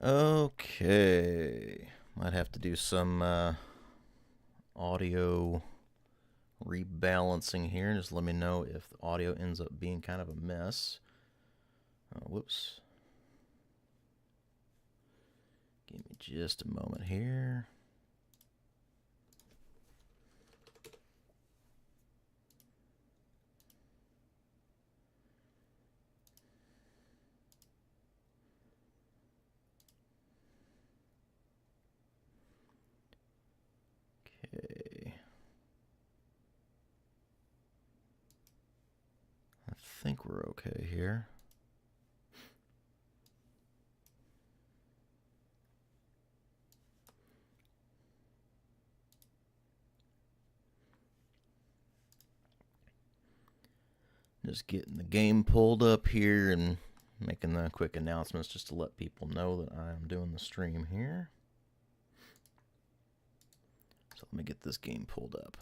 Okay, might have to do some audio rebalancing here. Just let me know if the audio ends up being kind of a mess. Whoops. Give me just a moment here. Okay. I think we're okay here. Just getting the game pulled up here and making the quick announcements just to let people know that I am doing the stream here. So let me get this game pulled up.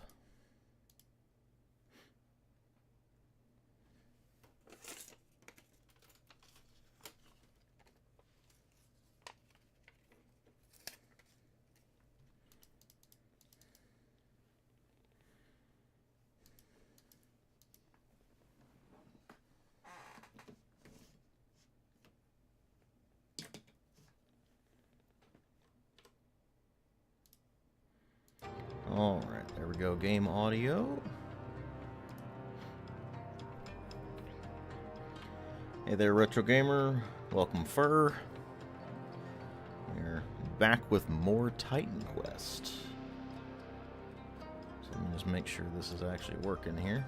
Alright, there we go. Game audio. Hey there, Retro Gamer. Welcome, Fur. We're back with more Titan Quest. So let me just make sure this is actually working here.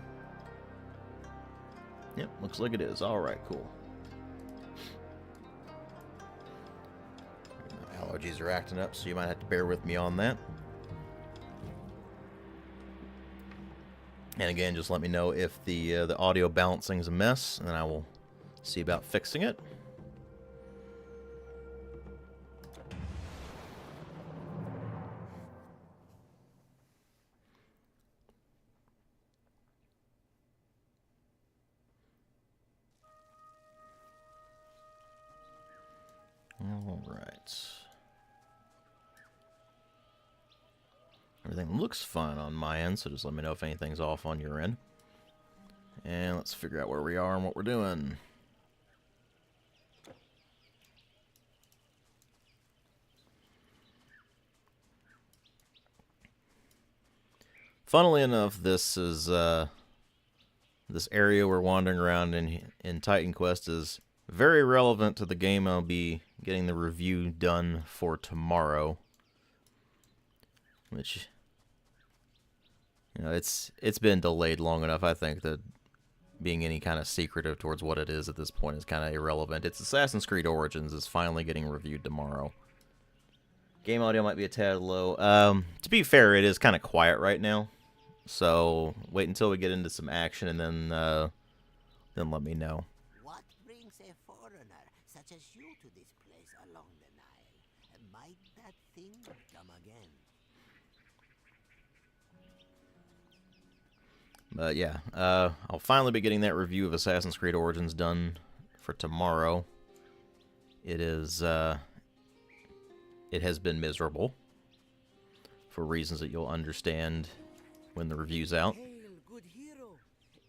Yep, looks like it is. Alright, cool. My allergies are acting up, so you might have to bear with me on that. And again, just let me know if the audio balancing is a mess, and I will see about fixing it. All right. Everything looks fine on my end, so just let me know if anything's off on your end. And let's figure out where we are and what we're doing. Funnily enough, this is this area we're wandering around in Titan Quest is very relevant to the game I'll be getting the review done for tomorrow. Which, you know, it's been delayed long enough, I think, that being any kind of secretive towards what it is at this point is kind of irrelevant. It's Assassin's Creed Origins is finally getting reviewed tomorrow. Game audio might be a tad low. To be fair, it is kind of quiet right now. So wait until we get into some action and then let me know. What brings a foreigner such as you to this place along the Nile? Might that thing come again? But yeah, I'll finally be getting that review of Assassin's Creed Origins done for tomorrow. It is, it has been miserable for reasons that you'll understand when the review's out. Hail, good hero!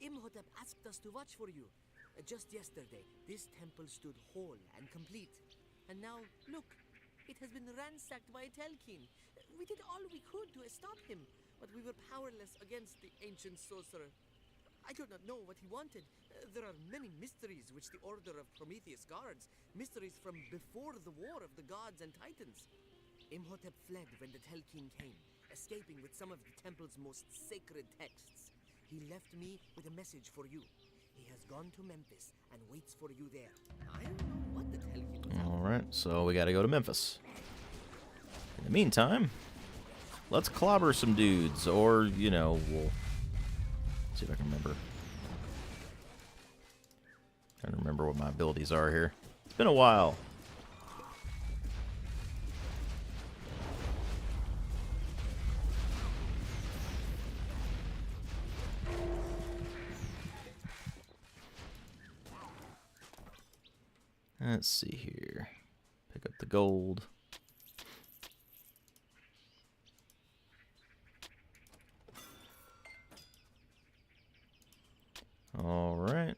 Imhotep asked us to watch for you. Just yesterday, this temple stood whole and complete. And now, look, it has been ransacked by Telkin. We did all we could to stop him, but we were powerless against the ancient sorcerer. I do not know what he wanted. There are many mysteries which the Order of Prometheus guards. Mysteries from before the war of the gods and titans. Imhotep fled when the Telkin came, escaping with some of the temple's most sacred texts. He left me with a message for you. He has gone to Memphis and waits for you there. I don't know what the Telkin was. Alright, so we gotta go to Memphis. In the meantime, let's clobber some dudes, or, you know, we'll see if I can remember. Trying to remember what my abilities are here. It's been a while. Let's see here. Pick up the gold. All right.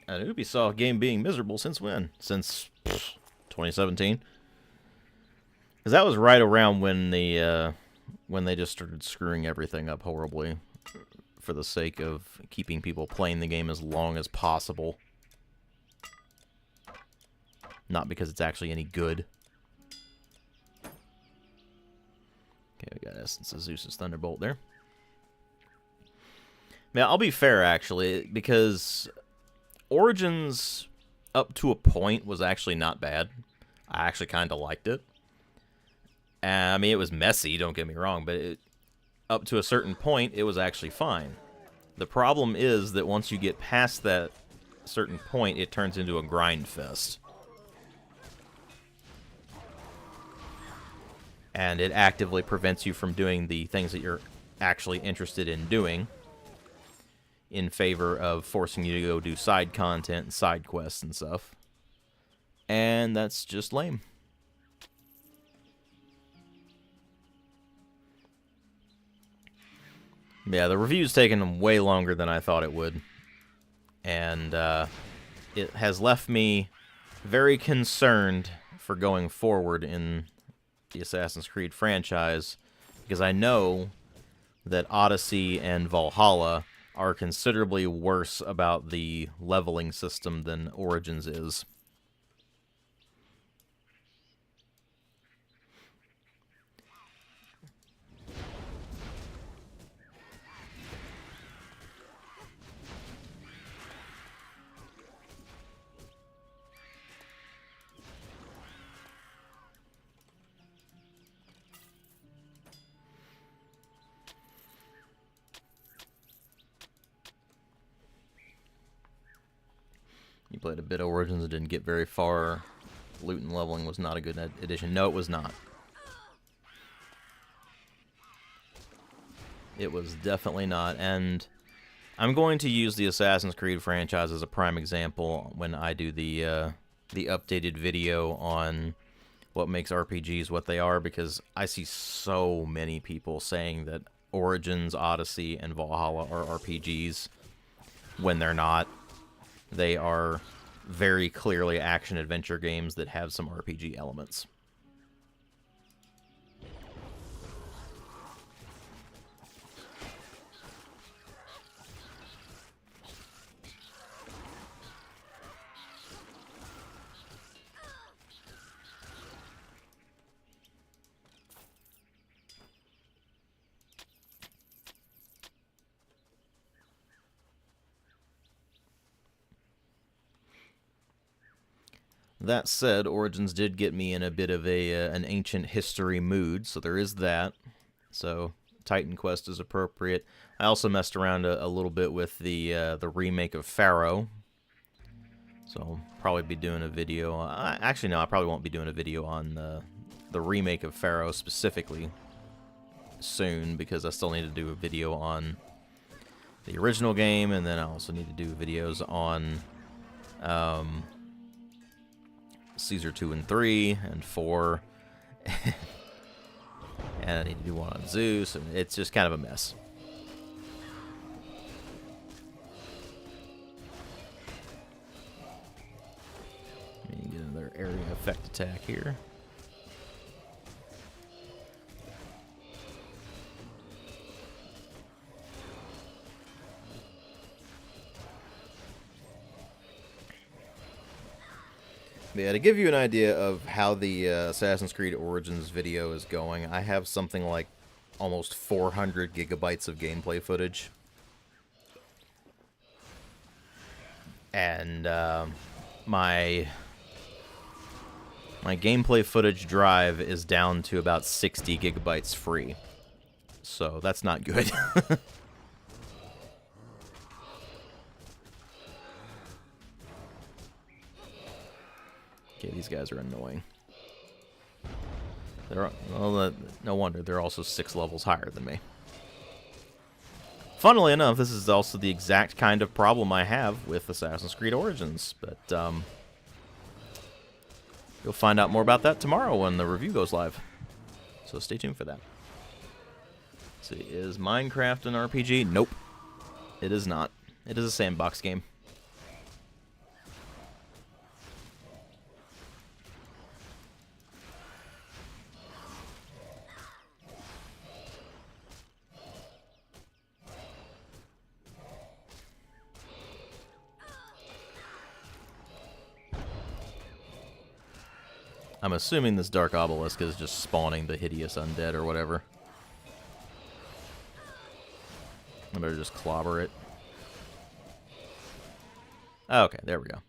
An Ubisoft game being miserable since when? Since 2017. Because that was right around when they just started screwing everything up horribly for the sake of keeping people playing the game as long as possible. Not because it's actually any good. Okay, we got Essence of Zeus's Thunderbolt there. Now, I'll be fair, actually, because Origins, up to a point, was actually not bad. I actually kind of liked it. I mean, it was messy, don't get me wrong, but up to a certain point, it was actually fine. The problem is that once you get past that certain point, it turns into a grind fest. And it actively prevents you from doing the things that you're actually interested in doing in favor of forcing you to go do side content and side quests and stuff. And that's just lame. Yeah, the review's taken way longer than I thought it would. And it has left me very concerned for going forward in the Assassin's Creed franchise, because I know that Odyssey and Valhalla are considerably worse about the leveling system than Origins is. You played a bit of Origins and didn't get very far. Loot and leveling was not a good addition. No, it was not. It was definitely not. And I'm going to use the Assassin's Creed franchise as a prime example when I do the updated video on what makes RPGs what they are, because I see so many people saying that Origins, Odyssey, and Valhalla are RPGs when they're not. They are very clearly action-adventure games that have some RPG elements. That said, Origins did get me in a bit of an ancient history mood, so there is that. So Titan Quest is appropriate. I also messed around a little bit with the remake of Pharaoh. So I'll probably be doing a video. Actually, no, I probably won't be doing a video on the remake of Pharaoh specifically soon, because I still need to do a video on the original game, and then I also need to do videos on Caesar 2 and 3 and 4, and I need to do one on Zeus, and it's just kind of a mess. Let me get another area effect attack here. Yeah, to give you an idea of how the Assassin's Creed Origins video is going, I have something like almost 400 gigabytes of gameplay footage. And my gameplay footage drive is down to about 60 gigabytes free. So that's not good. Okay, these guys are annoying. Well, no wonder, they're also 6 levels higher than me. Funnily enough, this is also the exact kind of problem I have with Assassin's Creed Origins, but you'll find out more about that tomorrow when the review goes live. So stay tuned for that. Let's see, is Minecraft an RPG? Nope. It is not. It is a sandbox game. I'm assuming this Dark Obelisk is just spawning the hideous undead or whatever. I better just clobber it. Okay, there we go.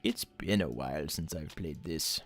It's been a while since I've played this.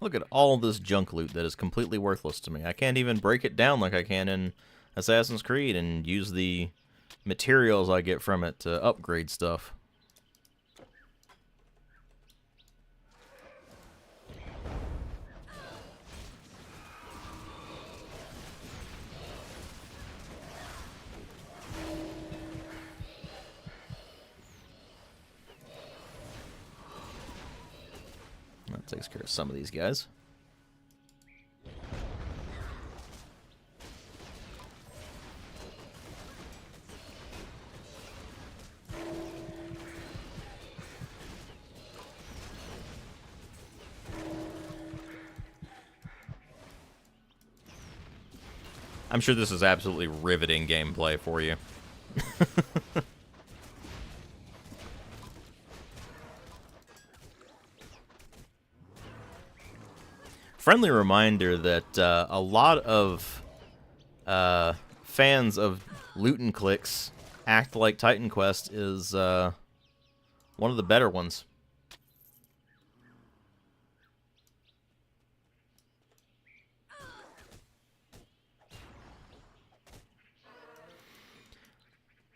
Look at all this junk loot that is completely worthless to me. I can't even break it down like I can in Assassin's Creed and use the materials I get from it to upgrade stuff. That takes care of some of these guys. I'm sure this is absolutely riveting gameplay for you. Friendly reminder that a lot of fans of loot and clicks act like Titan Quest is one of the better ones.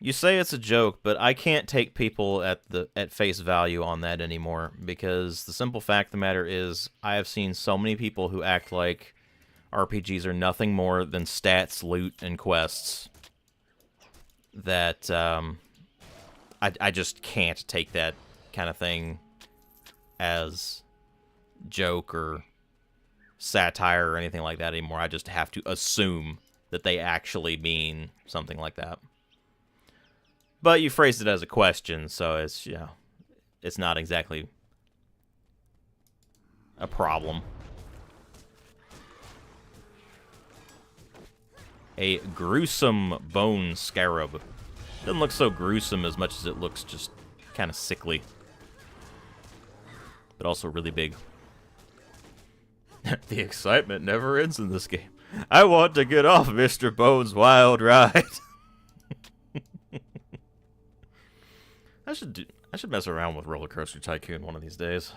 You say it's a joke, but I can't take people at face value on that anymore, because the simple fact of the matter is I have seen so many people who act like RPGs are nothing more than stats, loot, and quests that I just can't take that kind of thing as joke or satire or anything like that anymore. I just have to assume that they actually mean something like that. But you phrased it as a question, so it's, you know, it's not exactly a problem. A gruesome bone scarab. Doesn't look so gruesome as much as it looks just kind of sickly. But also really big. The excitement never ends in this game. I want to get off Mr. Bone's wild ride. I should mess around with Roller Coaster Tycoon one of these days.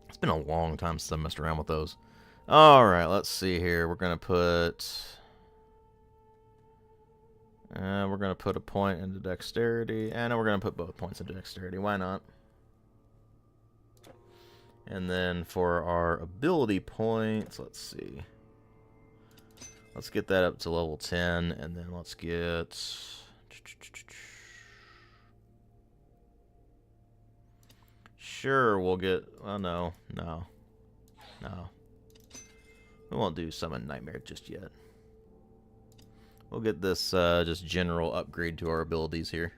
It's been a long time since I messed around with those. Alright, let's see here. We're gonna put a point into dexterity, and we're gonna put both points into dexterity. Why not? And then for our ability points, let's see. Let's get that up to level 10, and then let's get... Sure, we'll get... Oh, no. We won't do Summon Nightmare just yet. We'll get this just general upgrade to our abilities here.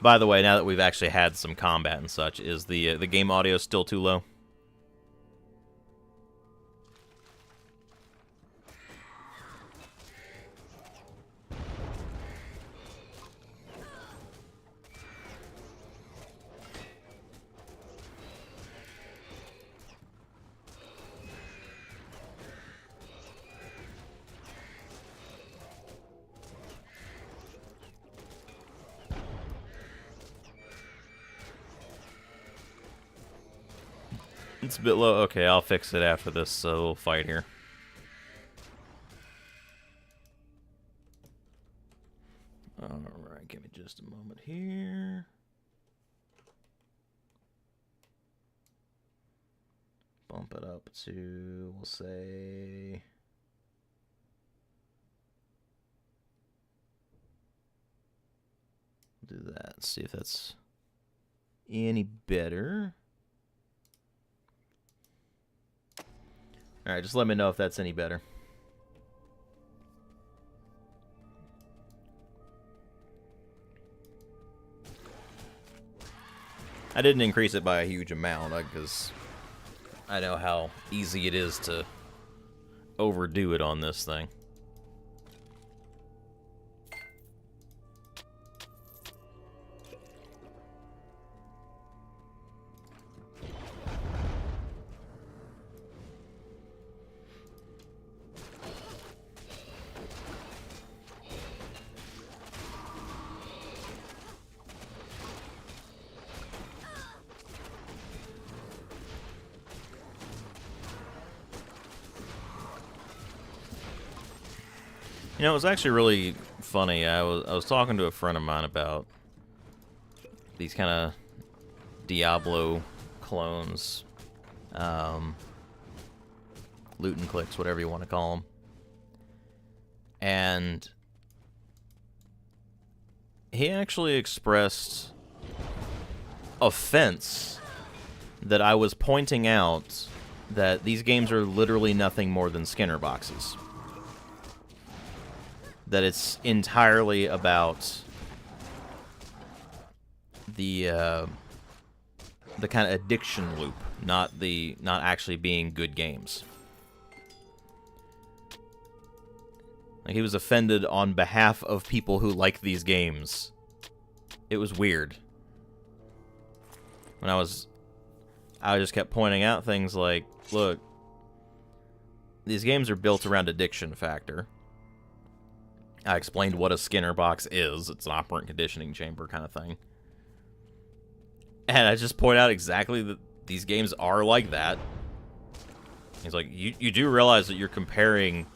By the way, now that we've actually had some combat and such, is the game audio still too low? It's a bit low. Okay, I'll fix it after this little fight here. Alright, give me just a moment here. Bump it up to, we'll say... do that. See if that's any better. Alright, just let me know if that's any better. I didn't increase it by a huge amount because I know how easy it is to overdo it on this thing. You know, it was actually really funny. I was talking to a friend of mine about these kind of Diablo clones, loot and clicks, whatever you want to call them, and he actually expressed offense that I was pointing out that these games are literally nothing more than Skinner boxes. That it's entirely about the kind of addiction loop, not actually being good games. Like, he was offended on behalf of people who like these games. It was weird. When I just kept pointing out things like, look, these games are built around addiction factor. I explained what a Skinner box is. It's an operant conditioning chamber kind of thing. And I just point out exactly that these games are like that. He's like, you do realize that you're comparing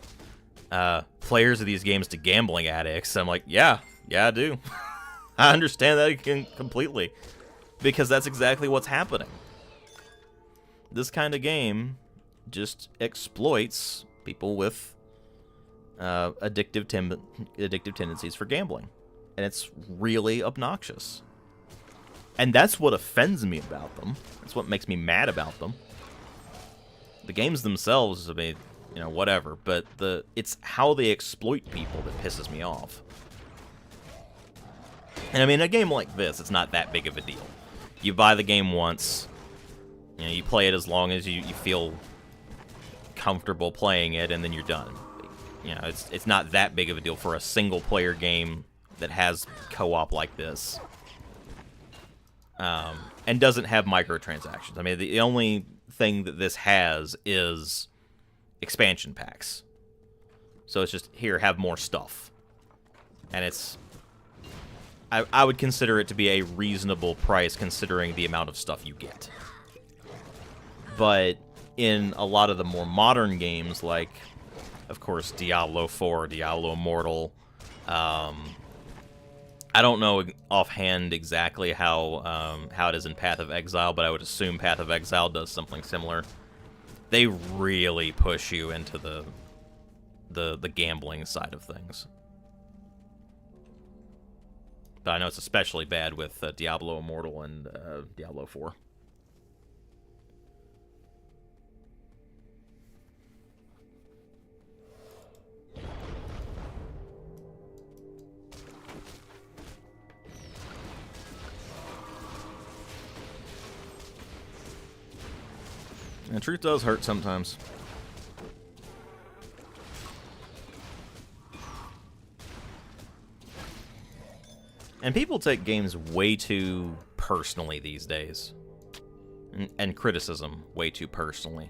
players of these games to gambling addicts. I'm like, yeah, I do. I understand that completely. Because that's exactly what's happening. This kind of game just exploits people with addictive tendencies for gambling. And it's really obnoxious. And that's what offends me about them. That's what makes me mad about them. The games themselves, I mean, you know, whatever. But it's how they exploit people that pisses me off. And I mean, a game like this, it's not that big of a deal. You buy the game once, you know, you play it as long as you feel comfortable playing it, and then you're done. You know, it's not that big of a deal for a single-player game that has co-op like this. And doesn't have microtransactions. I mean, the only thing that this has is expansion packs. So it's just, here, have more stuff. And it's... I would consider it to be a reasonable price considering the amount of stuff you get. But in a lot of the more modern games, like... of course, Diablo 4, Diablo Immortal. I don't know offhand exactly how it is in Path of Exile, but I would assume Path of Exile does something similar. They really push you into the gambling side of things. But I know it's especially bad with Diablo Immortal and Diablo 4. And truth does hurt sometimes. And people take games way too personally these days. And criticism way too personally.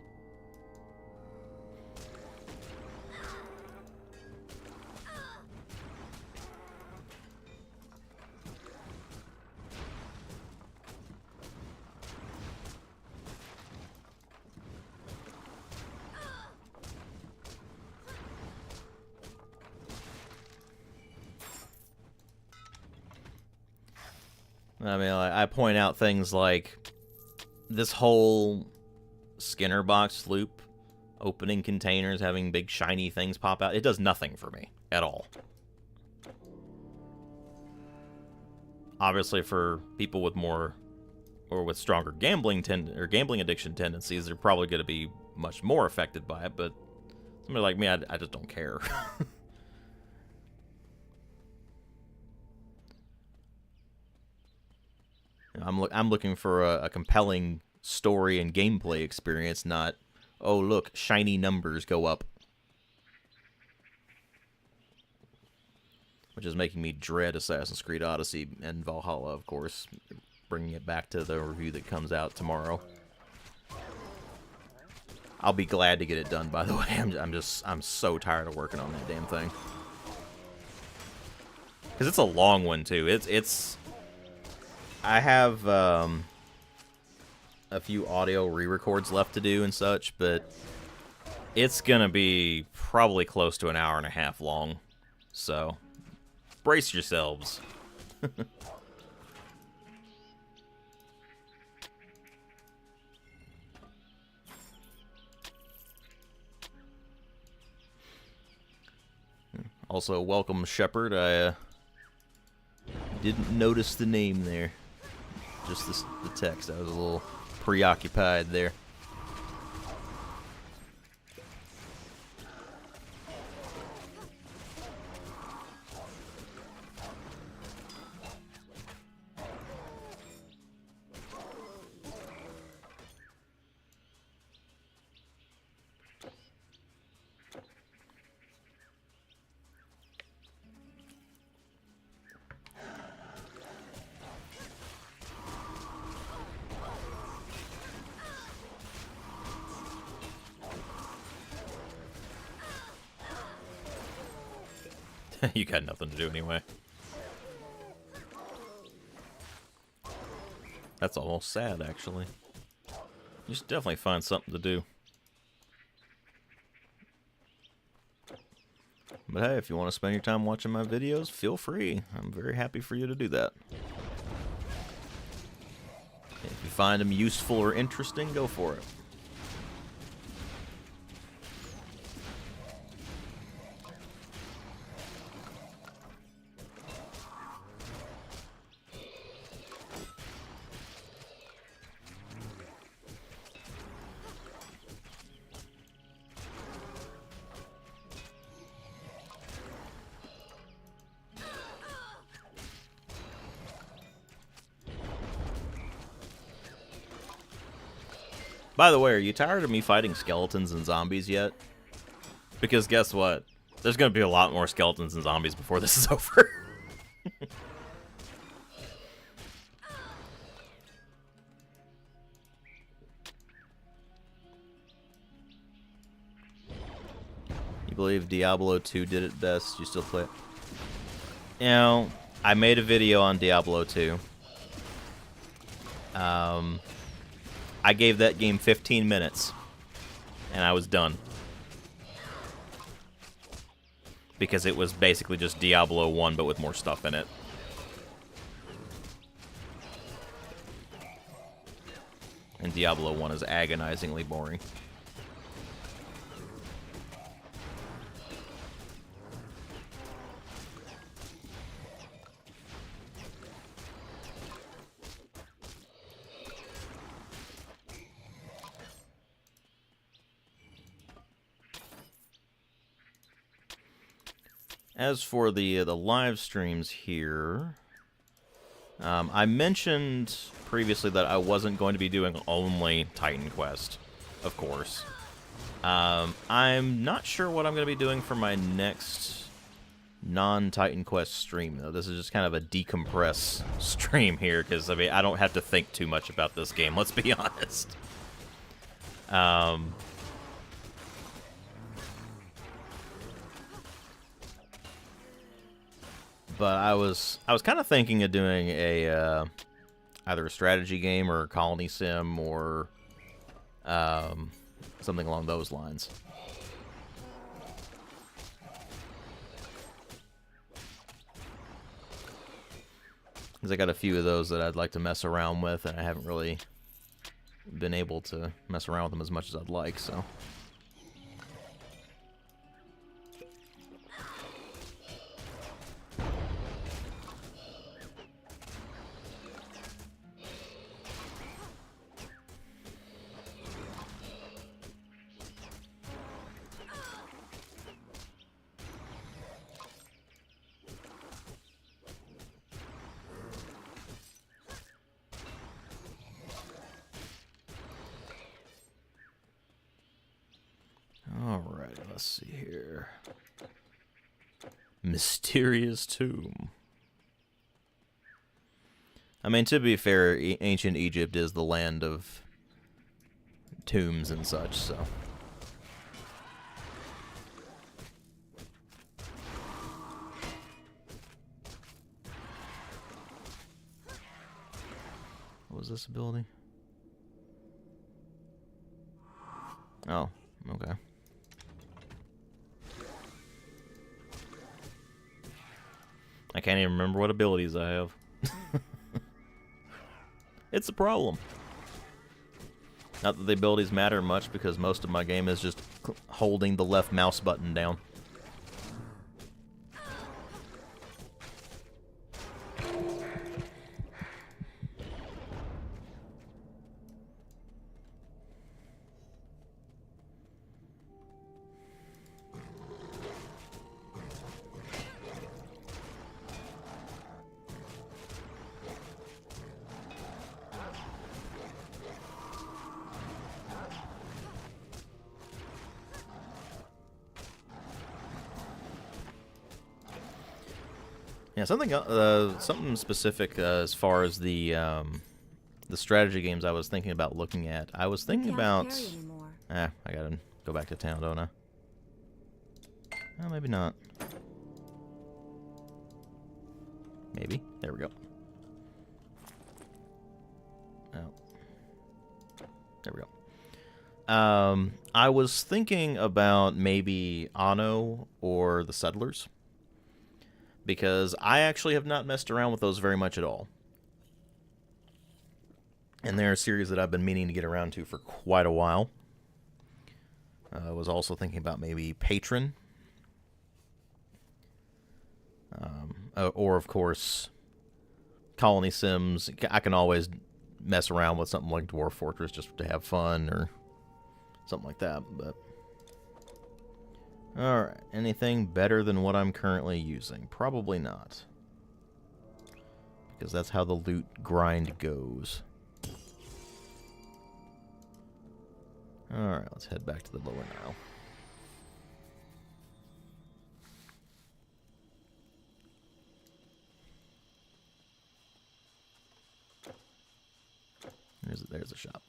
I mean, I point out things like this whole Skinner box loop, opening containers, having big shiny things pop out. It does nothing for me at all. Obviously, for people with more or with stronger gambling addiction tendencies, they're probably going to be much more affected by it. But somebody like me, I just don't care. I'm looking for a compelling story and gameplay experience, not, oh look, shiny numbers go up. Which is making me dread Assassin's Creed Odyssey and Valhalla, of course, bringing it back to the review that comes out tomorrow. I'll be glad to get it done, by the way. I'm so tired of working on that damn thing. Because it's a long one, too. I have a few audio re-records left to do and such, but it's gonna be probably close to an hour and a half long. So, brace yourselves. Also, welcome, Shepard. I didn't notice the name there. Just the text. I was a little preoccupied there. You got nothing to do anyway. That's almost sad, actually. You should definitely find something to do. But hey, if you want to spend your time watching my videos, feel free. I'm very happy for you to do that. If you find them useful or interesting, go for it. By the way, are you tired of me fighting skeletons and zombies yet? Because guess what? There's going to be a lot more skeletons and zombies before this is over. You believe Diablo 2 did it best? You still play it? You know, I made a video on Diablo 2. I gave that game 15 minutes, and I was done. Because it was basically just Diablo 1, but with more stuff in it. And Diablo 1 is agonizingly boring. As for the live streams here, I mentioned previously that I wasn't going to be doing only Titan Quest, of course. I'm not sure what I'm going to be doing for my next non-Titan Quest stream, though. This is just kind of a decompress stream here, because, I mean, I don't have to think too much about this game, let's be honest. But I was kind of thinking of doing a either a strategy game or a colony sim or something along those lines. Because I got a few of those that I'd like to mess around with, and I haven't really been able to mess around with them as much as I'd like, so. Alright, let's see here. Mysterious tomb. I mean, to be fair, ancient Egypt is the land of tombs and such, so. What was this ability? Oh, okay. I can't even remember what abilities I have. It's a problem. Not that the abilities matter much, because most of my game is just holding the left mouse button down. Yeah, something specific as far as the strategy games I was thinking about looking at. I was thinking about. I gotta go back to town, don't I? Well, maybe not. Maybe. There we go. Oh. There we go. I was thinking about maybe Anno or the Settlers, because I actually have not messed around with those very much at all. And they're a series that I've been meaning to get around to for quite a while. I was also thinking about maybe Patron. Or, of course, Colony Sims. I can always mess around with something like Dwarf Fortress just to have fun or something like that, but... Alright, anything better than what I'm currently using? Probably not. Because that's how the loot grind goes. Alright, let's head back to the Lower Nile. There's a shop.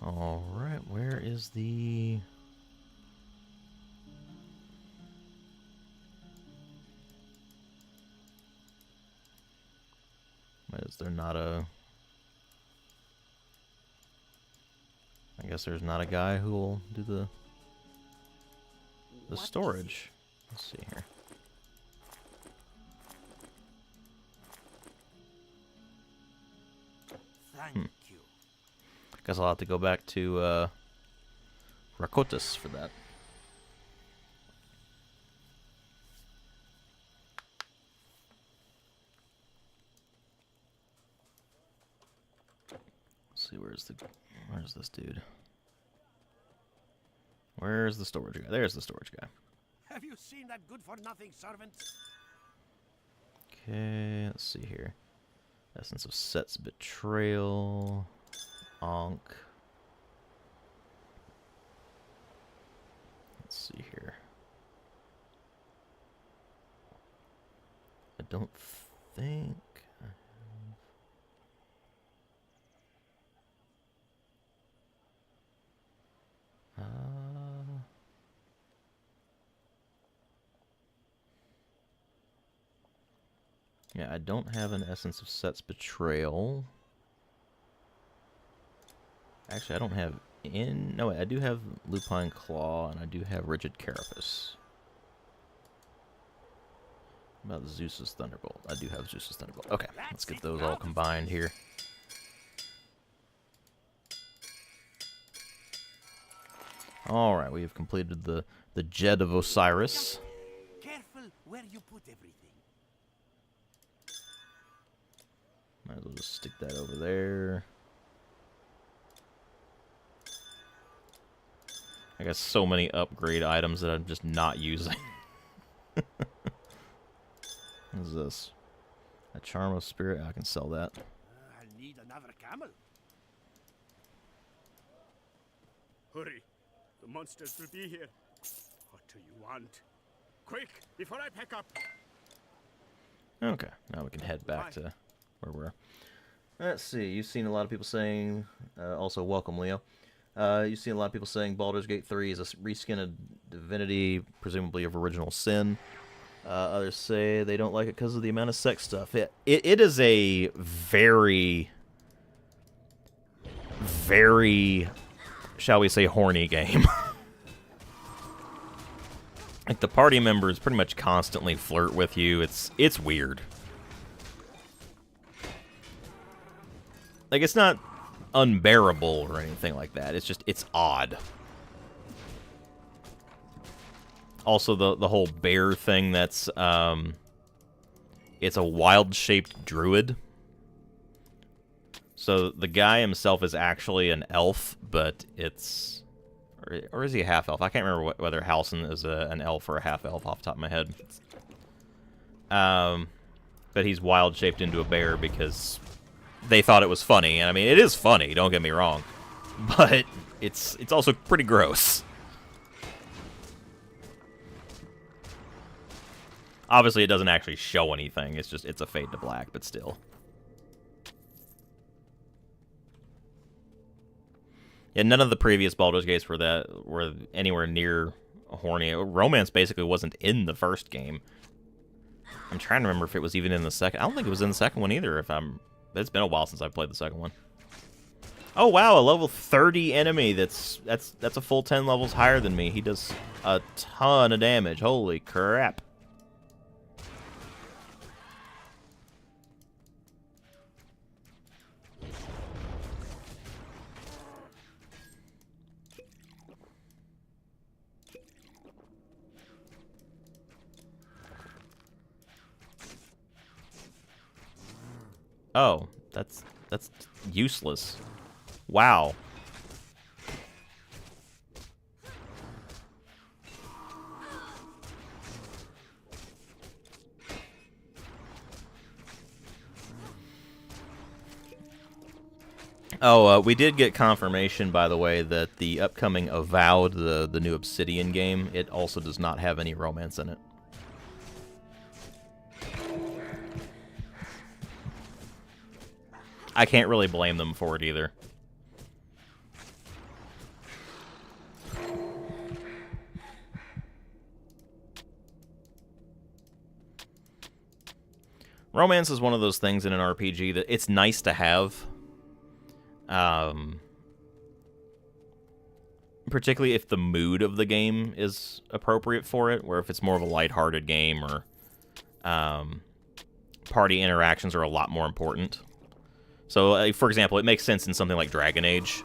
Alright, where is the... Why is there not a... I guess there's not a guy who will do the storage. Let's see here. Thank you. Guess I'll have to go back to Rakotis for that. Let's see, where's this dude? Where's the storage guy? There's the storage guy. Have you seen that good-for-nothing servant? Okay, let's see here. Essence of Set's Betrayal. Ankh. Let's see here. I don't think I have... Yeah, I don't have an Essence of Set's Betrayal. Actually, I don't have No, wait, I do have Lupine Claw, and I do have Rigid Carapace. What about Zeus's Thunderbolt? I do have Zeus's Thunderbolt. Okay, let's get those all combined here. Alright, we have completed the Jed of Osiris. Careful where you put everything. Might as well just stick that over there. I got so many upgrade items that I'm just not using. What is this? A Charm of Spirit? I can sell that. I'll need another camel. Hurry. The monsters will be here. What do you want? Quick, before I pack up. Okay, now we can head back to where we're. Let's see. You've seen a lot of people saying. Also, welcome, Leo. You've seen a lot of people saying Baldur's Gate 3 is a reskin of Divinity, presumably of Original Sin. Others say they don't like it because of the amount of sex stuff. It is a very, very, shall we say, horny game. Like, the party members pretty much constantly flirt with you. It's weird. Like, it's not unbearable or anything like that. It's just, it's odd. Also, the whole bear thing that's, it's a wild-shaped druid. So, the guy himself is actually an elf, but it's... Or is he a half-elf? I can't remember whether Halson is an elf or a half-elf off the top of my head. But he's wild-shaped into a bear because they thought it was funny. And, I mean, it is funny, don't get me wrong. But it's also pretty gross. Obviously, it doesn't actually show anything. It's just, it's a fade to black, but still. Yeah, none of the previous Baldur's Gates were anywhere near horny. Romance basically wasn't in the first game. I'm trying to remember if it was even in the second. I don't think it was in the second one either. It's been a while since I played the second one. Oh wow, a level 30 enemy. That's a full 10 levels higher than me. He does a ton of damage. Holy crap. Oh, that's useless. Wow. Oh, we did get confirmation, by the way, that the upcoming Avowed, the new Obsidian game, it also does not have any romance in it. I can't really blame them for it either. Romance is one of those things in an RPG that it's nice to have. Particularly if the mood of the game is appropriate for it, where if it's more of a lighthearted game or party interactions are a lot more important. So, for example, it makes sense in something like Dragon Age,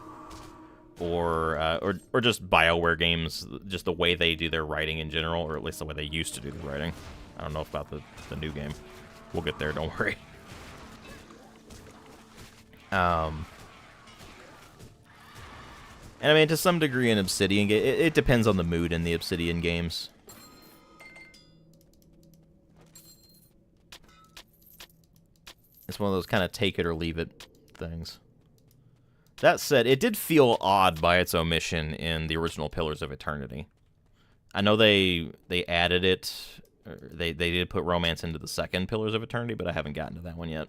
or just BioWare games, just the way they do their writing in general, or at least the way they used to do the writing. I don't know about the new game. We'll get there, don't worry. And I mean, to some degree in Obsidian, it depends on the mood in the Obsidian games. It's one of those kind of take it or leave it things. That said, it did feel odd by its omission in the original Pillars of Eternity. I know they added it. They did put romance into the second Pillars of Eternity, but I haven't gotten to that one yet.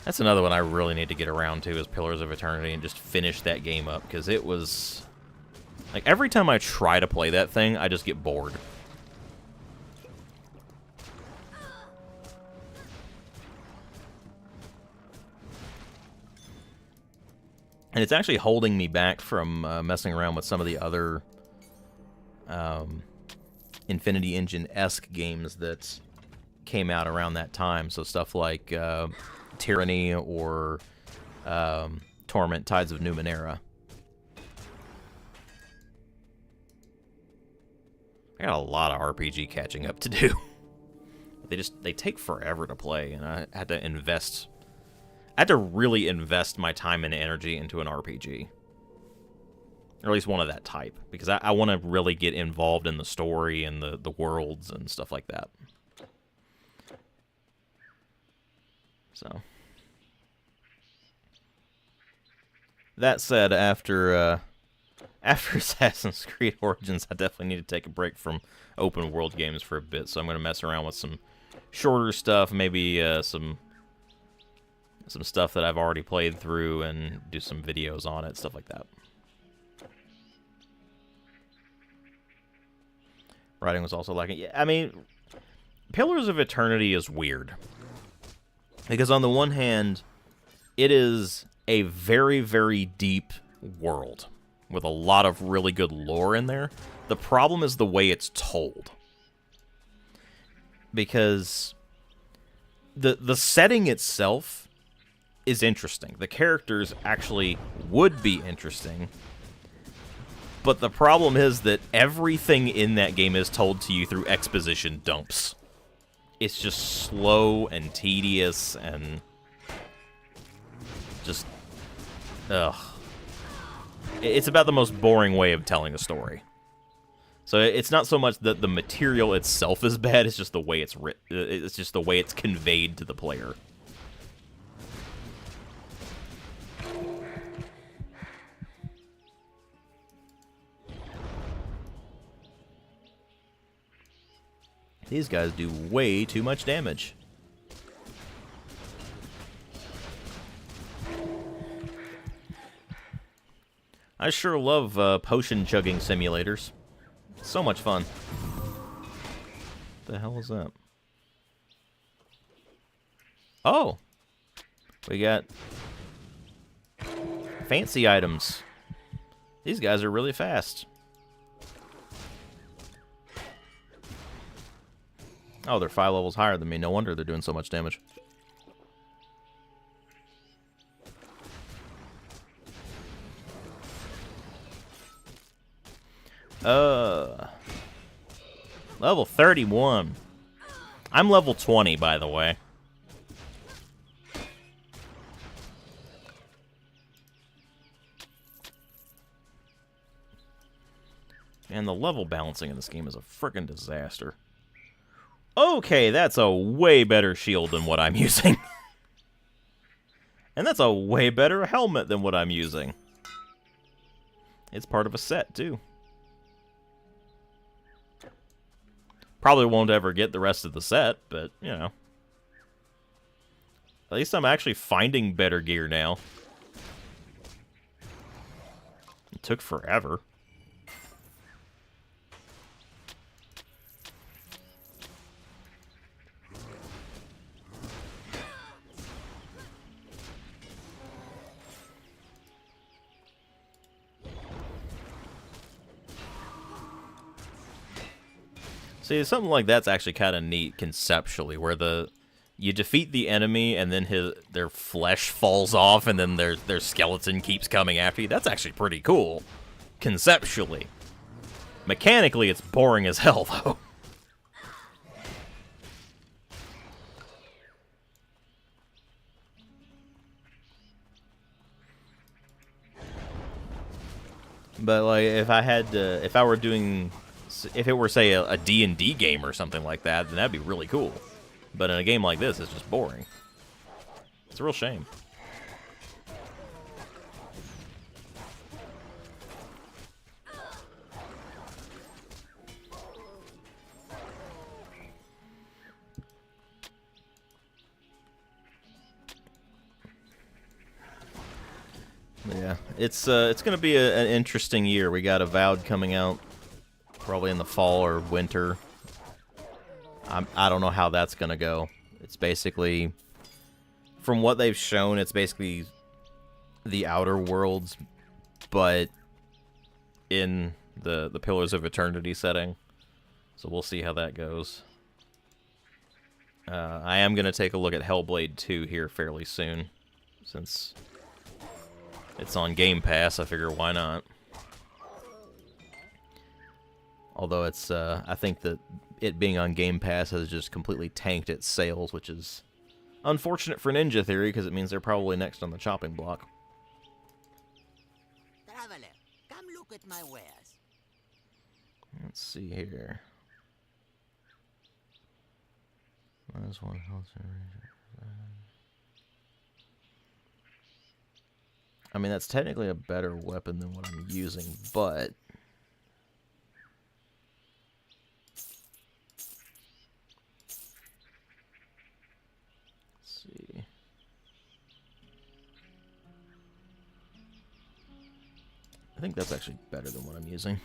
That's another one I really need to get around to, is Pillars of Eternity, and just finish that game up, because it was... Like, every time I try to play that thing, I just get bored. And it's actually holding me back from messing around with some of the other Infinity Engine-esque games that came out around that time. So stuff like Tyranny or Torment Tides of Numenera. I got a lot of RPG catching up to do. They take forever to play, and I had to really invest my time and energy into an RPG. Or at least one of that type. Because I want to really get involved in the story and the worlds and stuff like that. So. That said, after Assassin's Creed Origins, I definitely need to take a break from open world games for a bit. So I'm going to mess around with some shorter stuff, maybe some stuff that I've already played through, and do some videos on it, stuff like that. Writing was also lacking. Yeah, I mean, Pillars of Eternity is weird. Because on the one hand, it is a very, very deep world with a lot of really good lore in there. The problem is the way it's told. Because the setting itself is interesting. The characters actually would be interesting. But the problem is that everything in that game is told to you through exposition dumps. It's just slow and tedious and just... ugh. It's about the most boring way of telling a story. So it's not so much that the material itself is bad, it's just the way it's written. It's just the way it's conveyed to the player. These guys do way too much damage. I sure love potion chugging simulators. So much fun. What the hell is that? Oh! We got fancy items. These guys are really fast. Oh, they're 5 levels higher than me. No wonder they're doing so much damage. Level 31. I'm level 20, by the way. And the level balancing in this game is a frickin' disaster. Okay, that's a way better shield than what I'm using. And that's a way better helmet than what I'm using. It's part of a set, too. Probably won't ever get the rest of the set, but, you know. At least I'm actually finding better gear now. It took forever. See, something like that's actually kind of neat conceptually, where you defeat the enemy and then their flesh falls off and then their skeleton keeps coming after you. That's actually pretty cool, conceptually. Mechanically, it's boring as hell, though. But like, if it were, say, a D&D game or something like that, then that'd be really cool. But in a game like this, it's just boring. It's a real shame. Yeah, it's gonna be an interesting year. We got Avowed coming out probably in the fall or winter. I don't know how that's going to go. It's basically, from what they've shown, it's basically the Outer Worlds, but in the Pillars of Eternity setting. So we'll see how that goes. I am going to take a look at Hellblade 2 here fairly soon, since it's on Game Pass. I figure why not. Although it's, I think that it being on Game Pass has just completely tanked its sales, which is unfortunate for Ninja Theory, because it means they're probably next on the chopping block. Traveler, come look at my wares. Let's see here. Minus 1 health. I mean, that's technically a better weapon than what I'm using, but... Let's see. I think that's actually better than what I'm using.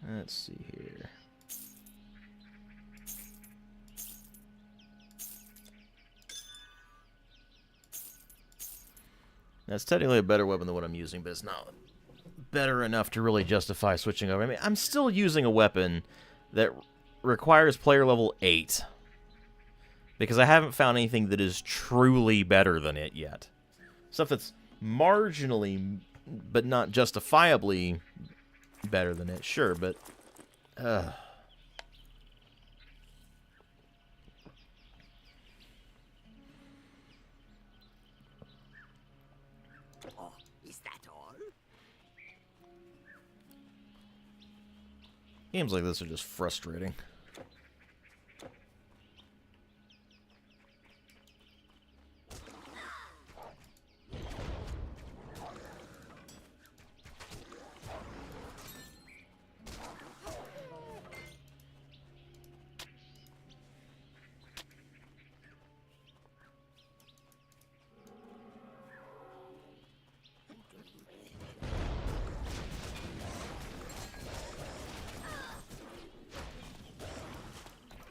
Let's see here. That's technically a better weapon than what I'm using, but it's not better enough to really justify switching over. I mean, I'm still using a weapon that requires player level 8. Because I haven't found anything that is truly better than it yet. Stuff that's marginally, but not justifiably better than it, sure, but... Oh, is that all? Games like this are just frustrating.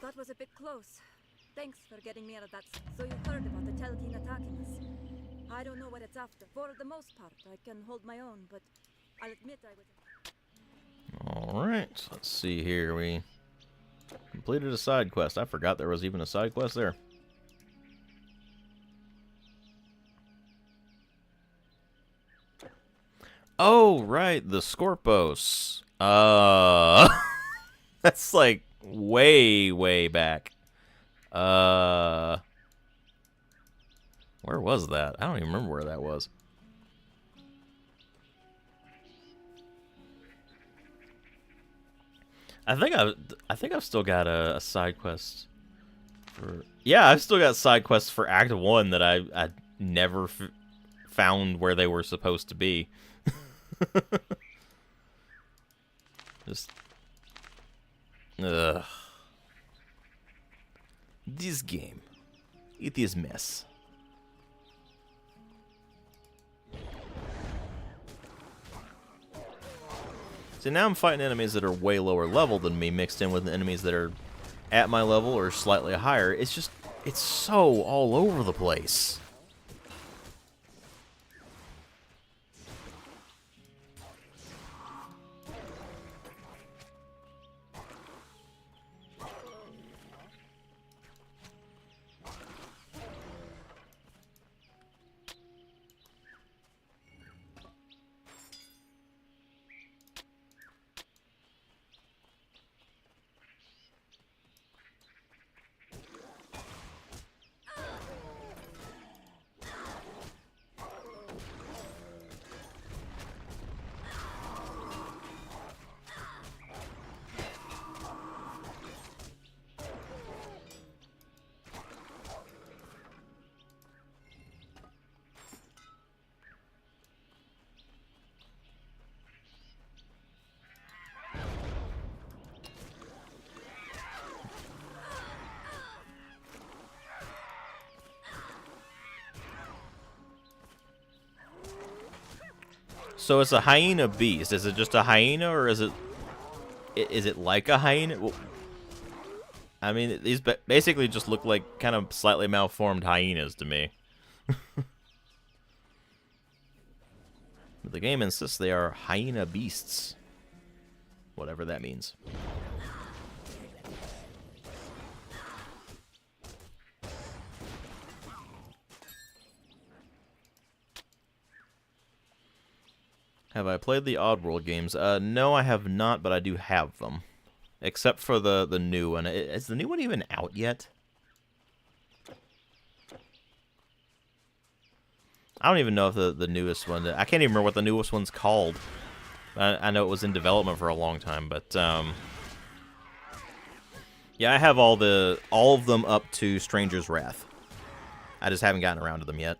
That was a bit close. Thanks for getting me out of that. So you heard about the Telkin attacking us. I don't know what it's after. For the most part, I can hold my own, but I'll admit I was... Alright, let's see here. We completed a side quest. I forgot there was even a side quest there. Oh, right, the Scorpos. That's like way, way back. Where was that? I don't even remember where that was. I think I've still got a side quest for... Yeah, I've still got side quests for Act 1 that I never found where they were supposed to be. Just... Ugh. This game. It is mess. So now I'm fighting enemies that are way lower level than me, mixed in with enemies that are at my level or slightly higher. It's just, it's so all over the place. So it's a hyena beast. Is it just a hyena, or is it like a hyena? I mean, these basically just look like kind of slightly malformed hyenas to me. But the game insists they are hyena beasts. Whatever that means. Have I played the Oddworld games? No, I have not, but I do have them. Except for the new one. Is the new one even out yet? I don't even know if the newest one... I can't even remember what the newest one's called. I know it was in development for a long time, but... yeah, I have all of them up to Stranger's Wrath. I just haven't gotten around to them yet.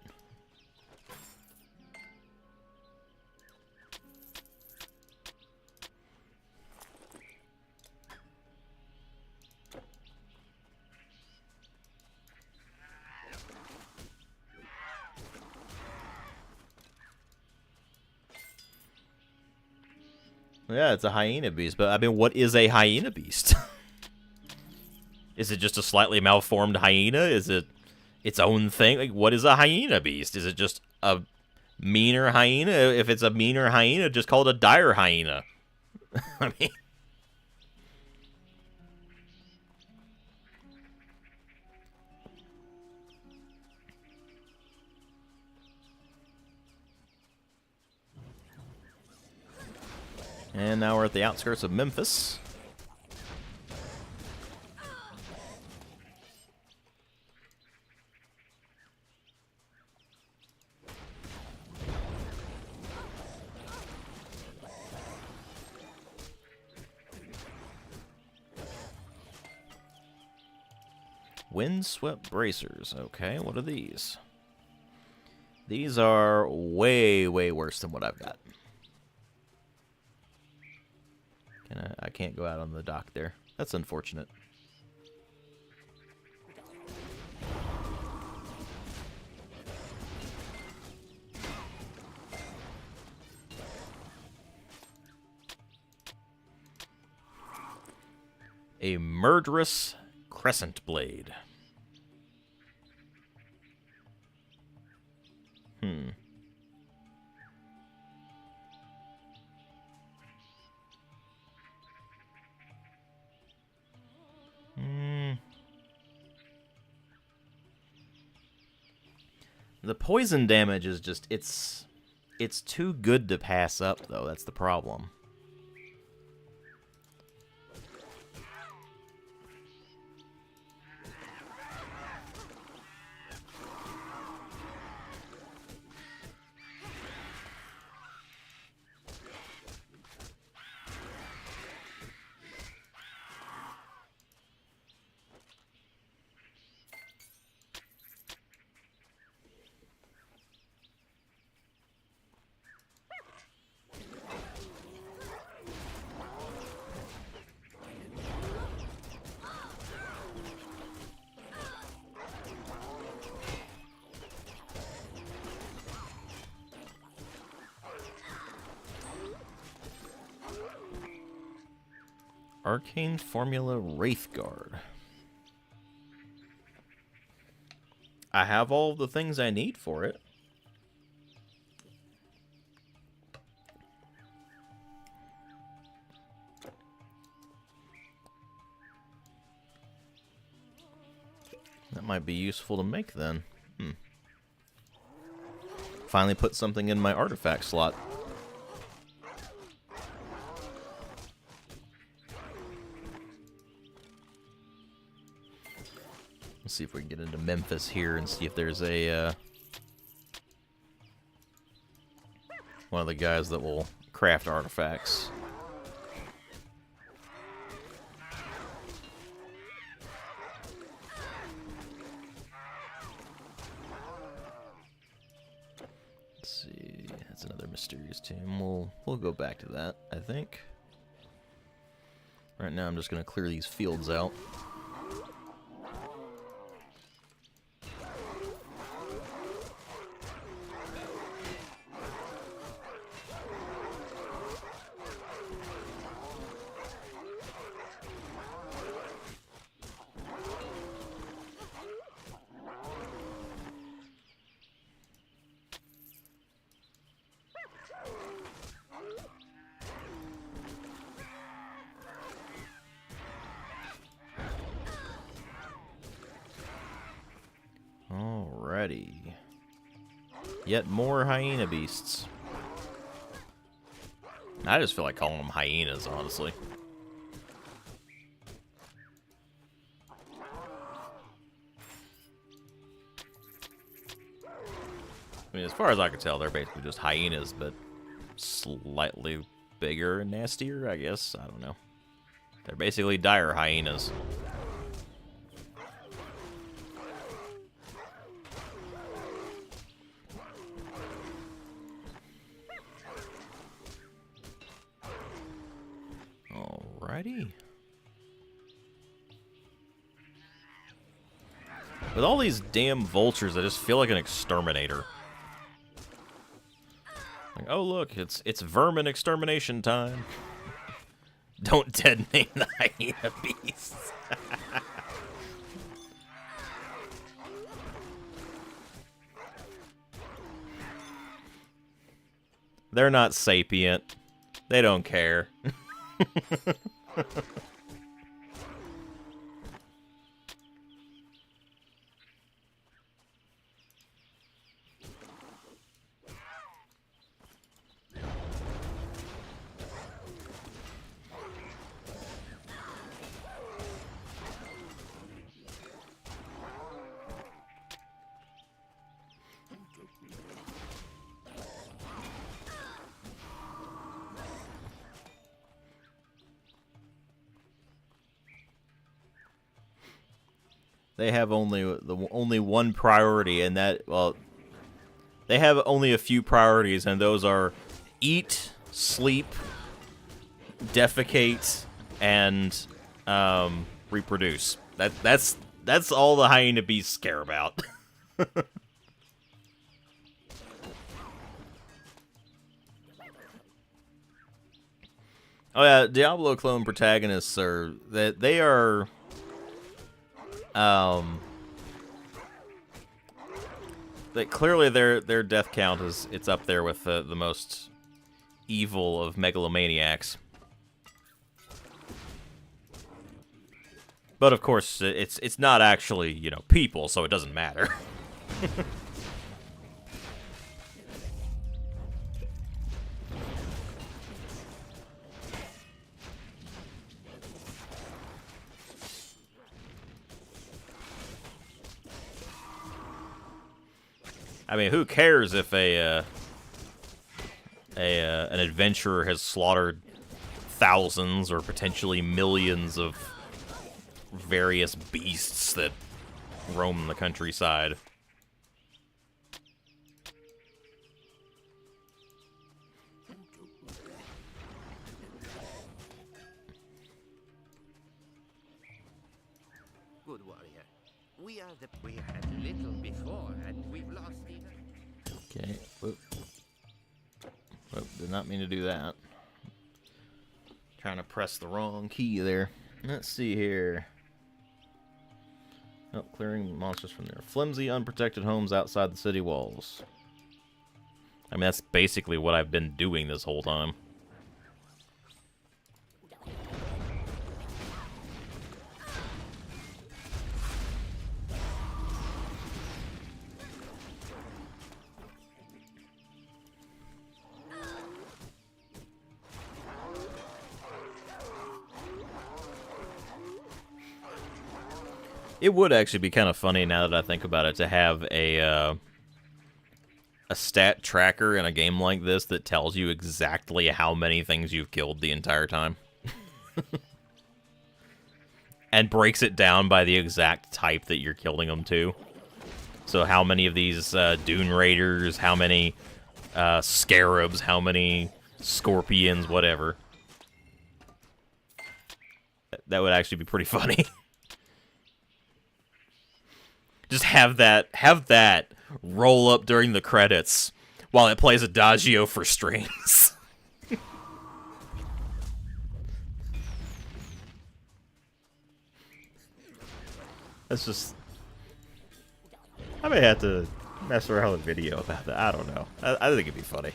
Yeah, it's a hyena beast, but I mean, what is a hyena beast? Is it just a slightly malformed hyena? Is it its own thing? Like, what is a hyena beast? Is it just a meaner hyena? If it's a meaner hyena, just call it a dire hyena. I mean... And now we're at the outskirts of Memphis. Windswept bracers. Okay, what are these? These are way, way worse than what I've got. I can't go out on the dock there. That's unfortunate. A murderous crescent blade. The poison damage is just, it's too good to pass up, though. That's the problem. Arcane Formula Wraithguard. I have all the things I need for it. That might be useful to make then. Finally put something in my artifact slot. Let's see if we can get into Memphis here and see if there's a one of the guys that will craft artifacts. Let's see, that's another mysterious tomb. We'll go back to that, I think. Right now I'm just gonna clear these fields out. Alrighty. Yet more hyena beasts. I just feel like calling them hyenas, honestly. I mean, as far as I can tell, they're basically just hyenas, but slightly bigger and nastier, I guess. I don't know. They're basically dire hyenas. Alrighty. With all these damn vultures, I just feel like an exterminator. Like, oh look, it's vermin extermination time. Don't detonate the hyena beasts. They're not sapient. They don't care. They have only one priority, and that, well, they have only a few priorities, and those are eat, sleep, defecate, and reproduce. That's all the hyena beasts care about. Oh yeah, Diablo clone protagonists are they are. Clearly their death count it's up there with the most evil of megalomaniacs. But of course, it's not actually, you know, people, so it doesn't matter. I mean, who cares if an adventurer has slaughtered thousands or potentially millions of various beasts that roam the countryside? Good warrior. We had little before, and we've lost even. Okay. Whoop. Whoop, did not mean to do that. Trying to press the wrong key there. Let's see here. Oh, clearing monsters from their flimsy, unprotected homes outside the city walls. I mean, that's basically what I've been doing this whole time. It would actually be kind of funny, now that I think about it, to have a stat tracker in a game like this that tells you exactly how many things you've killed the entire time. And breaks it down by the exact type that you're killing them to. So how many of these Dune Raiders, how many Scarabs, how many Scorpions, whatever. That would actually be pretty funny. Just have that roll up during the credits while it plays Adagio for strings. That's just... I may have to mess around with video about that. I don't know. I think it'd be funny.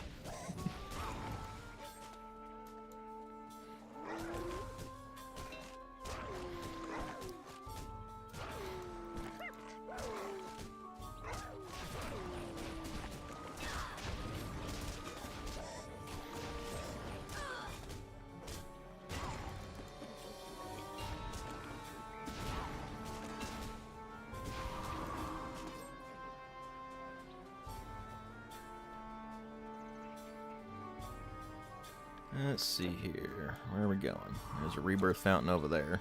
Let's see here. Where are we going? There's a rebirth fountain over there.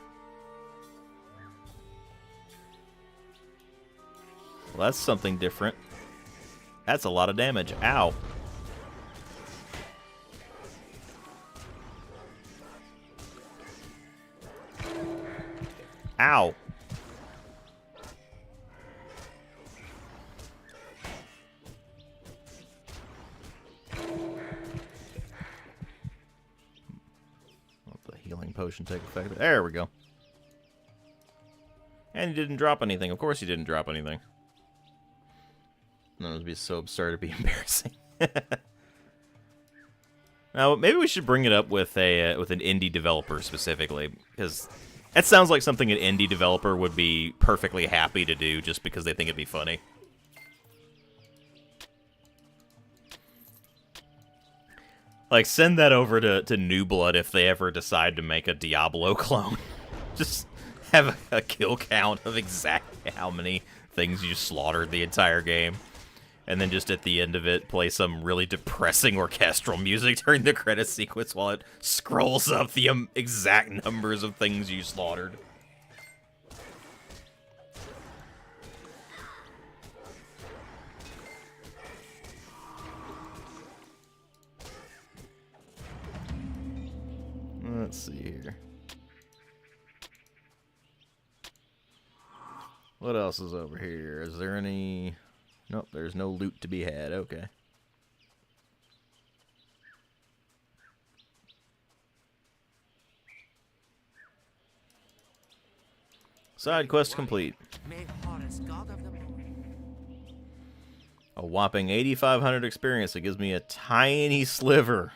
Well, that's something different. That's a lot of damage. Ow. Ow. Let the healing potion take effect. There we go. And he didn't drop anything. Of course he didn't drop anything. That would be so absurd to be embarrassing. Now, maybe we should bring it up with an indie developer specifically, because that sounds like something an indie developer would be perfectly happy to do just because they think it'd be funny. Like, send that over to New Blood if they ever decide to make a Diablo clone. Just have a kill count of exactly how many things you slaughtered the entire game. And then just at the end of it, play some really depressing orchestral music during the credits sequence while it scrolls up the exact numbers of things you slaughtered. Let's see here. What else is over here? Is there any... Nope, there's no loot to be had. Okay. Side quest complete. May Horus, god of the moon. A whopping 8,500 experience. It gives me a tiny sliver.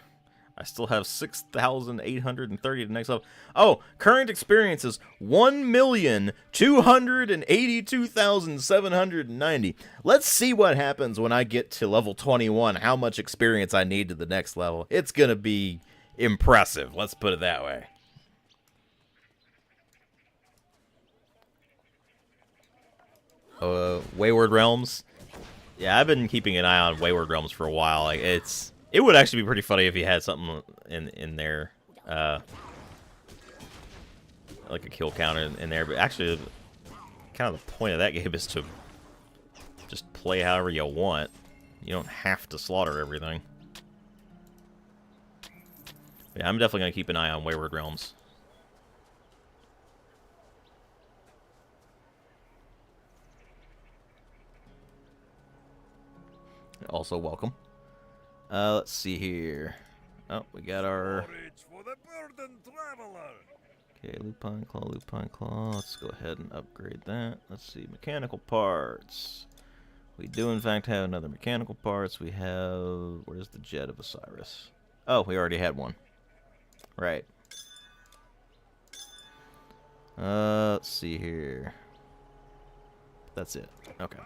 I still have 6,830 to next level. Oh, current experience is 1,282,790. Let's see what happens when I get to level 21. How much experience I need to the next level. It's gonna be impressive. Let's put it that way. Wayward Realms. Yeah, I've been keeping an eye on Wayward Realms for a while. Like, it would actually be pretty funny if you had something in there, like a kill counter in there. But actually, kind of the point of that game is to just play however you want. You don't have to slaughter everything. Yeah, I'm definitely gonna keep an eye on Wayward Realms. Also, welcome. Let's see here. Oh, we got our... Okay, Lupine Claw. Let's go ahead and upgrade that. Let's see, mechanical parts. We do, in fact, have another mechanical parts. We have... Where's the Jet of Osiris? Oh, we already had one. Right. Let's see here. That's it. Okay.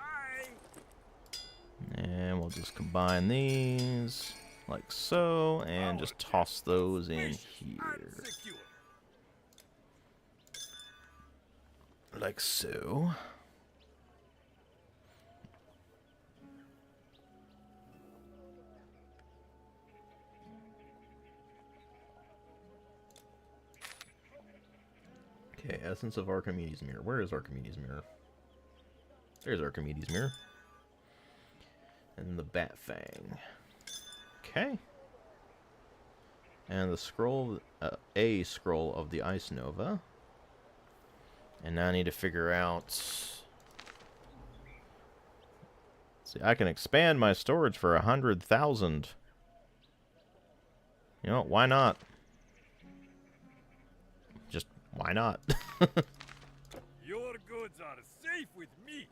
And we'll just combine these like so, and just toss those in here. Like so. Okay, Essence of Archimedes Mirror. Where is Archimedes Mirror? There's Archimedes Mirror. And the Bat Fang. Okay. And the scroll, a scroll of the Ice Nova. And now I need to figure out... See, I can expand my storage for 100,000. You know, why not? Just, why not? Your goods are safe with me.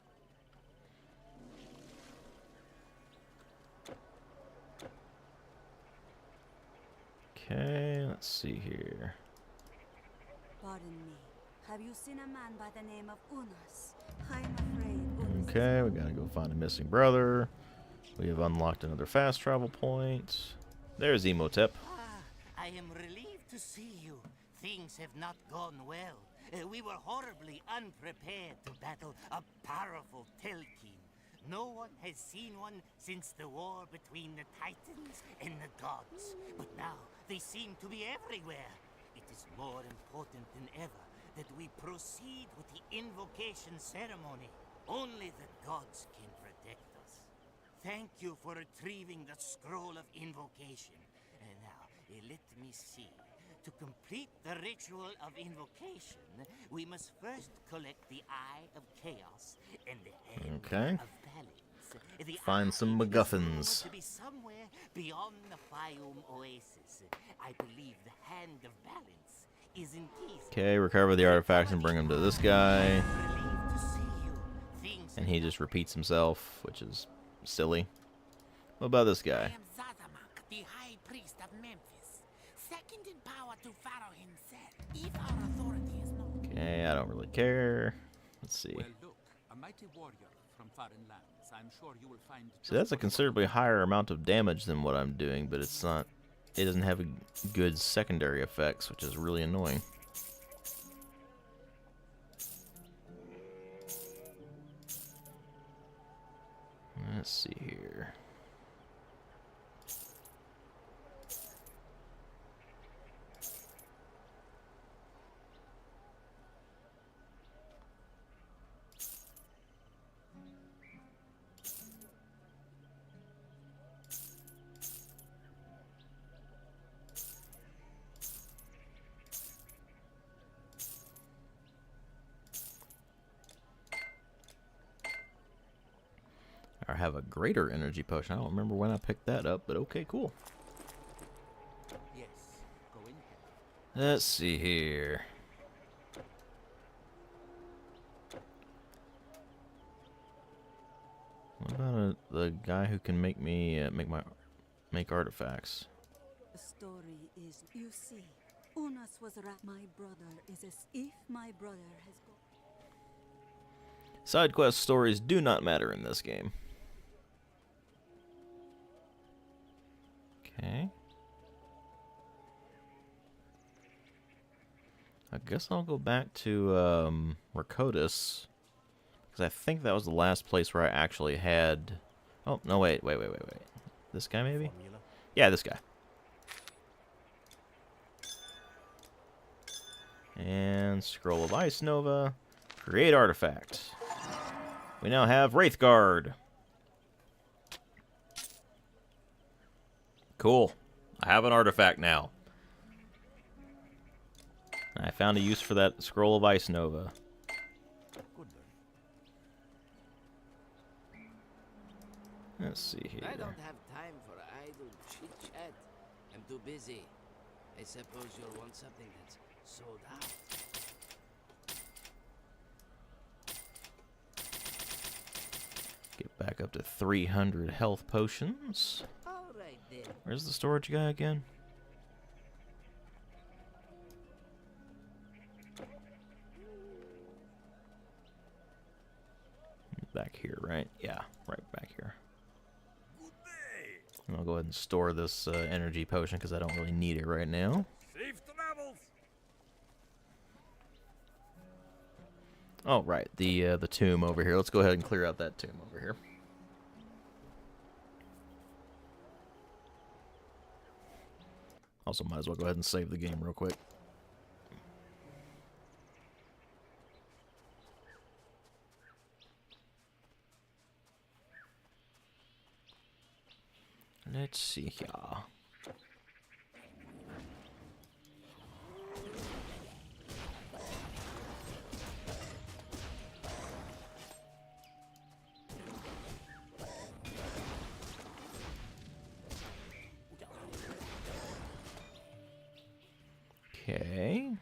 Okay, let's see here. Pardon me. Have you seen a man by the name of Unas? I'm afraid Unas... Okay, we gotta go find a missing brother. We have unlocked another fast travel point. There's Emotep. I am relieved to see you. Things have not gone well. We were horribly unprepared to battle a powerful Telkin. No one has seen one since the war between the Titans and the gods. But now they seem to be everywhere. It is more important than ever that we proceed with the invocation ceremony. Only the gods can protect us. Thank you for retrieving the scroll of invocation. And now, let me see. To complete the ritual of invocation, we must first collect the Eye of Chaos and the Hand Okay. of Balance. The Find eye some is MacGuffins. rumored to be somewhere beyond the Fayum Oasis. I believe the Hand of Balance is in Giza. Okay, recover the artifacts and bring them to this guy. Relieved to see you. Things And he just repeats himself, which is silly. What about this I guy? am Zazamuk, the High Priest of Memphis, second in power to Pharaoh himself, if our authority is not. Okay, I don't really care. Let's see. Well, look, a mighty warrior from foreign lands. I'm sure you will find. So that's a considerably higher amount of damage than what I'm doing, but it's not. It doesn't have a good secondary effects, which is really annoying. Let's see here. I have a greater energy potion. I don't remember when I picked that up, but okay, cool. Yes, go in. Let's see here. What about the guy who can make me make artifacts? The story is, you see, Unas was my brother is as if my brother has gone. Side quest stories do not matter in this game. Okay. I guess I'll go back to Rakotis, because I think that was the last place where I actually had. Oh no! Wait. This guy maybe? Formula. Yeah, this guy. And Scroll of Ice Nova. Create artifact. We now have Wraithguard. Cool. I have an artifact now. I found a use for that Scroll of Ice Nova. Good then. Let's see here. I don't have time for idle chit-chat. I'm too busy. I suppose you'll want something that's sold out. Get back up to 300 health potions. All right then. Where's the storage guy again? Back here, right? Yeah, right back here. Good day. And I'll go ahead and store this energy potion because I don't really need it right now. Safe travels. Oh, right, the tomb over here. Let's go ahead and clear out that tomb over here. Also, might as well go ahead and save the game real quick. Let's see here. Okay.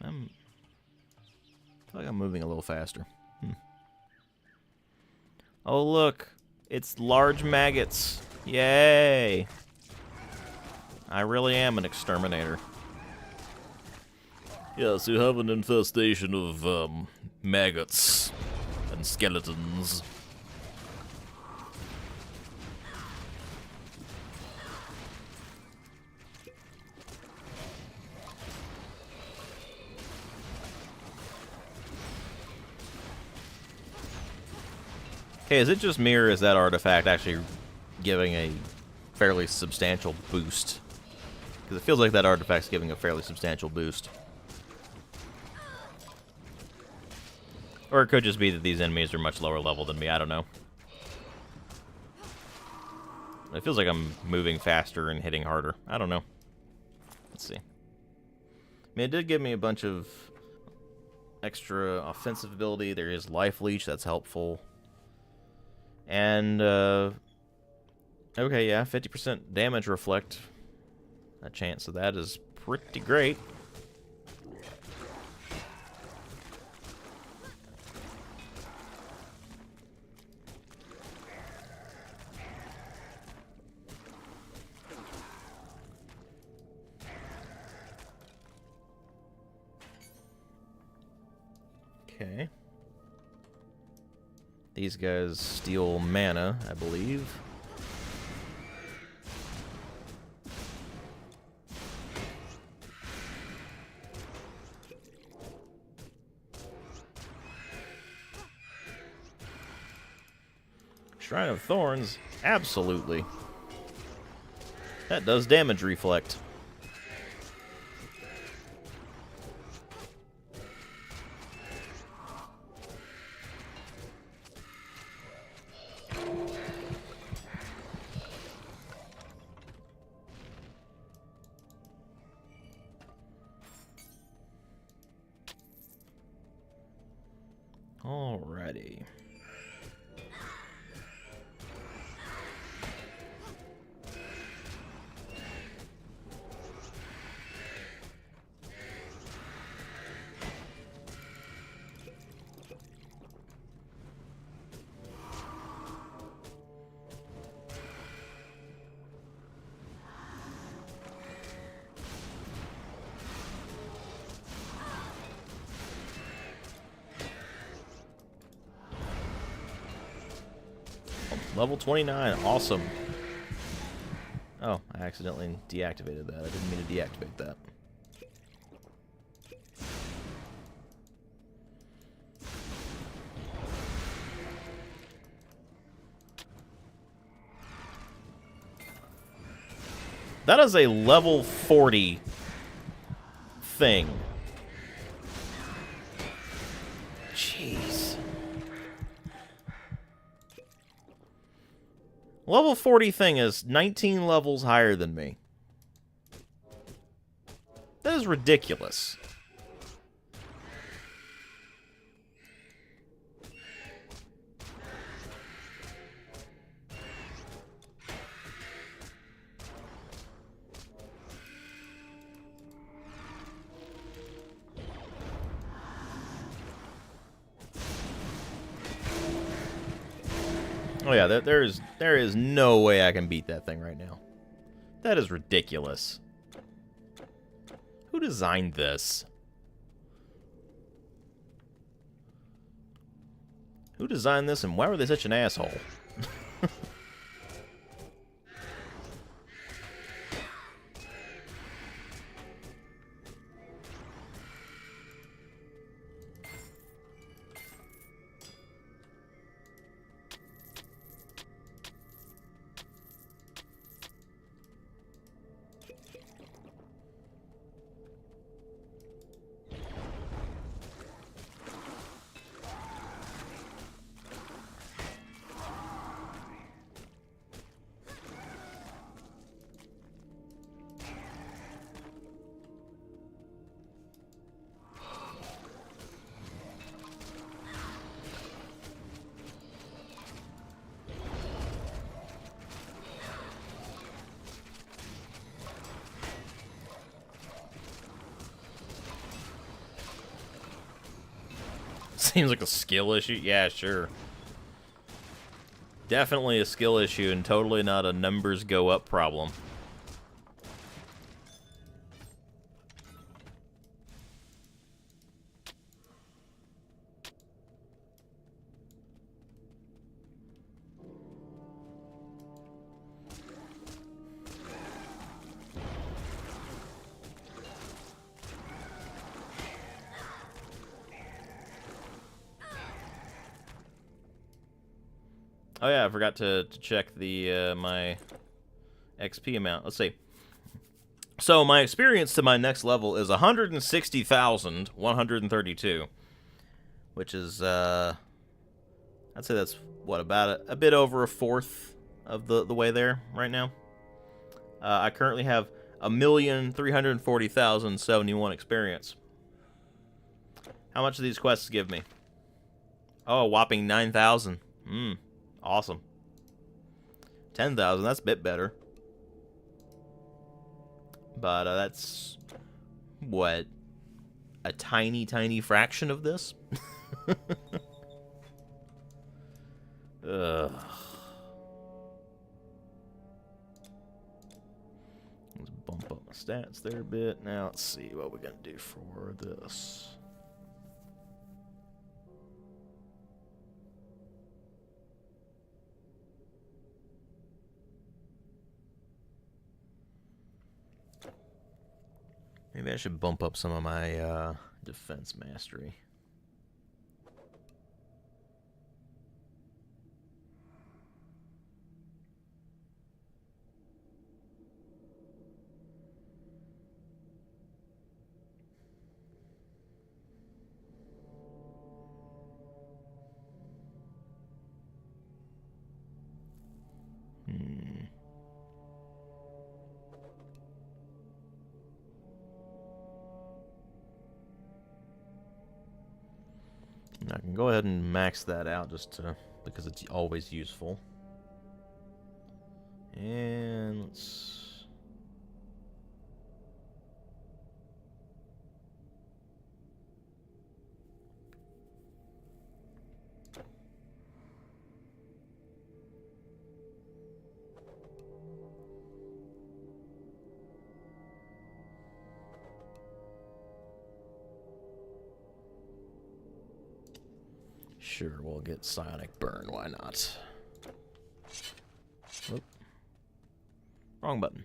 I feel like I'm moving a little faster. Oh, look. It's large maggots. Yay. I really am an exterminator. Yes, you have an infestation of, maggots and skeletons. Hey, is it just me, or is that artifact actually giving a fairly substantial boost? Because it feels like that artifact's giving a fairly substantial boost. Or it could just be that these enemies are much lower level than me, I don't know. It feels like I'm moving faster and hitting harder. I don't know. Let's see. I mean, it did give me a bunch of extra offensive ability. There is Life Leech, that's helpful. And, okay, yeah, 50% damage reflect. A chance of that is pretty great. Okay. These guys steal mana, I believe. Shrine of Thorns? Absolutely. That does damage reflect. Alrighty. Level 29, awesome. Oh, I accidentally deactivated that. I didn't mean to deactivate that. That is a level 40 thing. Jeez. Level 40 thing is 19 levels higher than me. That is ridiculous. Oh yeah, there is no way I can beat that thing right now. That is ridiculous. Who designed this? Who designed this, and why were they such an asshole? Seems like a skill issue. Yeah, sure. Definitely a skill issue and totally not a numbers go up problem. Oh yeah, I forgot to check the my XP amount. Let's see. So my experience to my next level is 160,132, which is I'd say that's what, about a bit over a fourth of the way there right now. I currently have 1,340,071 experience. How much do these quests give me? Oh, a whopping 9,000. Awesome. 10,000, that's a bit better. But that's, what, a tiny, tiny fraction of this? Ugh. Let's bump up my stats there a bit. Now let's see what we're going to do for this. Maybe I should bump up some of my defense mastery. I can go ahead and max that out just to, because it's always useful. And let's... Sure, we'll get Psionic Burn, why not? Oop. Wrong button.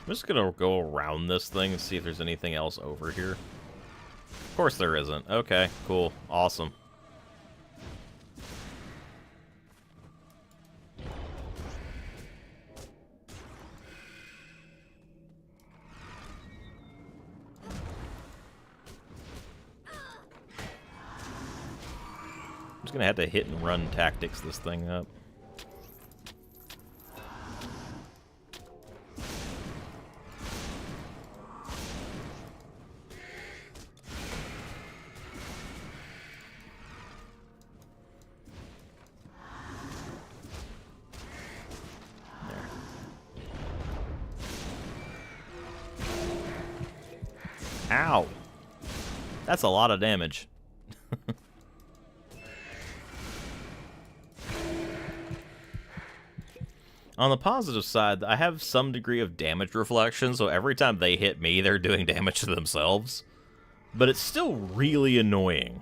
I'm just gonna go around this thing and see if there's anything else over here. Of course there isn't. Okay, cool. Awesome. I'm just gonna have to hit and run tactics this thing up. Ow. That's a lot of damage. On the positive side, I have some degree of damage reflection, so every time they hit me, they're doing damage to themselves. But it's still really annoying.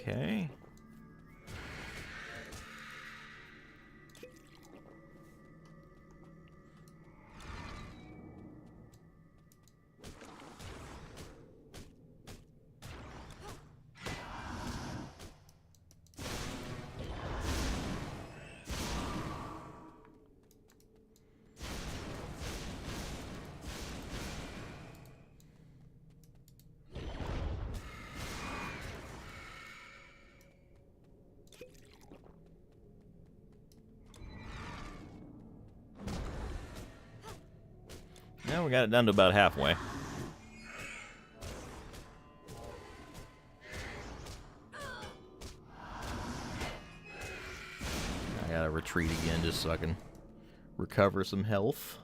Okay. Now we got it down to about halfway. I gotta retreat again just so I can recover some health.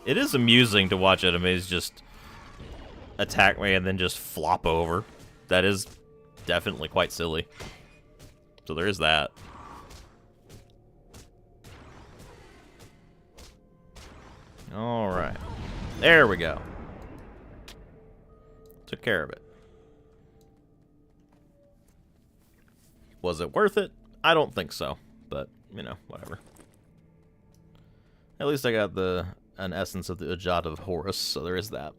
It is amusing to watch enemies just attack me and then just flop over. That is definitely quite silly. So there is that. Alright. There we go. Took care of it. Was it worth it? I don't think so. But, you know, whatever. At least I got an essence of the Ajat of Horus, so there is that.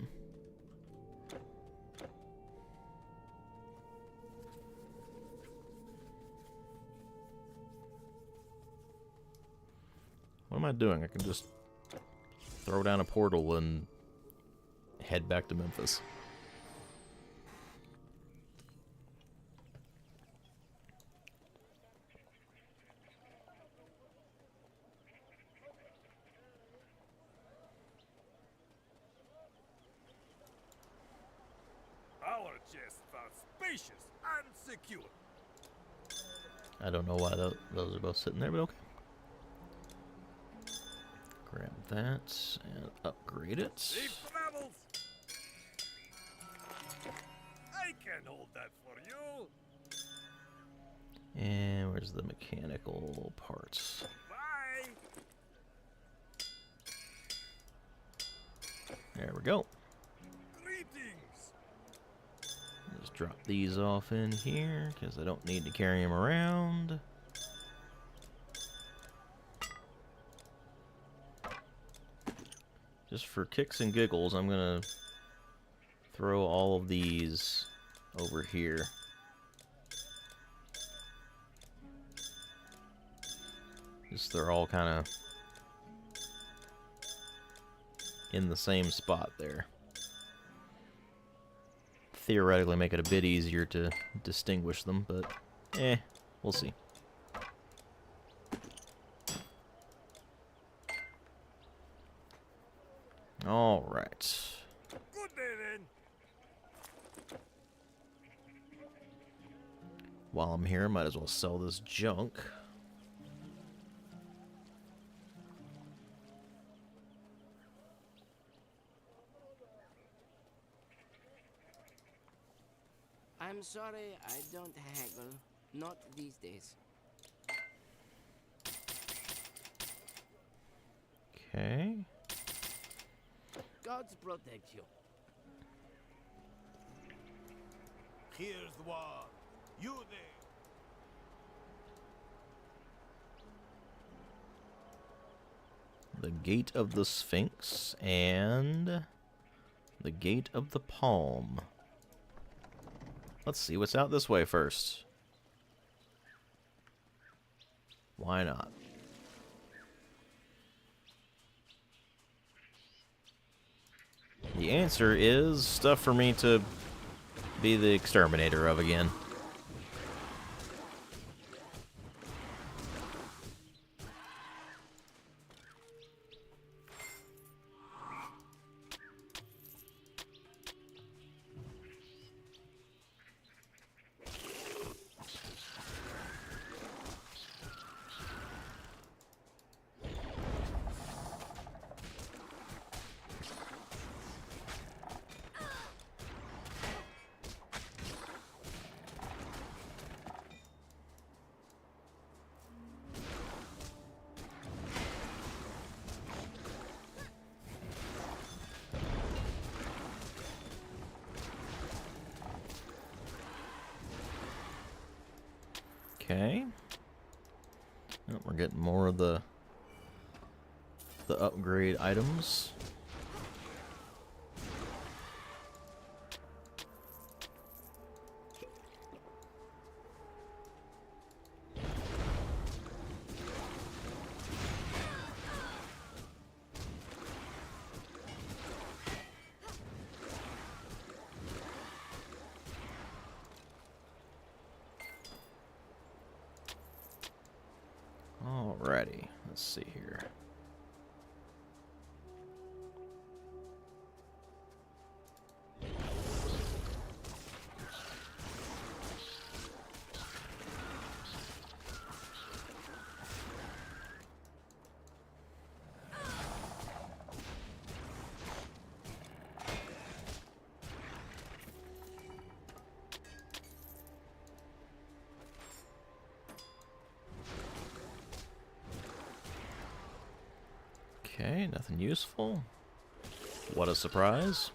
What am I doing? I can just throw down a portal and head back to Memphis. Our chests are spacious and secure. I don't know why those are both sitting there, but okay. Grab that and upgrade it. Safe travels. I can hold that for you. And where's the mechanical parts? Bye. There we go. Greetings. Just drop these off in here because I don't need to carry them around. Just for kicks and giggles, I'm gonna throw all of these over here. Just they're all kind of in the same spot there. Theoretically make it a bit easier to distinguish them, but we'll see. All right. Good day then. While I'm here, might as well sell this junk. I'm sorry, I don't haggle. Not these days. Okay. Gods protect you. Here's the wall. You there. The Gate of the Sphinx and the Gate of the Palm. Let's see what's out this way first. Why not? The answer is stuff for me to be the exterminator of again. Okay. Oh, we're getting more of the upgrade items. Alrighty, let's see here. Okay, nothing useful. What a surprise.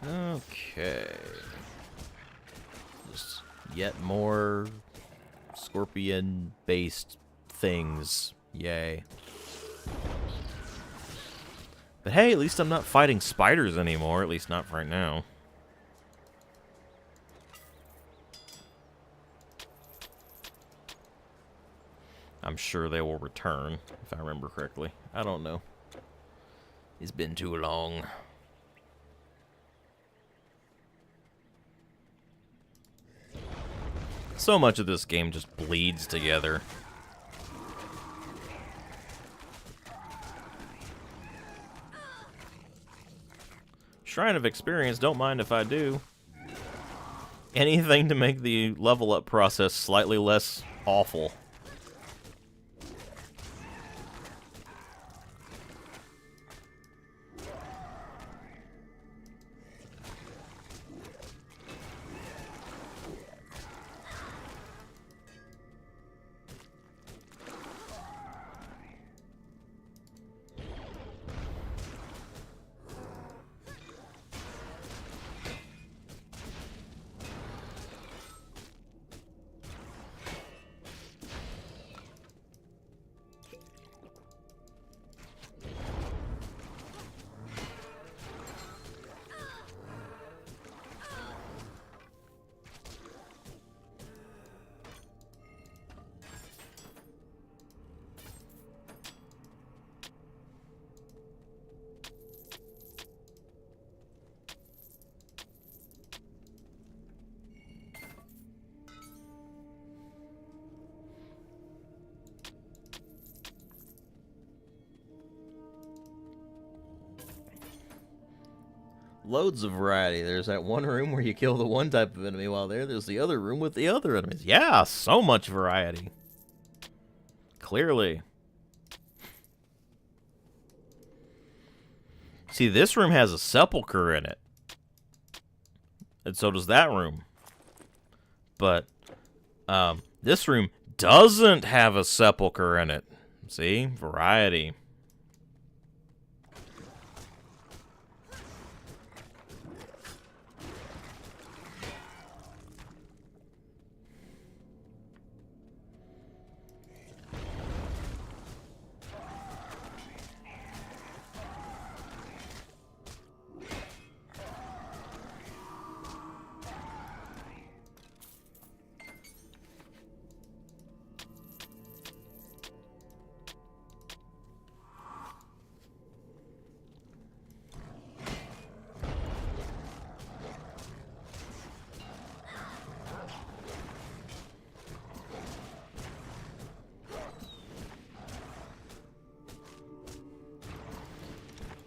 Okay. Just yet more scorpion-based things. Yay. But hey, at least I'm not fighting spiders anymore, at least not for right now. I'm sure they will return, if I remember correctly. I don't know. It's been too long. So much of this game just bleeds together. Shrine of Experience, don't mind if I do. Anything to make the level up process slightly less awful. Loads of variety. There's that one room where you kill the one type of enemy while there's the other room with the other enemies. Yeah, so much variety. Clearly. See, this room has a sepulcher in it. And so does that room. But this room doesn't have a sepulcher in it. See? Variety.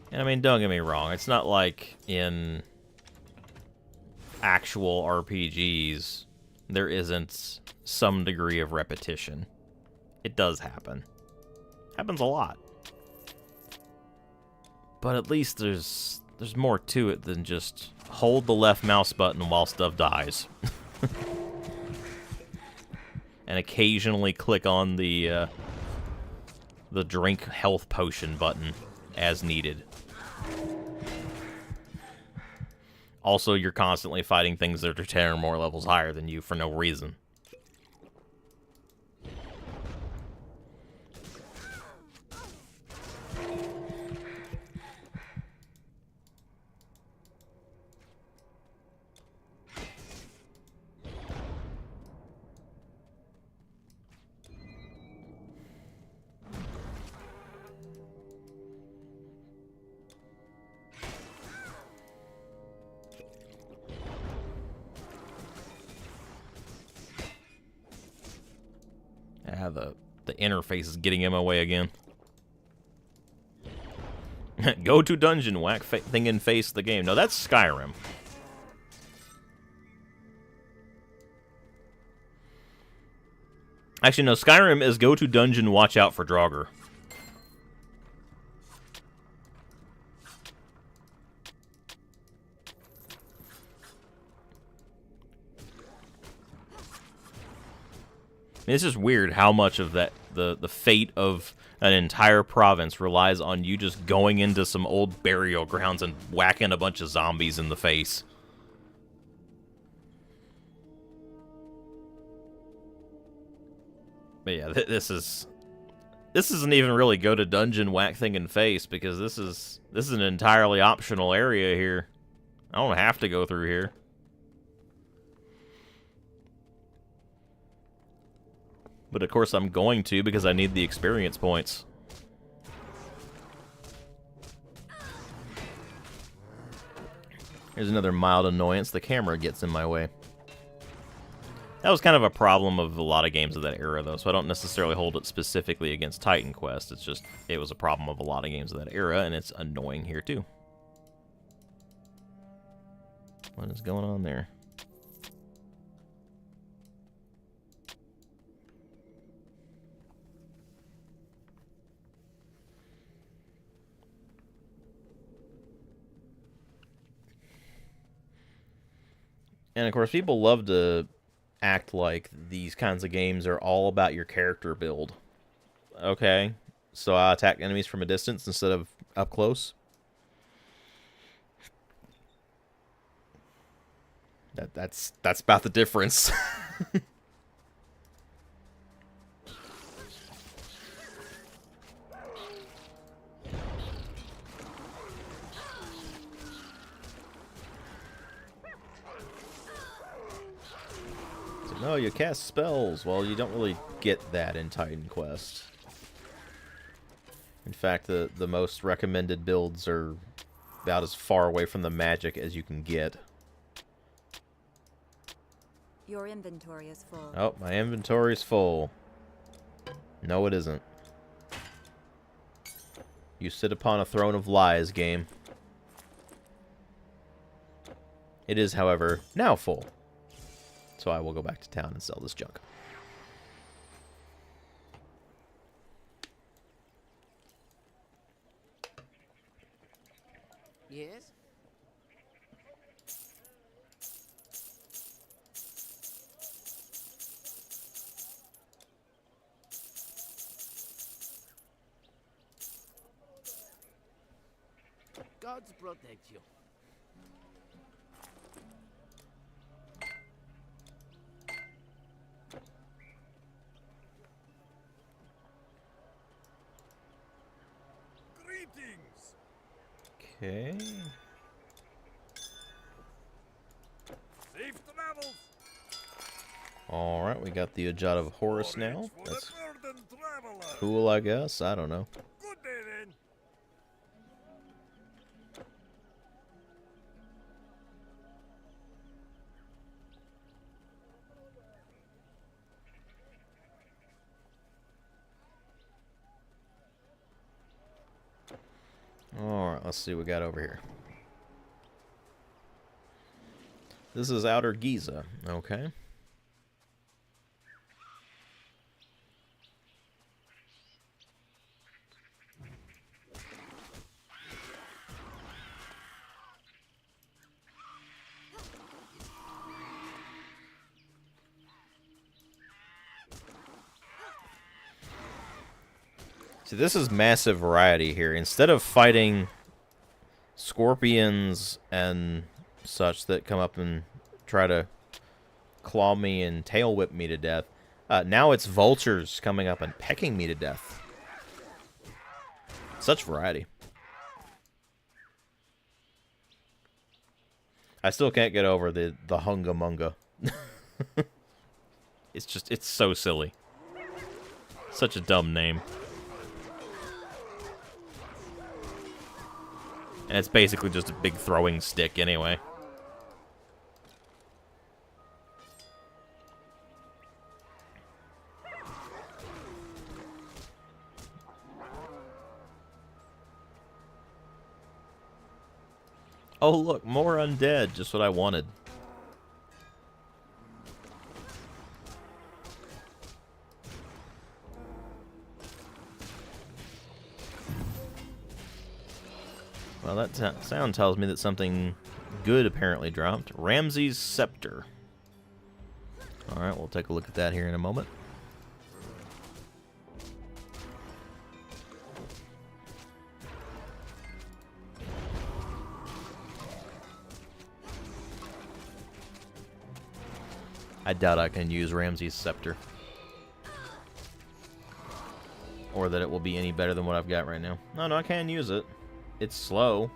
And I mean, don't get me wrong, it's not like in actual RPGs there isn't some degree of repetition. It does happen. Happens a lot. But at least there's more to it than just hold the left mouse button while stuff dies. And occasionally click on the drink health potion button as needed. Also, you're constantly fighting things that are 10 or more levels higher than you for no reason. the interface is getting in my way again. Go to dungeon, whack thing in face the game. No, that's Skyrim. Actually, no, Skyrim is go to dungeon, watch out for Draugr. It's just weird how much of that the fate of an entire province relies on you just going into some old burial grounds and whacking a bunch of zombies in the face. But yeah, this isn't even really go to dungeon, whack thing in face, because this is an entirely optional area here. I don't have to go through here. But of course I'm going to, because I need the experience points. Here's another mild annoyance. The camera gets in my way. That was kind of a problem of a lot of games of that era, though, so I don't necessarily hold it specifically against Titan Quest. It's just, it was a problem of a lot of games of that era, and it's annoying here, too. What is going on there? And of course, people love to act like these kinds of games are all about your character build. Okay, so I attack enemies from a distance instead of up close. That's about the difference. No, you cast spells. Well, you don't really get that in Titan Quest. In fact, the most recommended builds are about as far away from the magic as you can get. Your inventory is full. Oh, my inventory's full. No, it isn't. You sit upon a throne of lies, game. It is, however, now full. So I will go back to town and sell this junk. Yes? Gods protect you. Okay. Safe travels. Alright, we got the Ajat of Horus now. That's Northern traveler. cool, I guess. I don't know. Good day then. Alright, let's see what we got over here. This is Outer Giza. Okay. See, this is massive variety here. Instead of fighting scorpions and such that come up and try to claw me and tail whip me to death, now it's vultures coming up and pecking me to death. Such variety. I still can't get over the Hunga Munga. It's so silly. Such a dumb name. And it's basically just a big throwing stick anyway. Oh, look, more undead. Just what I wanted. Well, that sound tells me that something good apparently dropped. Ramses' Scepter. Alright, we'll take a look at that here in a moment. I doubt I can use Ramses' Scepter. Or that it will be any better than what I've got right now. No, I can use it. It's slow.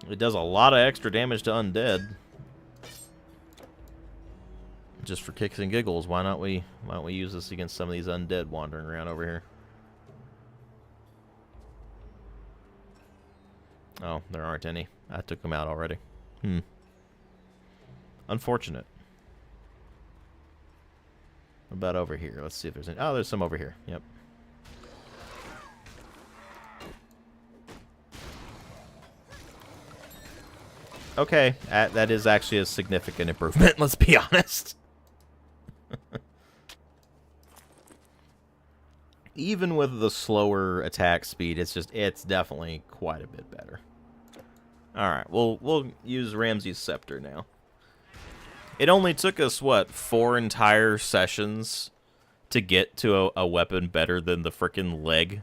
It does a lot of extra damage to undead. Just for kicks and giggles, why don't we use this against some of these undead wandering around over here? Oh, there aren't any. I took them out already. Unfortunate. What about over here? Let's see if there's any. Oh, there's some over here. Yep. Okay, that is actually a significant improvement, let's be honest. Even with the slower attack speed, it's definitely quite a bit better. Alright, we'll use Ramses' Scepter now. It only took us, what, 4 entire sessions to get to a weapon better than the frickin' leg?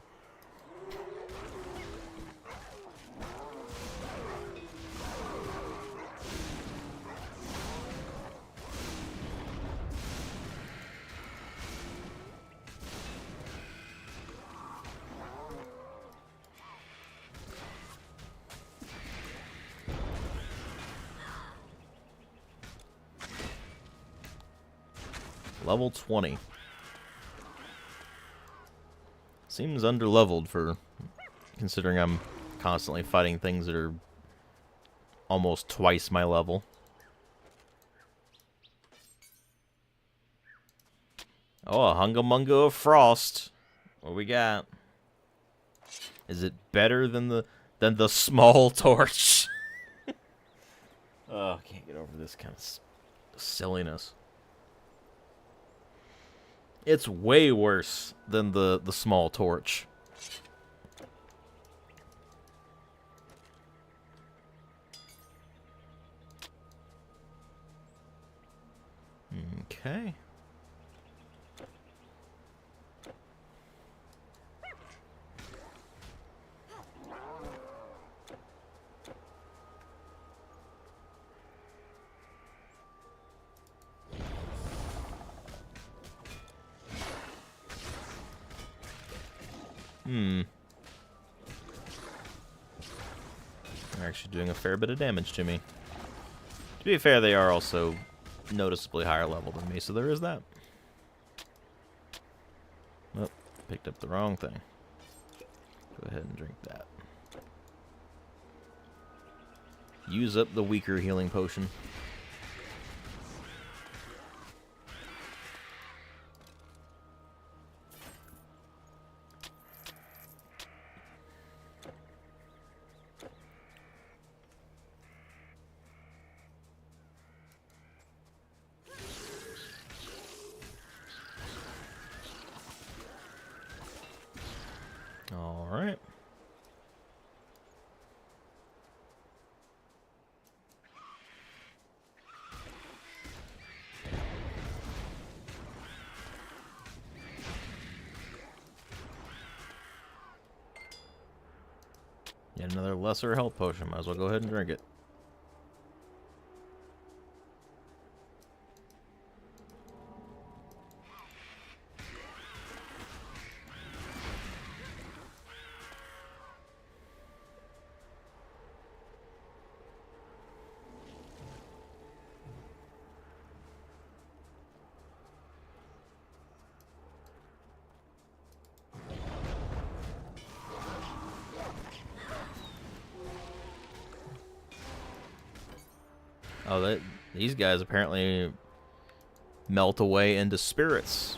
Level 20. Seems underleveled for considering I'm constantly fighting things that are almost twice my level. Oh, a Hungamunga of Frost. What we got? Is it better than the small torch? Oh, I can't get over this kind of silliness. It's way worse than the small torch. Okay. They're actually doing a fair bit of damage to me. To be fair, they are also noticeably higher level than me, so there is that. Oh, picked up the wrong thing. Go ahead and drink that. Use up the weaker healing potion. All right. Yet another lesser health potion. Might as well go ahead and drink it. Oh, these guys apparently melt away into spirits.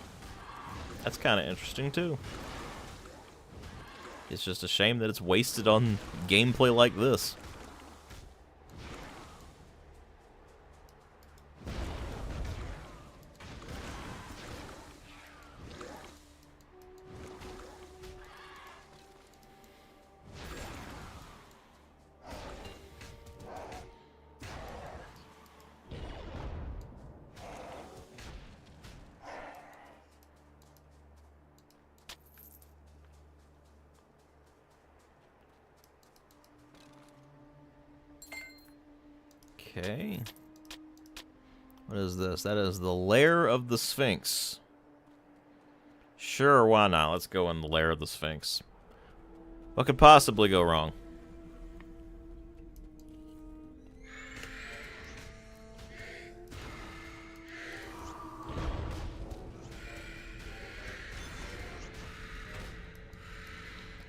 That's kind of interesting, too. It's just a shame that it's wasted on gameplay like this. Okay. What is this? That is the Lair of the Sphinx. Sure, why not? Let's go in the Lair of the Sphinx. What could possibly go wrong?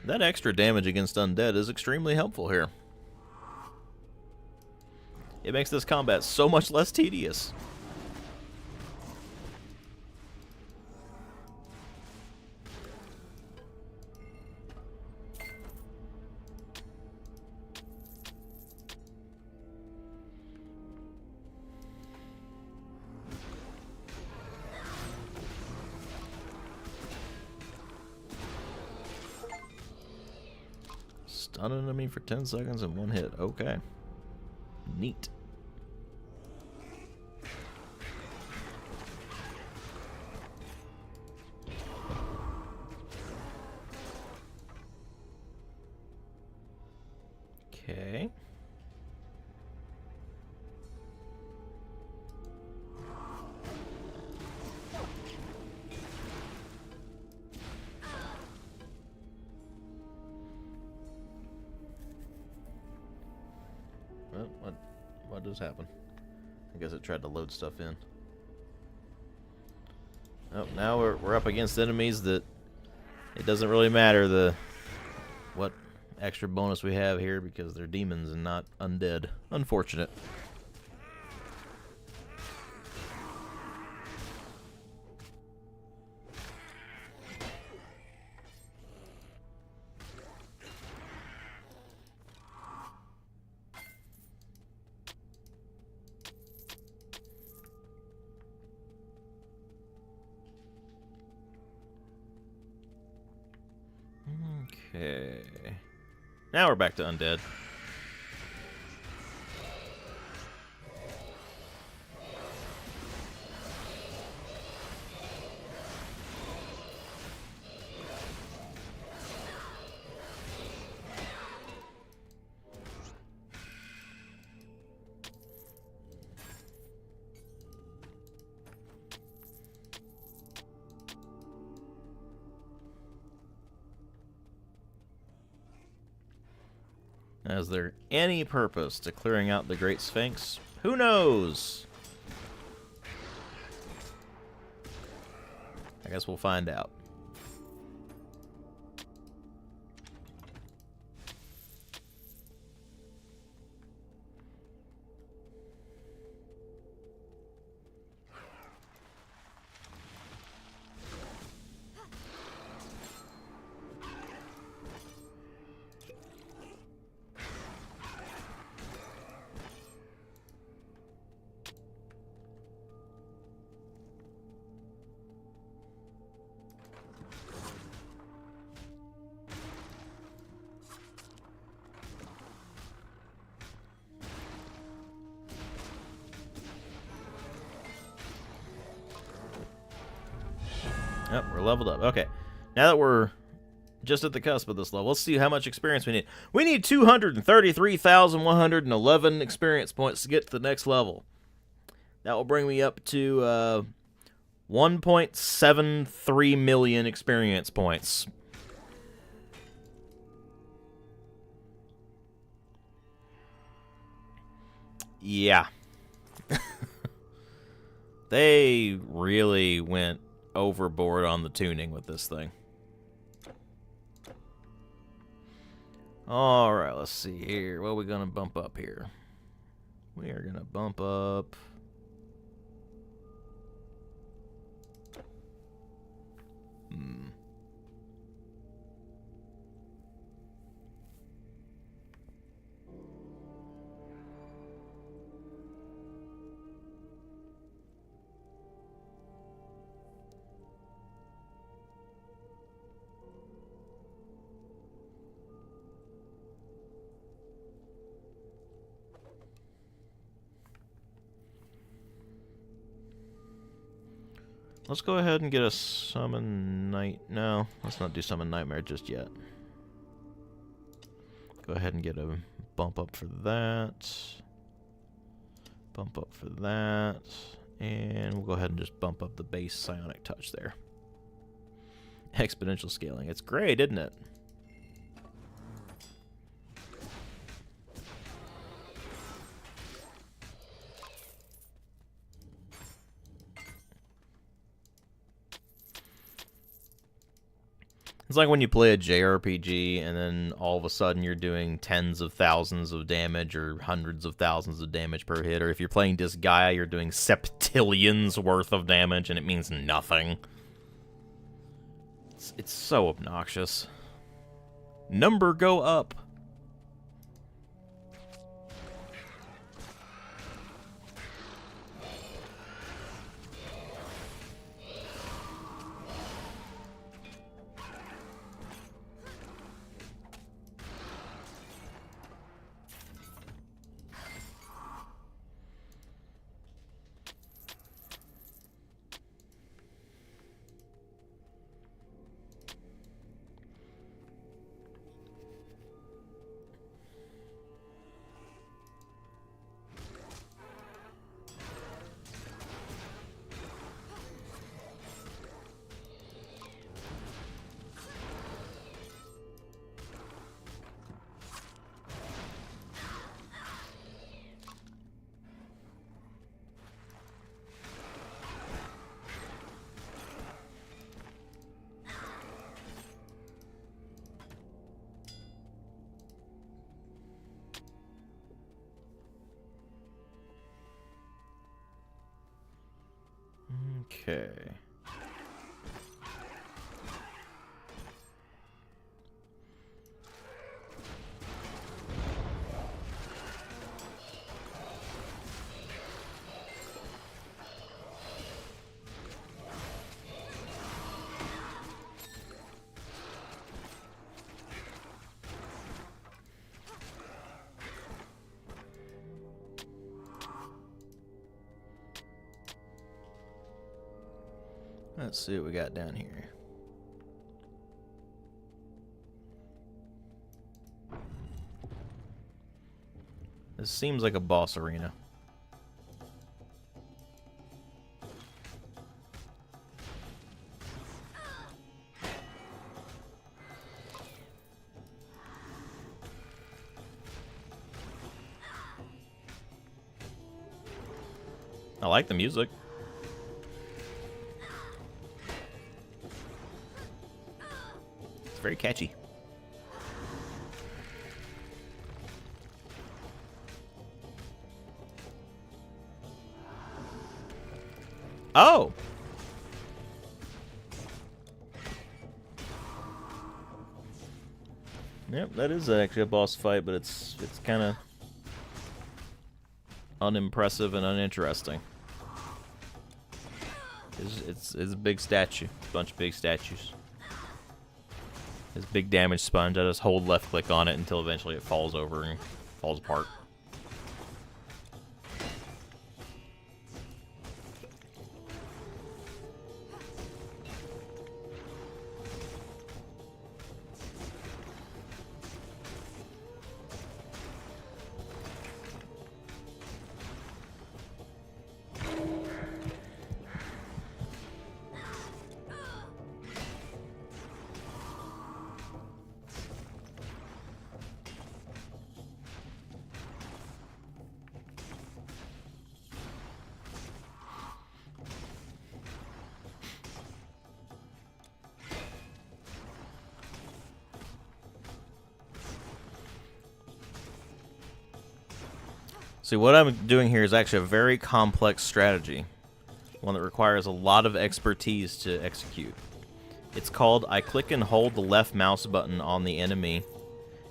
That extra damage against undead is extremely helpful here. It makes this combat so much less tedious. Stun an enemy for 10 seconds in one hit. Okay. Neat. Okay. Well, what just happened? I guess it tried to load stuff in. Oh, now we're up against enemies that it doesn't really matter what extra bonus we have here because they're demons and not undead. Unfortunate. Okay. Now we're back to undead. Is there any purpose to clearing out the Great Sphinx? Who knows? I guess we'll find out. Yep, we're leveled up. Okay. Now that we're just at the cusp of this level, let's see how much experience we need. We need 233,111 experience points to get to the next level. That will bring me up to 1.73 million experience points. Yeah. They really went overboard on the tuning with this thing. Alright, let's see here. What are we going to bump up here? We are going to bump up Let's go ahead and get a summon night. No, let's not do summon nightmare just yet. Go ahead and get a bump up for that. Bump up for that. And we'll go ahead and just bump up the base psionic touch there. Exponential scaling. It's great, isn't it? It's like when you play a JRPG and then all of a sudden you're doing tens of thousands of damage or hundreds of thousands of damage per hit. Or if you're playing Disgaea, you're doing septillions worth of damage and it means nothing. It's so obnoxious. Number go up. Okay. Let's see what we got down here. This seems like a boss arena. I like the music. Very catchy. Oh! Yep, that is actually a boss fight, but it's kind of unimpressive and uninteresting. It's a big statue, a bunch of big statues. This big damage sponge, I just hold left click on it until eventually it falls over and falls apart. See, what I'm doing here is actually a very complex strategy. One that requires a lot of expertise to execute. It's called I click and hold the left mouse button on the enemy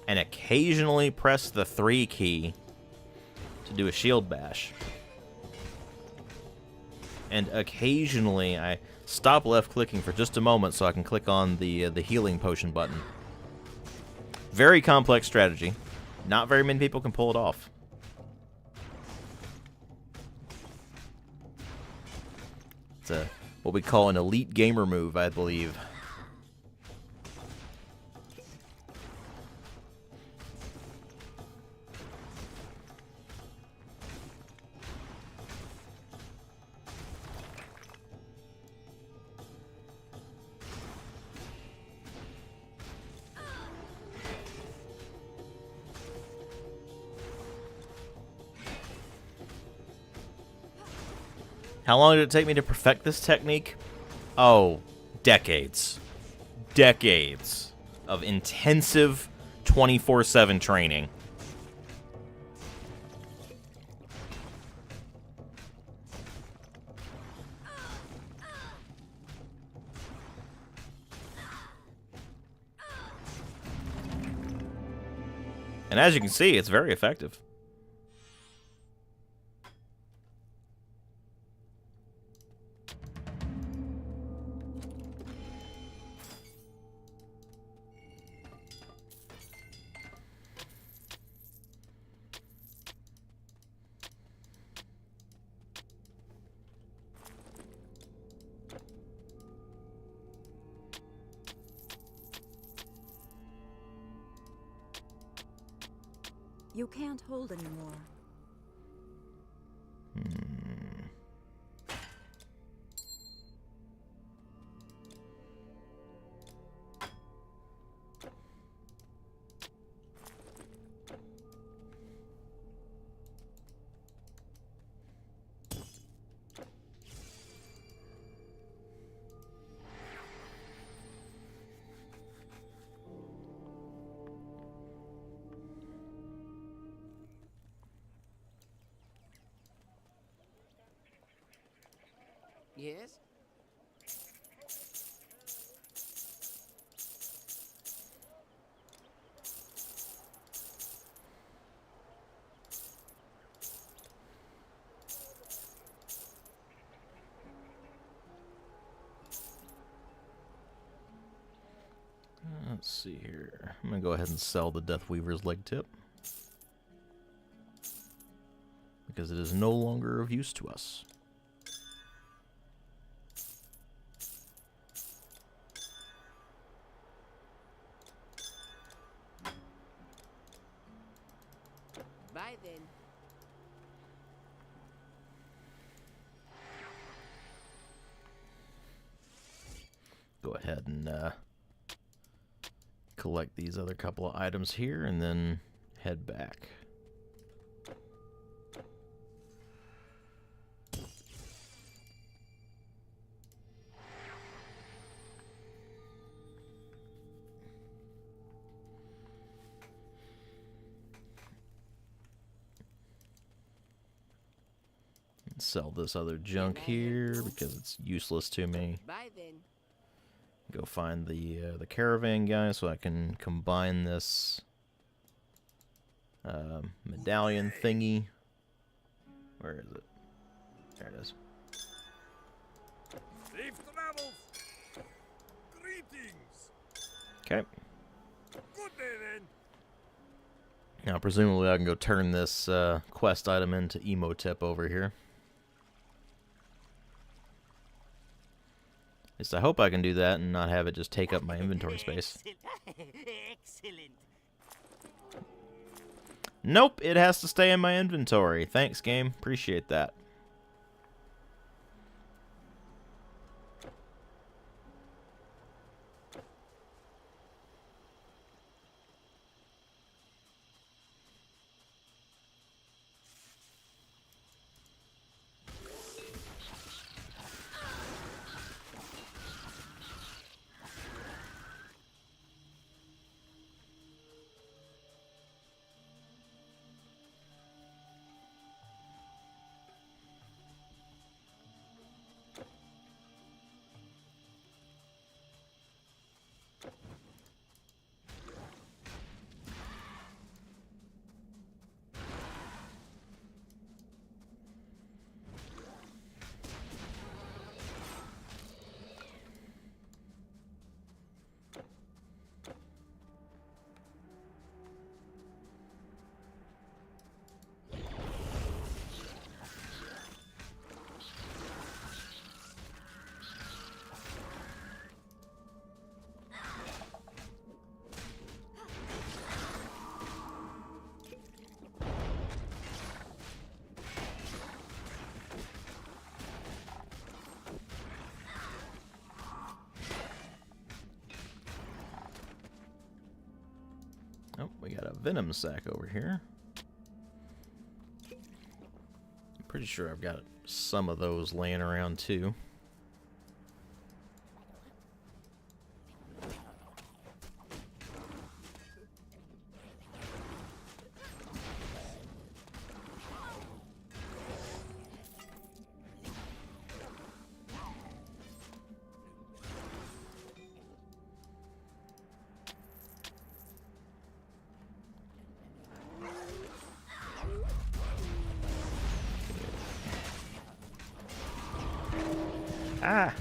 and occasionally press the 3 key to do a shield bash. And occasionally I stop left clicking for just a moment so I can click on the healing potion button. Very complex strategy. Not very many people can pull it off. It's what we call an elite gamer move, I believe. How long did it take me to perfect this technique? Oh, decades. Decades of intensive 24/7 training. And as you can see, it's very effective. You can't hold anymore. Yes? Let's see here. I'm going to go ahead and sell the Deathweaver's leg tip, because it is no longer of use to us. Bye then. Go ahead and collect these other couple of items here and then head back. And sell this other junk here because it's useless to me. Bye then. Go find the caravan guy so I can combine this medallion thingy. Where is it? There it is. Safe travels. Greetings. Okay. Good day then. Now presumably I can go turn this quest item into Emotep over here. At least I hope I can do that and not have it just take up my inventory space. Excellent. Nope, it has to stay in my inventory. Thanks, game. Appreciate that. got a venom sack over here. I'm pretty sure I've got some of those laying around too. Ah!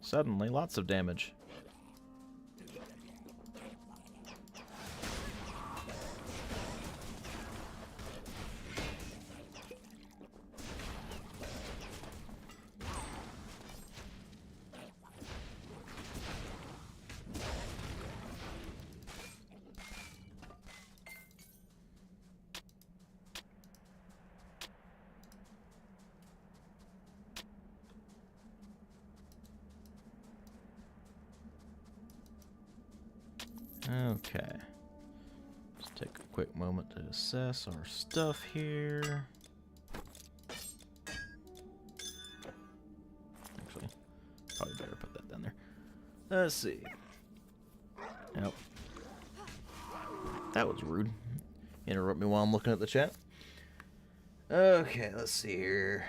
Suddenly, lots of damage. Okay. Let's take a quick moment to assess our stuff here. Actually, probably better put that down there. Let's see. Nope. That was rude. Interrupt me while I'm looking at the chat. Okay, let's see here.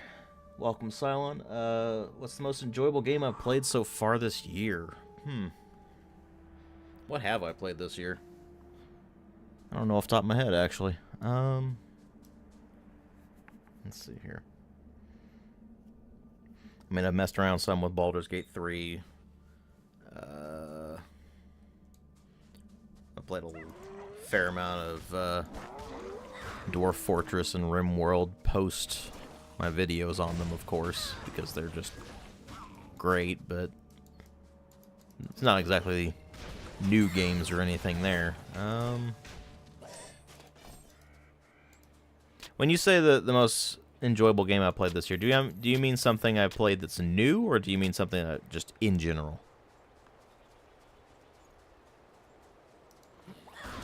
Welcome, Cylon. What's the most enjoyable game I've played so far this year? What have I played this year? I don't know off the top of my head, actually. Let's see here. I mean, I've messed around some with Baldur's Gate 3. I played a fair amount of Dwarf Fortress and RimWorld post my videos on them, of course, because they're just great, but it's not exactly new games or anything there. When you say the most enjoyable game I played this year, do you mean something I played that's new, or do you mean something that just in general?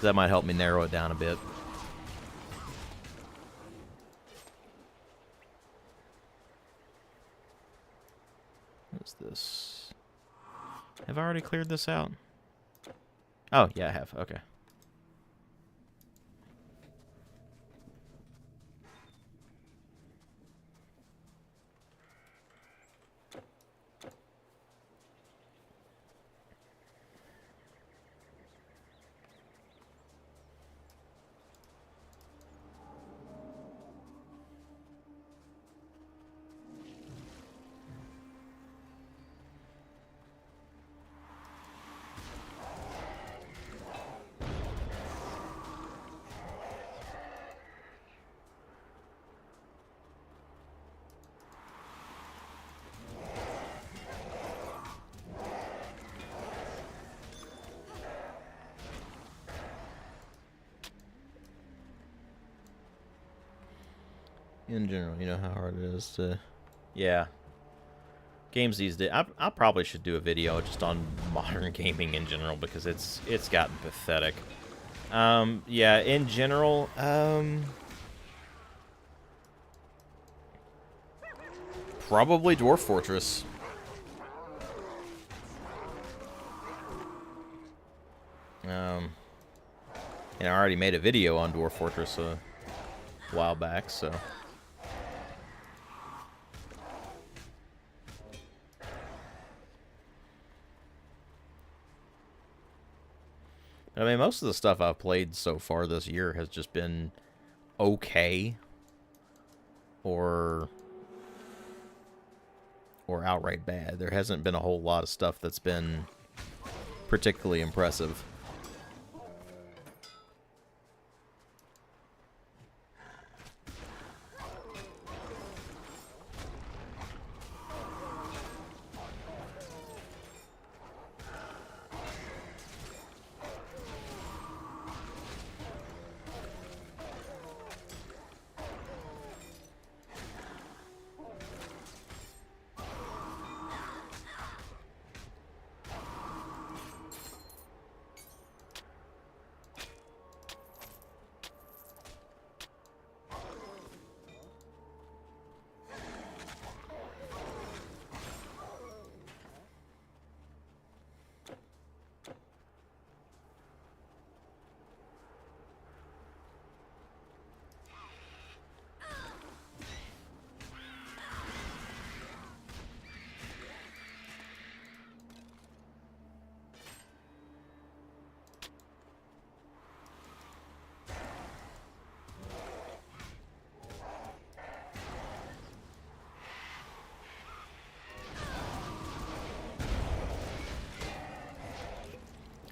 That might help me narrow it down a bit. What's this? Have I already cleared this out? Oh, yeah, I have. Okay. In general, you know how hard it is to... Yeah. Games these days... I probably should do a video just on modern gaming in general, because it's gotten pathetic. Yeah, in general, probably Dwarf Fortress. And I already made a video on Dwarf Fortress a while back, so... I mean, most of the stuff I've played so far this year has just been okay, or outright bad. There hasn't been a whole lot of stuff that's been particularly impressive.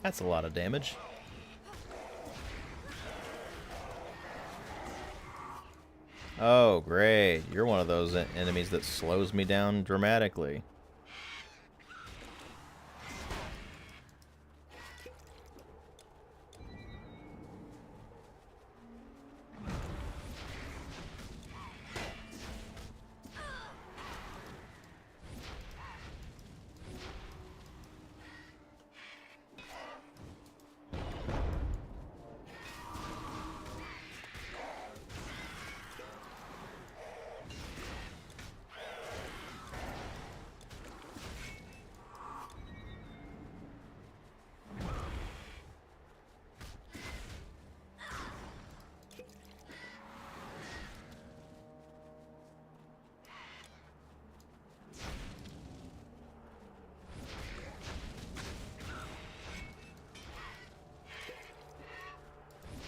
That's a lot of damage. Oh, great. You're one of those enemies that slows me down dramatically.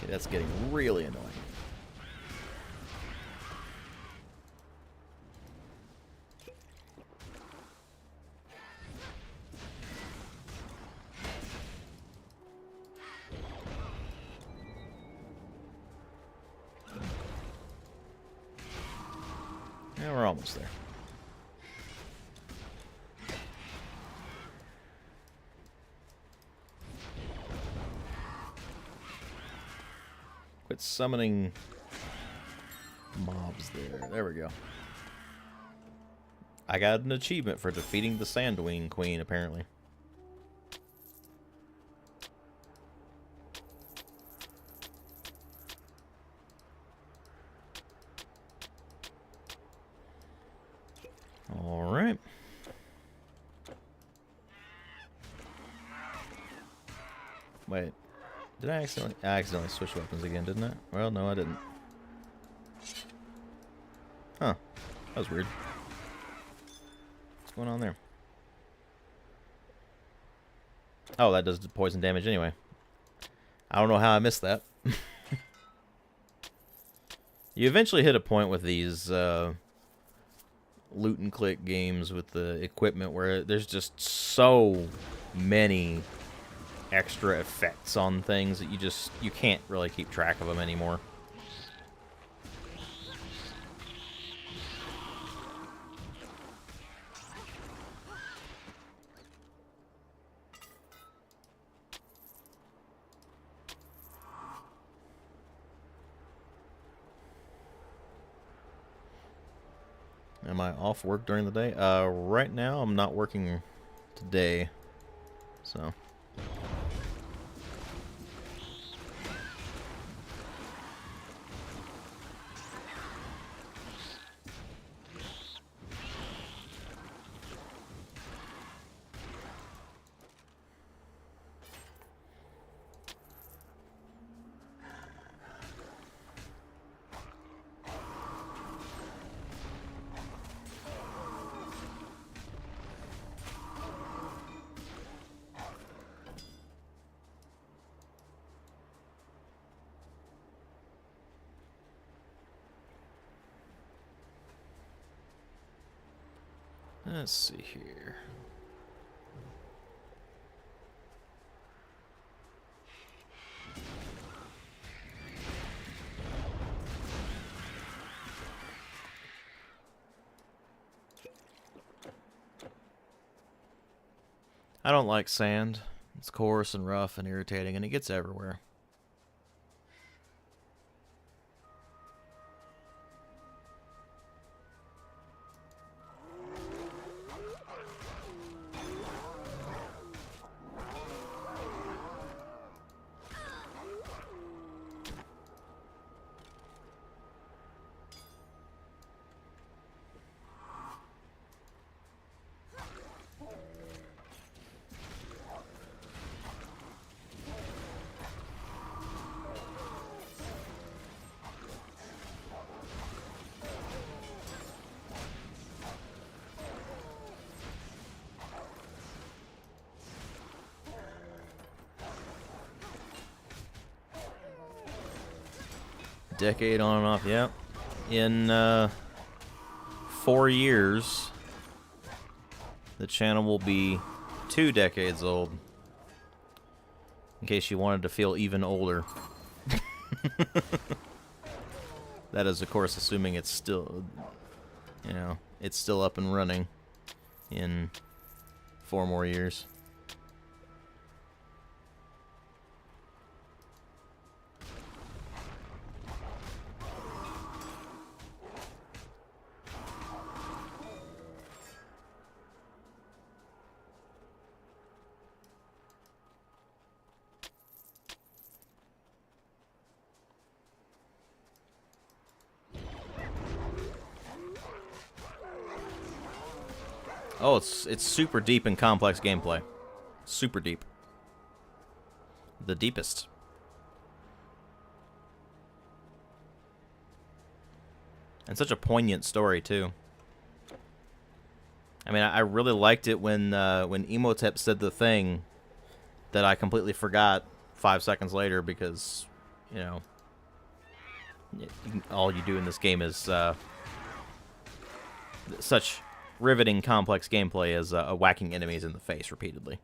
Okay, that's getting really annoying. Yeah, we're almost there. Quit summoning mobs there. There we go. I got an achievement for defeating the Sandwing Queen, apparently. Alright. Wait. Did I accidentally switch weapons again, didn't I? Well, no, I didn't. Huh. That was weird. What's going on there? Oh, that does poison damage anyway. I don't know how I missed that. You eventually hit a point with these loot and click games with the equipment where there's just so many extra effects on things that you can't really keep track of them anymore. Am I off work during the day? Right now I'm not working today, so. Let's see here. I don't like sand. It's coarse and rough and irritating, and it gets everywhere. Decade on and off, yep. In 4 years, the channel will be 2 decades old. In case you wanted to feel even older. That is, of course, assuming it's still, you know, it's still up and running in 4 more years. Oh, it's super deep and complex gameplay. Super deep. The deepest. And such a poignant story too. I mean, I really liked it when Imhotep said the thing that I completely forgot 5 seconds later because, you know, all you do in this game is such riveting, complex gameplay as whacking enemies in the face repeatedly.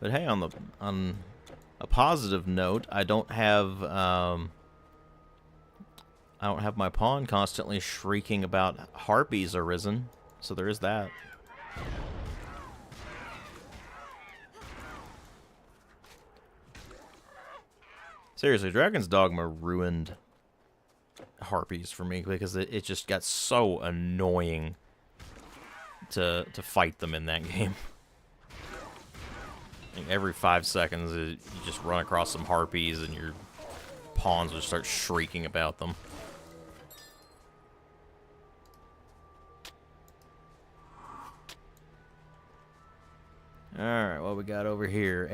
But hey, on a positive note, I don't have my pawn constantly shrieking about harpies arisen, so there is that. Seriously, Dragon's Dogma ruined harpies for me because it just got so annoying to fight them in that game. Every 5 seconds, you just run across some harpies and your pawns will start shrieking about them. Alright, what we got over here?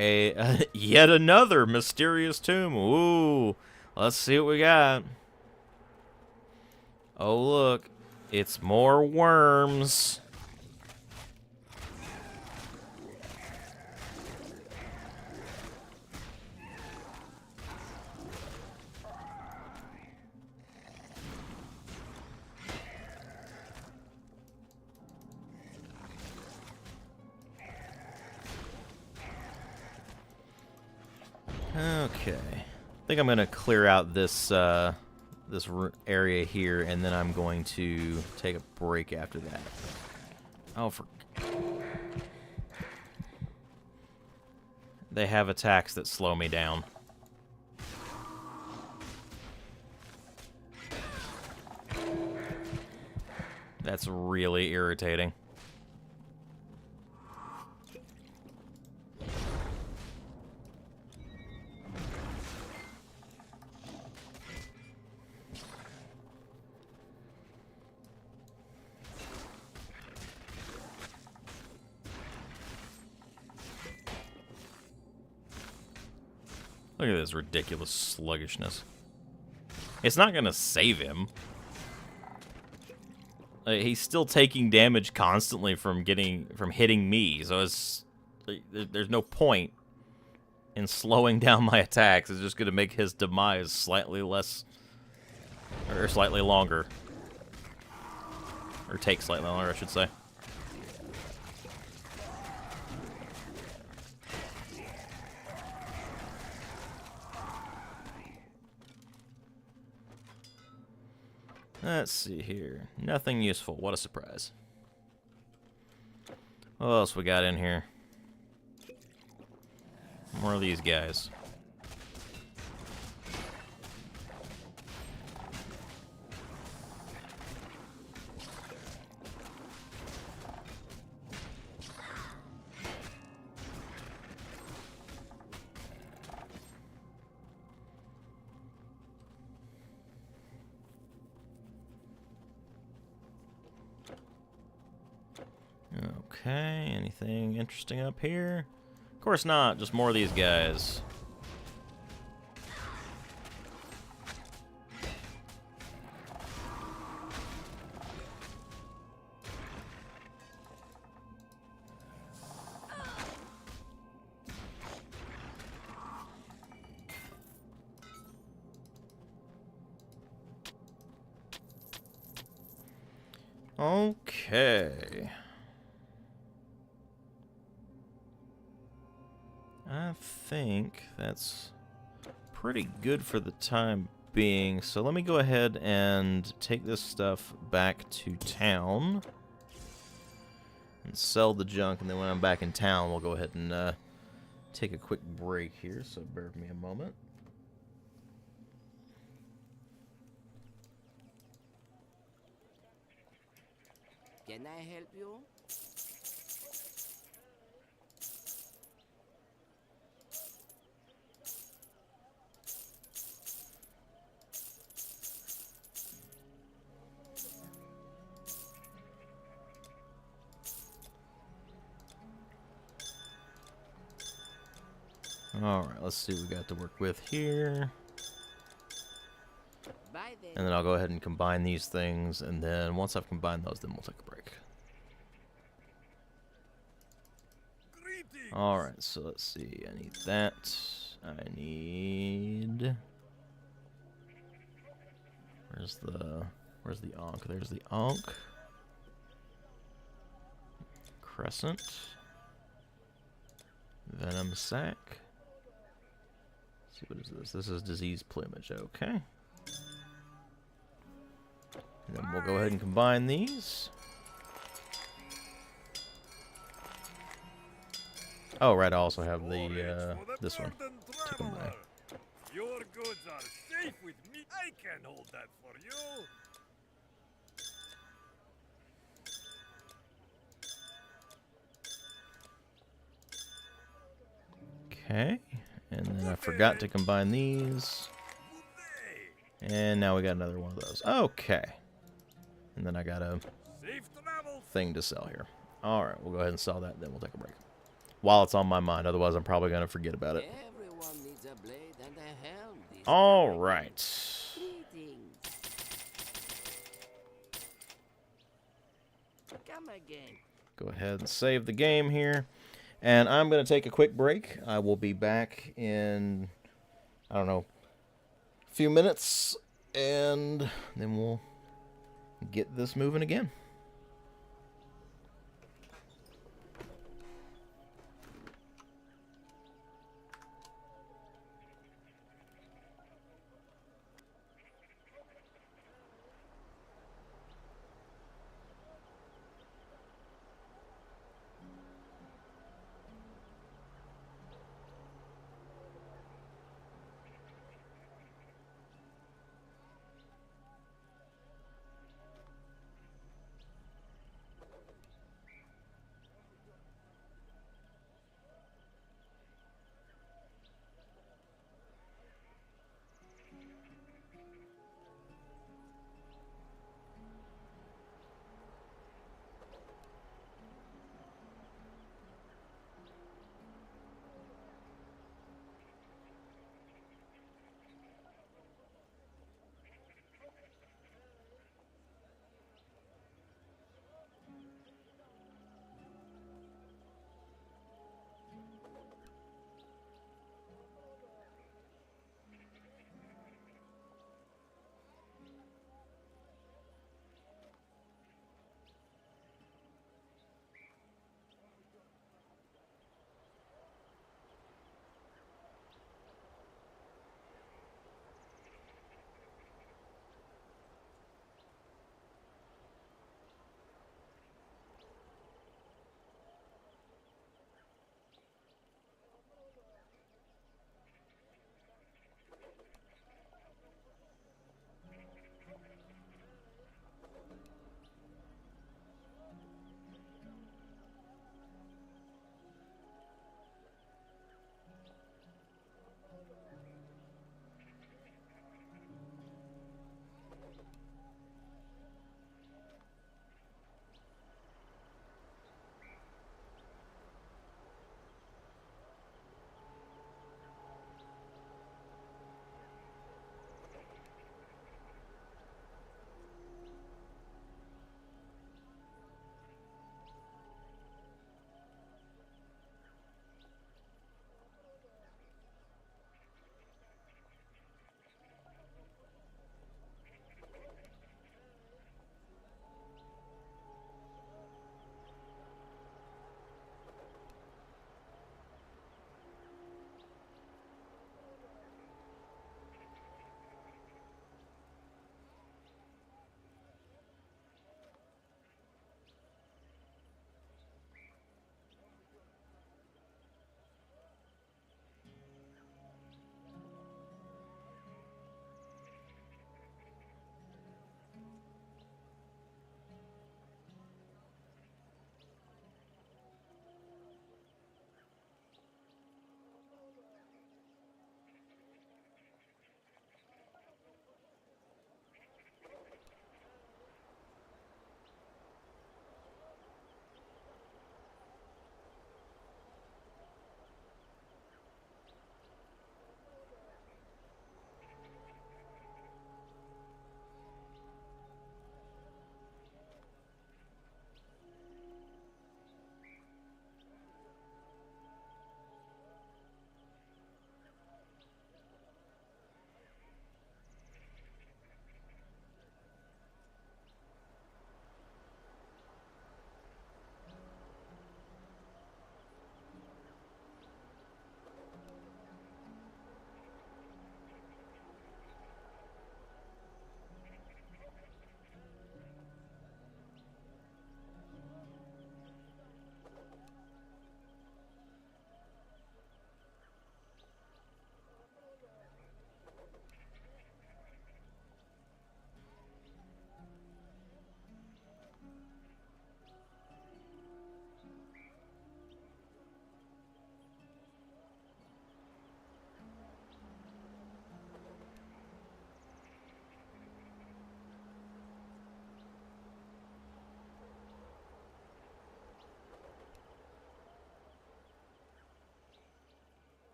Yet another mysterious tomb. Ooh, let's see what we got. Oh, look. It's more worms. Okay, I think I'm gonna clear out this this area here, and then I'm going to take a break after that. Oh, they have attacks that slow me down. That's really irritating. Look at this ridiculous sluggishness. It's not gonna save him. He's still taking damage constantly from hitting me, so it's there's no point in slowing down my attacks. It's just gonna make his demise slightly less, or slightly longer, or take slightly longer, I should say. Let's see here. Nothing useful. What a surprise. What else we got in here? More of these guys. Okay, anything interesting up here? Of course not, just more of these guys. Okay. I think that's pretty good for the time being. So let me go ahead and take this stuff back to town and sell the junk, and then when I'm back in town, we'll go ahead and take a quick break here, so bear with me a moment. Can I help you? Alright, let's see what we got to work with here. Bye then. And then I'll go ahead and combine these things, and then once I've combined those, then we'll take a break. Alright, so let's see. I need that. I need... Where's the Ankh? There's the Ankh. Crescent. Venom sac. Let's see, what is this? This is disease plumage. Okay. And then we'll go ahead and combine these. Oh, right, I also have the this one to combine. Your goods are safe with me. I can hold that for you. Okay, and then I forgot to combine these. And now we got another one of those. Okay. And then I got a thing to sell here. Alright, we'll go ahead and sell that, then we'll take a break. While it's on my mind, otherwise I'm probably going to forget about it. Everyone needs a blade and a helm. Alright. Greetings. Come again. Go ahead and save the game here. And I'm going to take a quick break. I will be back in, I don't know, a few minutes. And then we'll get this moving again.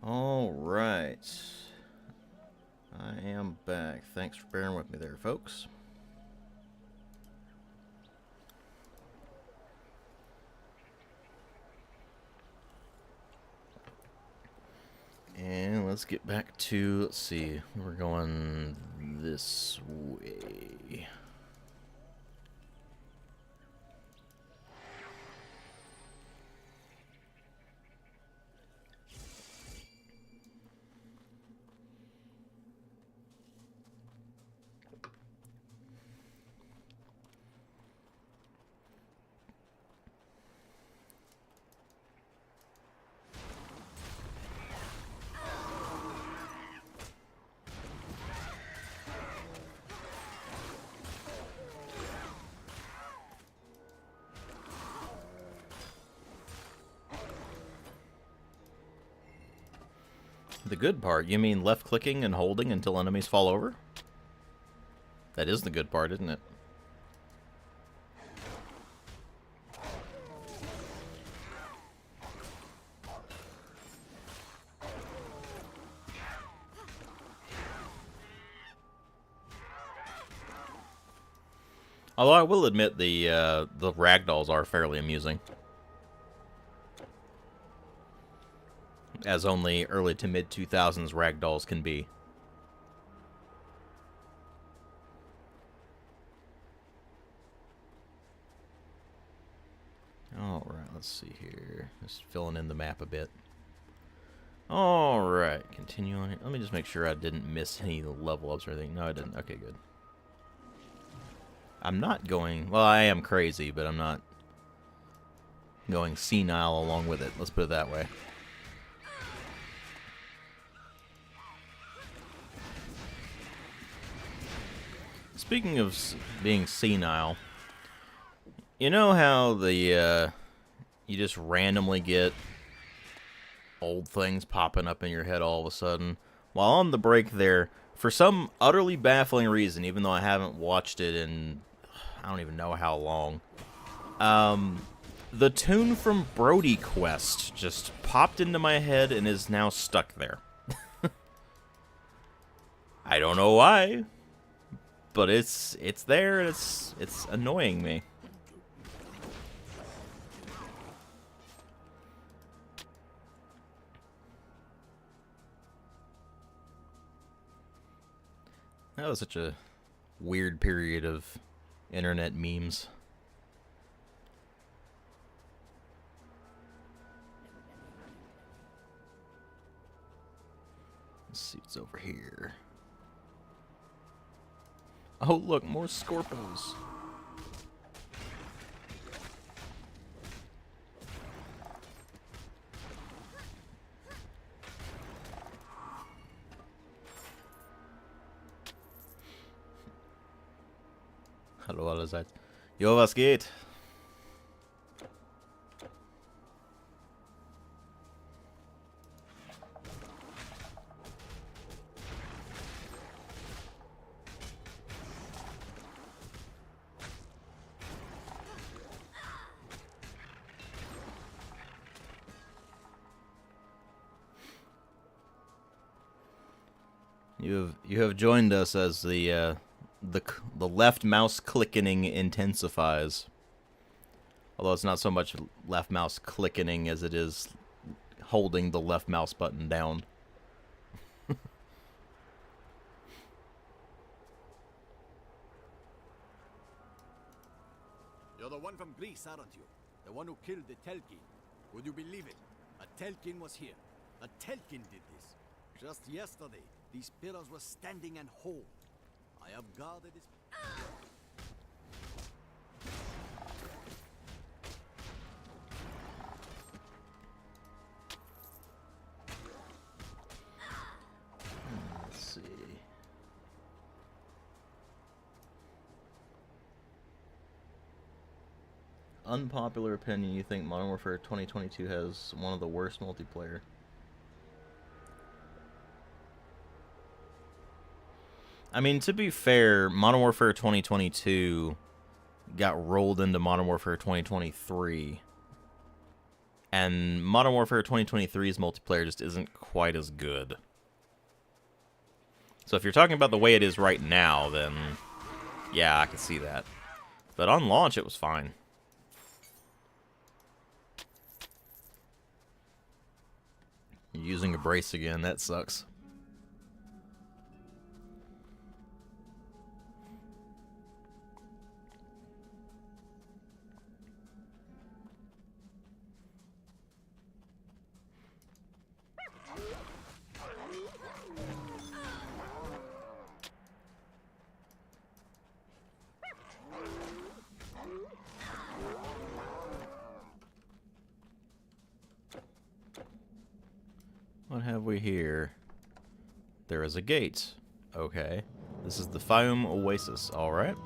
All right. I am back. Thanks for bearing with me there, folks. And let's get back to, let's see, we're going this way. The good part? You mean left clicking and holding until enemies fall over? That is the good part, isn't it? Although I will admit the ragdolls are fairly amusing. As only early to mid 2000s ragdolls can be. Alright, let's see here. Just filling in the map a bit. Alright, continue on here. Let me just make sure I didn't miss any level ups or anything. No, I didn't. Okay, good. I'm not going... Well, I am crazy, but I'm not going senile along with it. Let's put it that way. Speaking of being senile, you know how the you just randomly get old things popping up in your head all of a sudden? While on the break there, for some utterly baffling reason, even though I haven't watched it in I don't even know how long, the tune from Brody Quest just popped into my head and is now stuck there. I don't know why. But it's there, and it's annoying me. That was such a weird period of internet memes. Let's see what's over here. Oh, look, more Scorpos. Hallo allerseits. Jo, was geht? You have joined us as the left mouse clicking intensifies. Although it's not so much left mouse clicking as it is holding the left mouse button down. You're the one from Greece, aren't you? The one who killed the Telkin. Would you believe it? A Telkin was here. A Telkin did this. Just yesterday, these pillars were standing and whole. I have guarded this... Let's see. Unpopular opinion, you think Modern Warfare 2022 has one of the worst multiplayer? I mean, to be fair, Modern Warfare 2022 got rolled into Modern Warfare 2023 And Modern Warfare 2023's multiplayer just isn't quite as good. So if you're talking about the way it is right now, then yeah, I can see that. But on launch, it was fine. You're using a brace again, that sucks. What have we here? There is a gate. Okay. This is the Fayum Oasis, alright.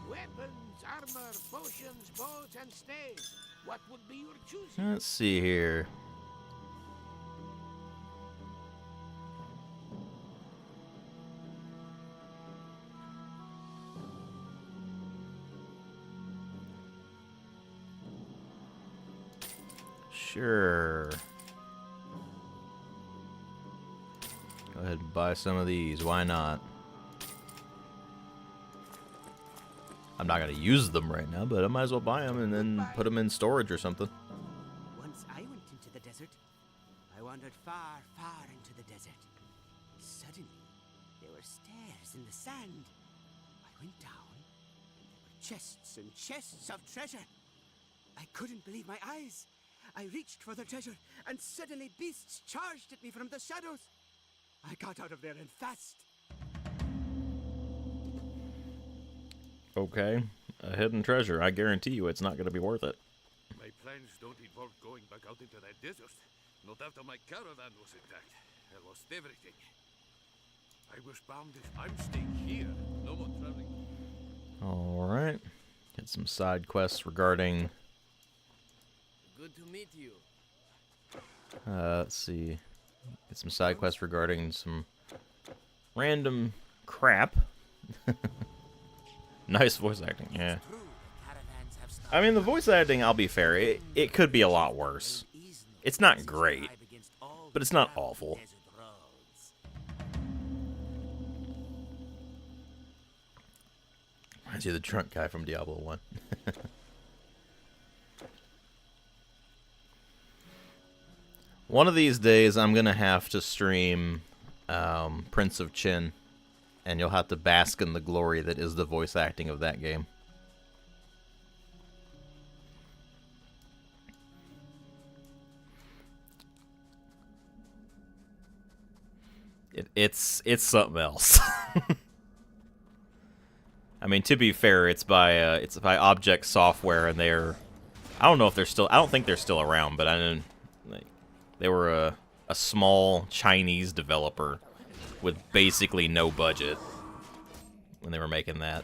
Weapons, armor, potions, bows, and staves. What would be your choosing? Let's see here. Sure. Go ahead and buy some of these. Why not? I'm not going to use them right now, but I might as well buy them and then put them in storage or something. Once I went into the desert. I wandered far, far into the desert. Suddenly, there were stairs in the sand. I went down, and there were chests and chests of treasure. I couldn't believe my eyes. I reached for the treasure, and suddenly beasts charged at me from the shadows. I got out of there and fast. Okay, a hidden treasure. I guarantee you it's not going to be worth it. My plans don't involve going back out into that desert. Not after my caravan was attacked. I lost everything. I was bound if I'm staying here. No more traveling. Alright. Get some side quests regarding... Good to meet you. let's see. Get some side quests regarding some random crap. Nice voice acting, yeah. I mean, the voice acting, I'll be fair, it could be a lot worse. It's not great, but it's not awful. Reminds you of the drunk guy from Diablo 1. One of these days, I'm going to have to stream Prince of Chin, and you'll have to bask in the glory that is the voice acting of that game. It's something else. I mean, to be fair, it's by Object Software, and I don't know if they're still. I don't think they're still around, but I didn't. They were a small Chinese developer with basically no budget when they were making that.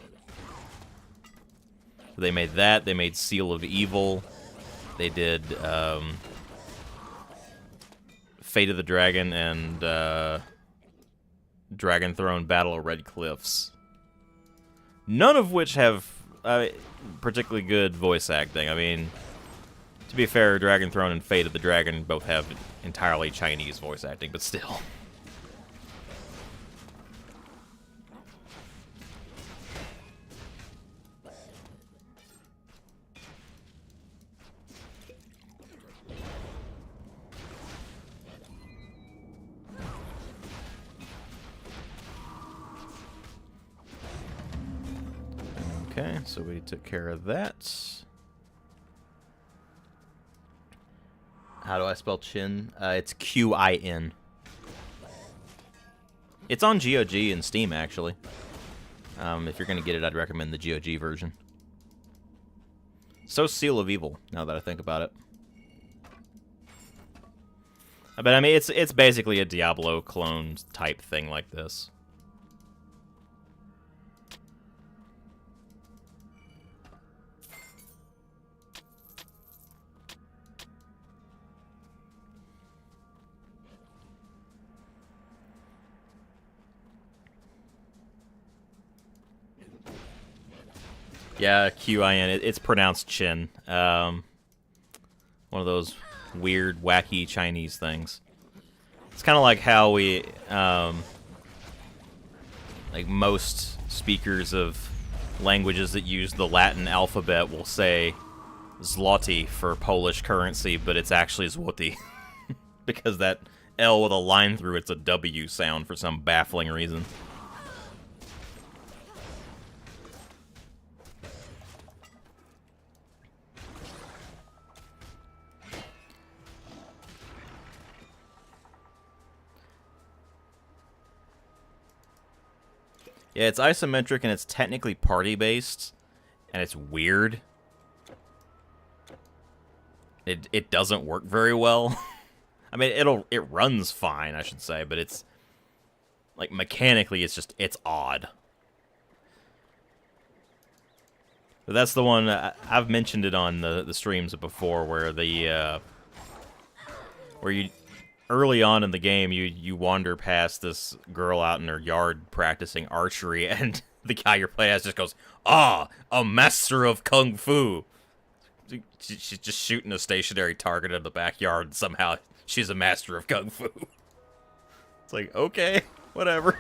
So they made that. They made Seal of Evil. They did Fate of the Dragon and Dragon Throne Battle of Red Cliffs. None of which have particularly good voice acting. I mean, to be fair, Dragon Throne and Fate of the Dragon both have entirely Chinese voice acting, but still. Okay, so we took care of that. How do I spell Chin? It's Q-I-N. It's on GOG and Steam, actually. If you're going to get it, I'd recommend the GOG version. So Seal of Evil, now that I think about it. But I mean, it's basically a Diablo clone type thing like this. Yeah, Q-I-N. It's pronounced Chin. One of those weird, wacky Chinese things. It's kind of like how we, like most speakers of languages that use the Latin alphabet will say zloty for Polish currency, but it's actually złoty. Because that L with a line through it's a W sound for some baffling reason. Yeah, it's isometric and it's technically party-based, and it's weird. It doesn't work very well. I mean, it runs fine, I should say, but it's like mechanically it's odd. But that's the one I've mentioned it on the streams before, where where you early on in the game you wander past this girl out in her yard practicing archery, and the guy you're playing as just goes, "Ah, a master of kung fu." She's just shooting a stationary target in the backyard, and somehow she's a master of kung fu. It's like, okay, whatever.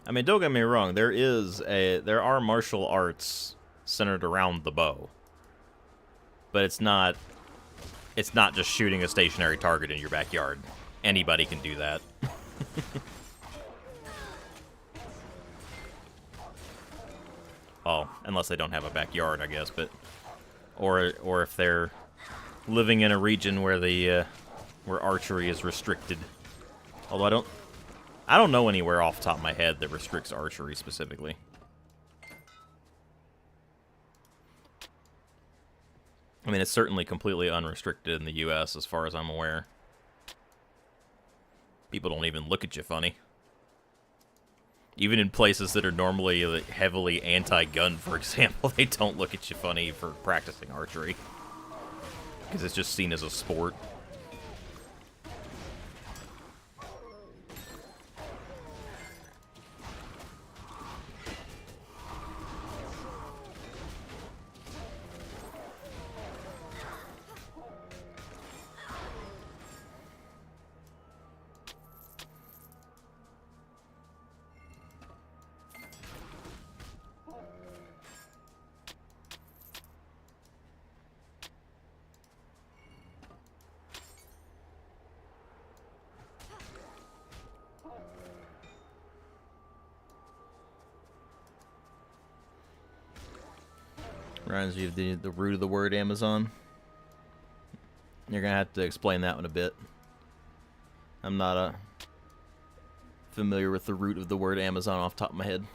I mean, don't get me wrong. There are martial arts centered around the bow, but it's not just shooting a stationary target in your backyard. Anybody can do that. Oh, unless they don't have a backyard, I guess. But or if they're living in a region where where archery is restricted. Although I don't know anywhere off the top of my head that restricts archery specifically. I mean, it's certainly completely unrestricted in the US as far as I'm aware. People don't even look at you funny. Even in places that are normally like, heavily anti-gun, for example, they don't look at you funny for practicing archery. Because it's just seen as a sport. Reminds you of the root of the word Amazon. You're gonna have to explain that one a bit. I'm not familiar with the root of the word Amazon off the top of my head.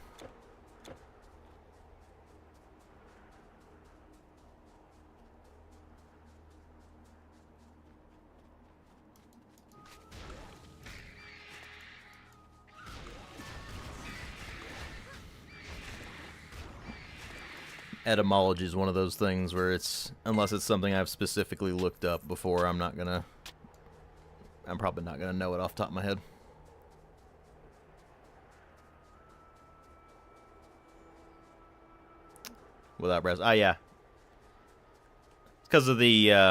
Etymology is one of those things where unless it's something I've specifically looked up before, I'm probably not gonna know it off the top of my head. Without brass. Ah, yeah. Because of I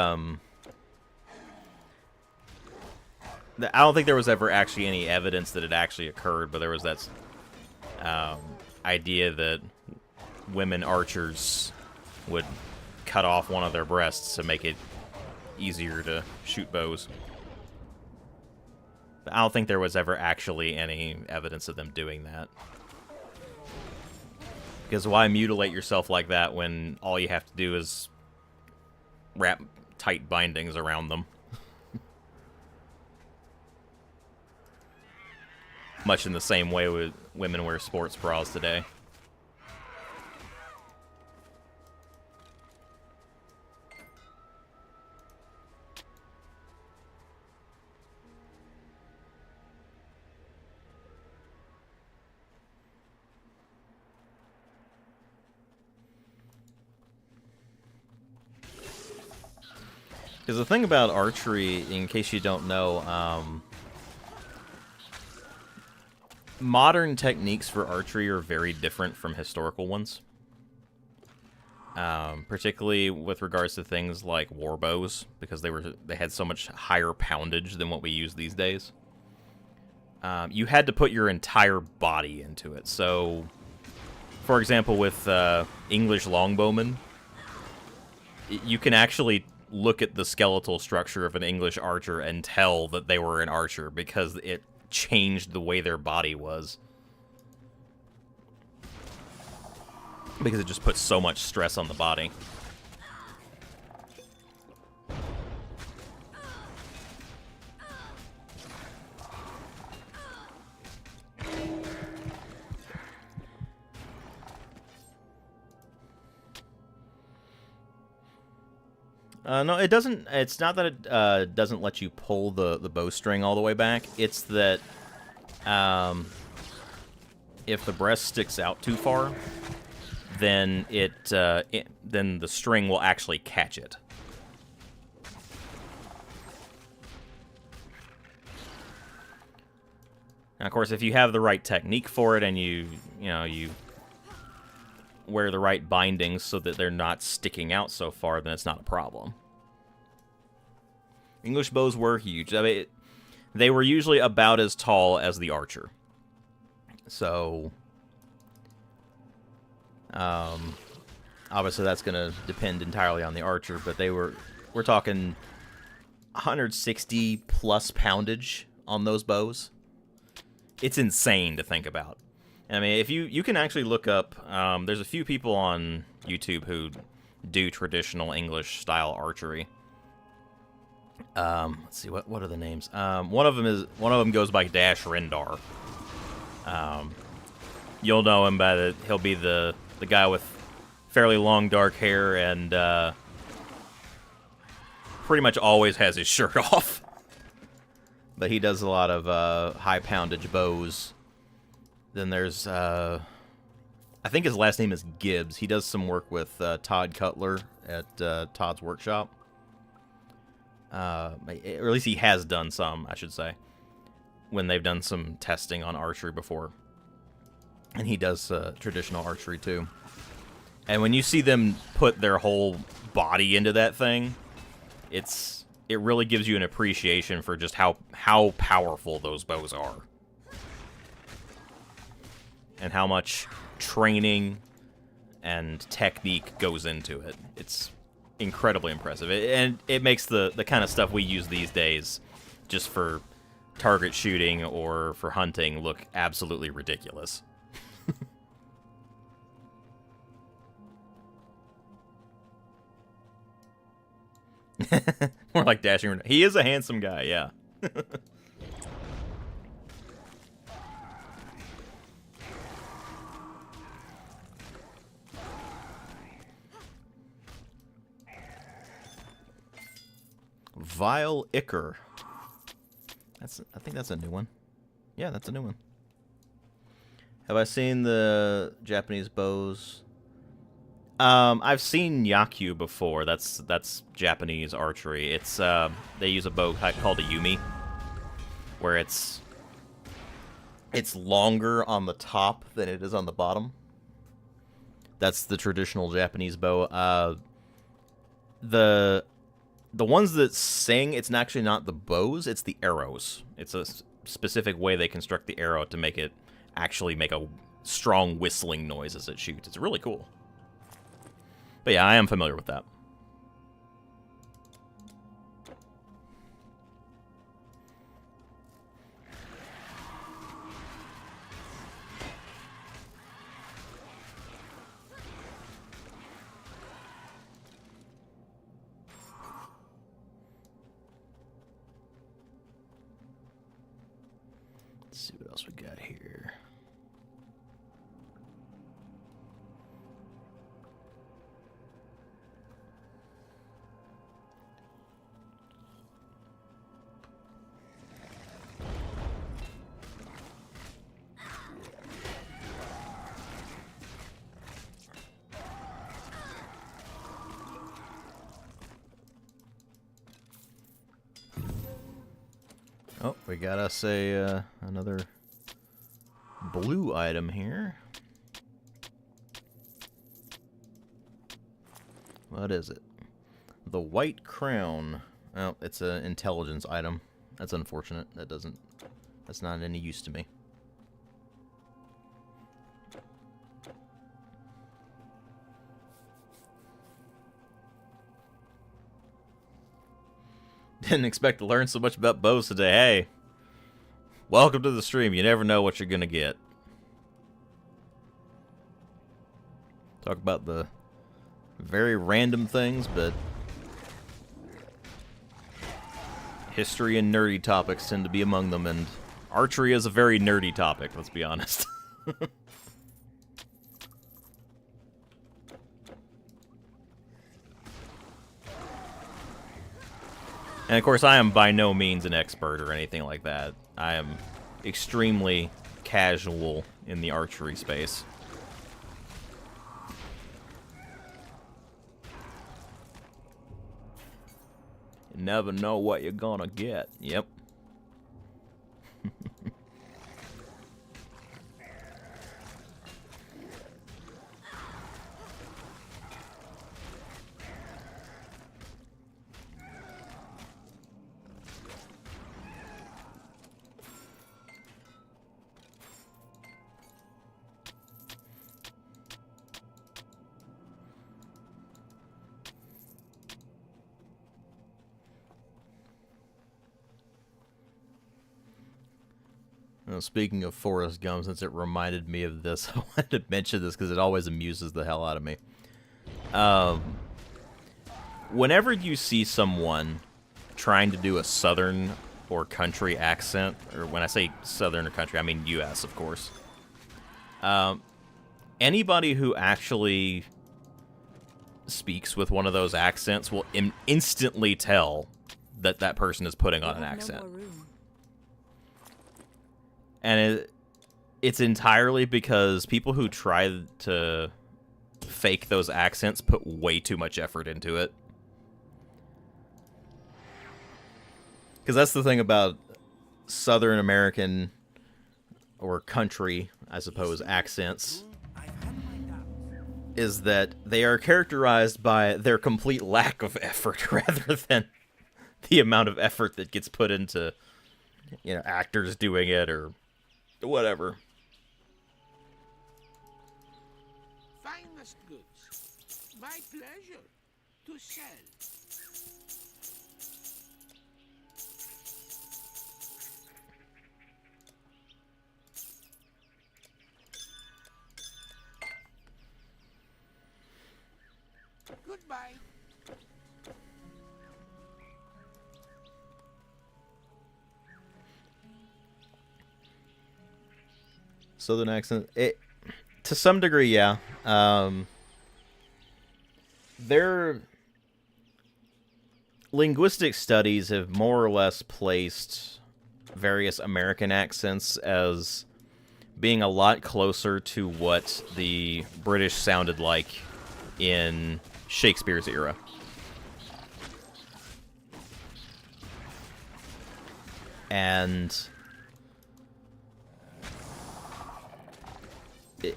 don't think there was ever actually any evidence that it actually occurred, but there was that idea that women archers would cut off one of their breasts to make it easier to shoot bows. But I don't think there was ever actually any evidence of them doing that. Because why mutilate yourself like that when all you have to do is wrap tight bindings around them? Much in the same way women wear sports bras today. Because the thing about archery, in case you don't know, modern techniques for archery are very different from historical ones. Particularly with regards to things like war bows, because they had so much higher poundage than what we use these days. You had to put your entire body into it. So, for example, with English longbowmen, you can actually look at the skeletal structure of an English archer and tell that they were an archer because it changed the way their body was. Because it just puts so much stress on the body. No, it doesn't. It's not that it doesn't let you pull the bowstring all the way back. It's that if the breast sticks out too far, then then the string will actually catch it. And of course, if you have the right technique for it and you wear the right bindings so that they're not sticking out so far, then it's not a problem. English bows were huge. I mean, they were usually about as tall as the archer. So, obviously that's going to depend entirely on the archer, but we're talking 160 plus poundage on those bows. It's insane to think about. I mean, if you can actually look up, there's a few people on YouTube who do traditional English style archery. Let's see, what are the names? One of them goes by Dash Rendar. You'll know him by he'll be the guy with fairly long dark hair and pretty much always has his shirt off. But he does a lot of high poundage bows. Then there's I think his last name is Gibbs. He does some work with Todd Cutler at Todd's Workshop. Or at least he has done some, I should say, when they've done some testing on archery before. And he does traditional archery too. And when you see them put their whole body into that thing, it really gives you an appreciation for just how powerful those bows are. And how much training and technique goes into it. It's incredibly impressive. And it makes the kind of stuff we use these days just for target shooting or for hunting look absolutely ridiculous. More like dashing. He is a handsome guy, yeah. Vile Icker. I think that's a new one. Yeah, that's a new one. Have I seen the Japanese bows? I've seen Yakyu before. That's Japanese archery. It's they use a bow called a Yumi, where it's longer on the top than it is on the bottom. That's the traditional Japanese bow. The ones that sing, it's actually not the bows, it's the arrows. It's a specific way they construct the arrow to make it actually make a strong whistling noise as it shoots. It's really cool. But yeah, I am familiar with that. Let's see what else we got here. Oh, we got us a another blue item here. What is it? The White Crown. Oh, it's an intelligence item. That's unfortunate. That's not any use to me. Didn't expect to learn so much about bows today. Hey, welcome to the stream. You never know what you're gonna get. Talk about the very random things, but history and nerdy topics tend to be among them, and archery is a very nerdy topic, let's be honest. And of course, I am by no means an expert or anything like that. I am extremely casual in the archery space. You never know what you're gonna get. Yep. Speaking of Forrest Gump, since it reminded me of this, I wanted to mention this because it always amuses the hell out of me. Whenever you see someone trying to do a southern or country accent, or when I say southern or country, I mean U.S., of course. Anybody who actually speaks with one of those accents will instantly tell that that person is putting on an accent. And it's entirely because people who try to fake those accents put way too much effort into it. Because that's the thing about Southern American, or country, I suppose, accents, is that they are characterized by their complete lack of effort rather than the amount of effort that gets put into, you know, actors doing it or whatever. Finest goods. My pleasure to sell. Goodbye. Southern accent, to some degree, yeah. Their linguistic studies have more or less placed various American accents as being a lot closer to what the British sounded like in Shakespeare's era. And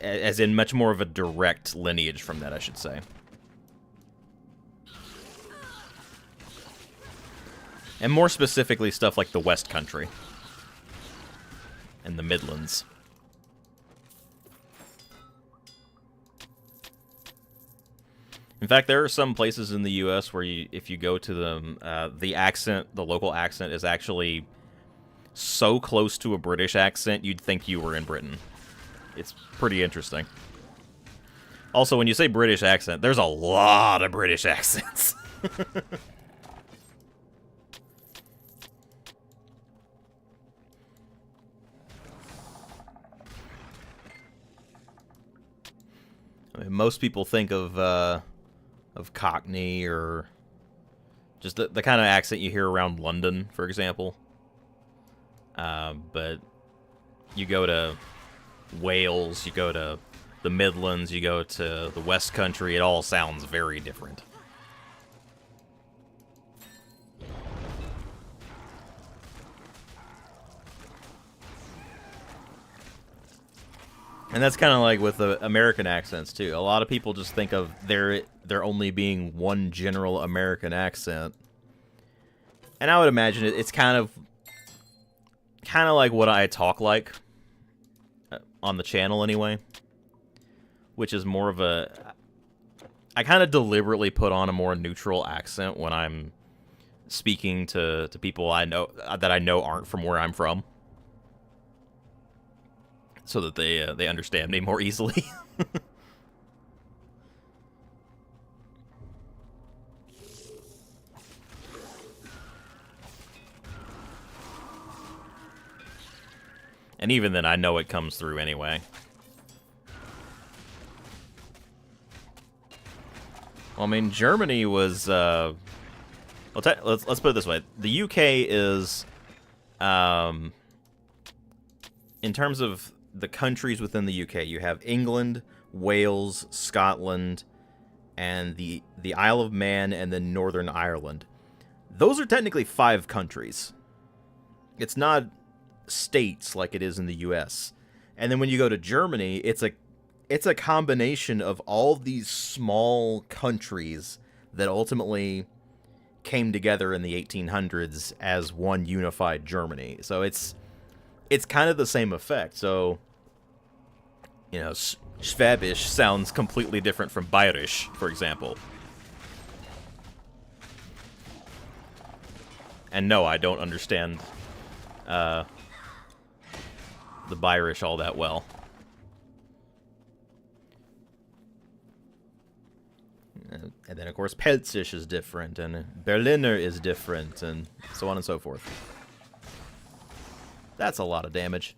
as in much more of a direct lineage from that, I should say. And more specifically, stuff like the West Country and the Midlands. In fact, there are some places in the U.S. where if you go to them, the local accent is actually so close to a British accent, you'd think you were in Britain. It's pretty interesting. Also, when you say British accent, there's a lot of British accents. I mean, most people think of Cockney or just the kind of accent you hear around London, for example. But you go to Wales, you go to the Midlands, you go to the West Country, it all sounds very different. And that's kind of like with the American accents too. A lot of people just think of there only being one general American accent, and I would imagine it's kind of like what I talk like on the channel anyway, which is more of a. I kind of deliberately put on a more neutral accent when I'm speaking to people I know aren't from where I'm from, so that they understand me more easily. And even then, I know it comes through anyway. Well, I mean, Germany was. Let's put it this way: the UK is, in terms of the countries within the UK, you have England, Wales, Scotland, and the Isle of Man, and then Northern Ireland. Those are technically 5 countries. It's not states like it is in the US. And then when you go to Germany, it's a combination of all these small countries that ultimately came together in the 1800s as one unified Germany. So it's kind of the same effect. So, you know, Schwäbisch sounds completely different from Bayerisch, for example. And no, I don't understand the Bayerisch all that well. And then, of course, Pelzisch is different, and Berliner is different, and so on and so forth. That's a lot of damage.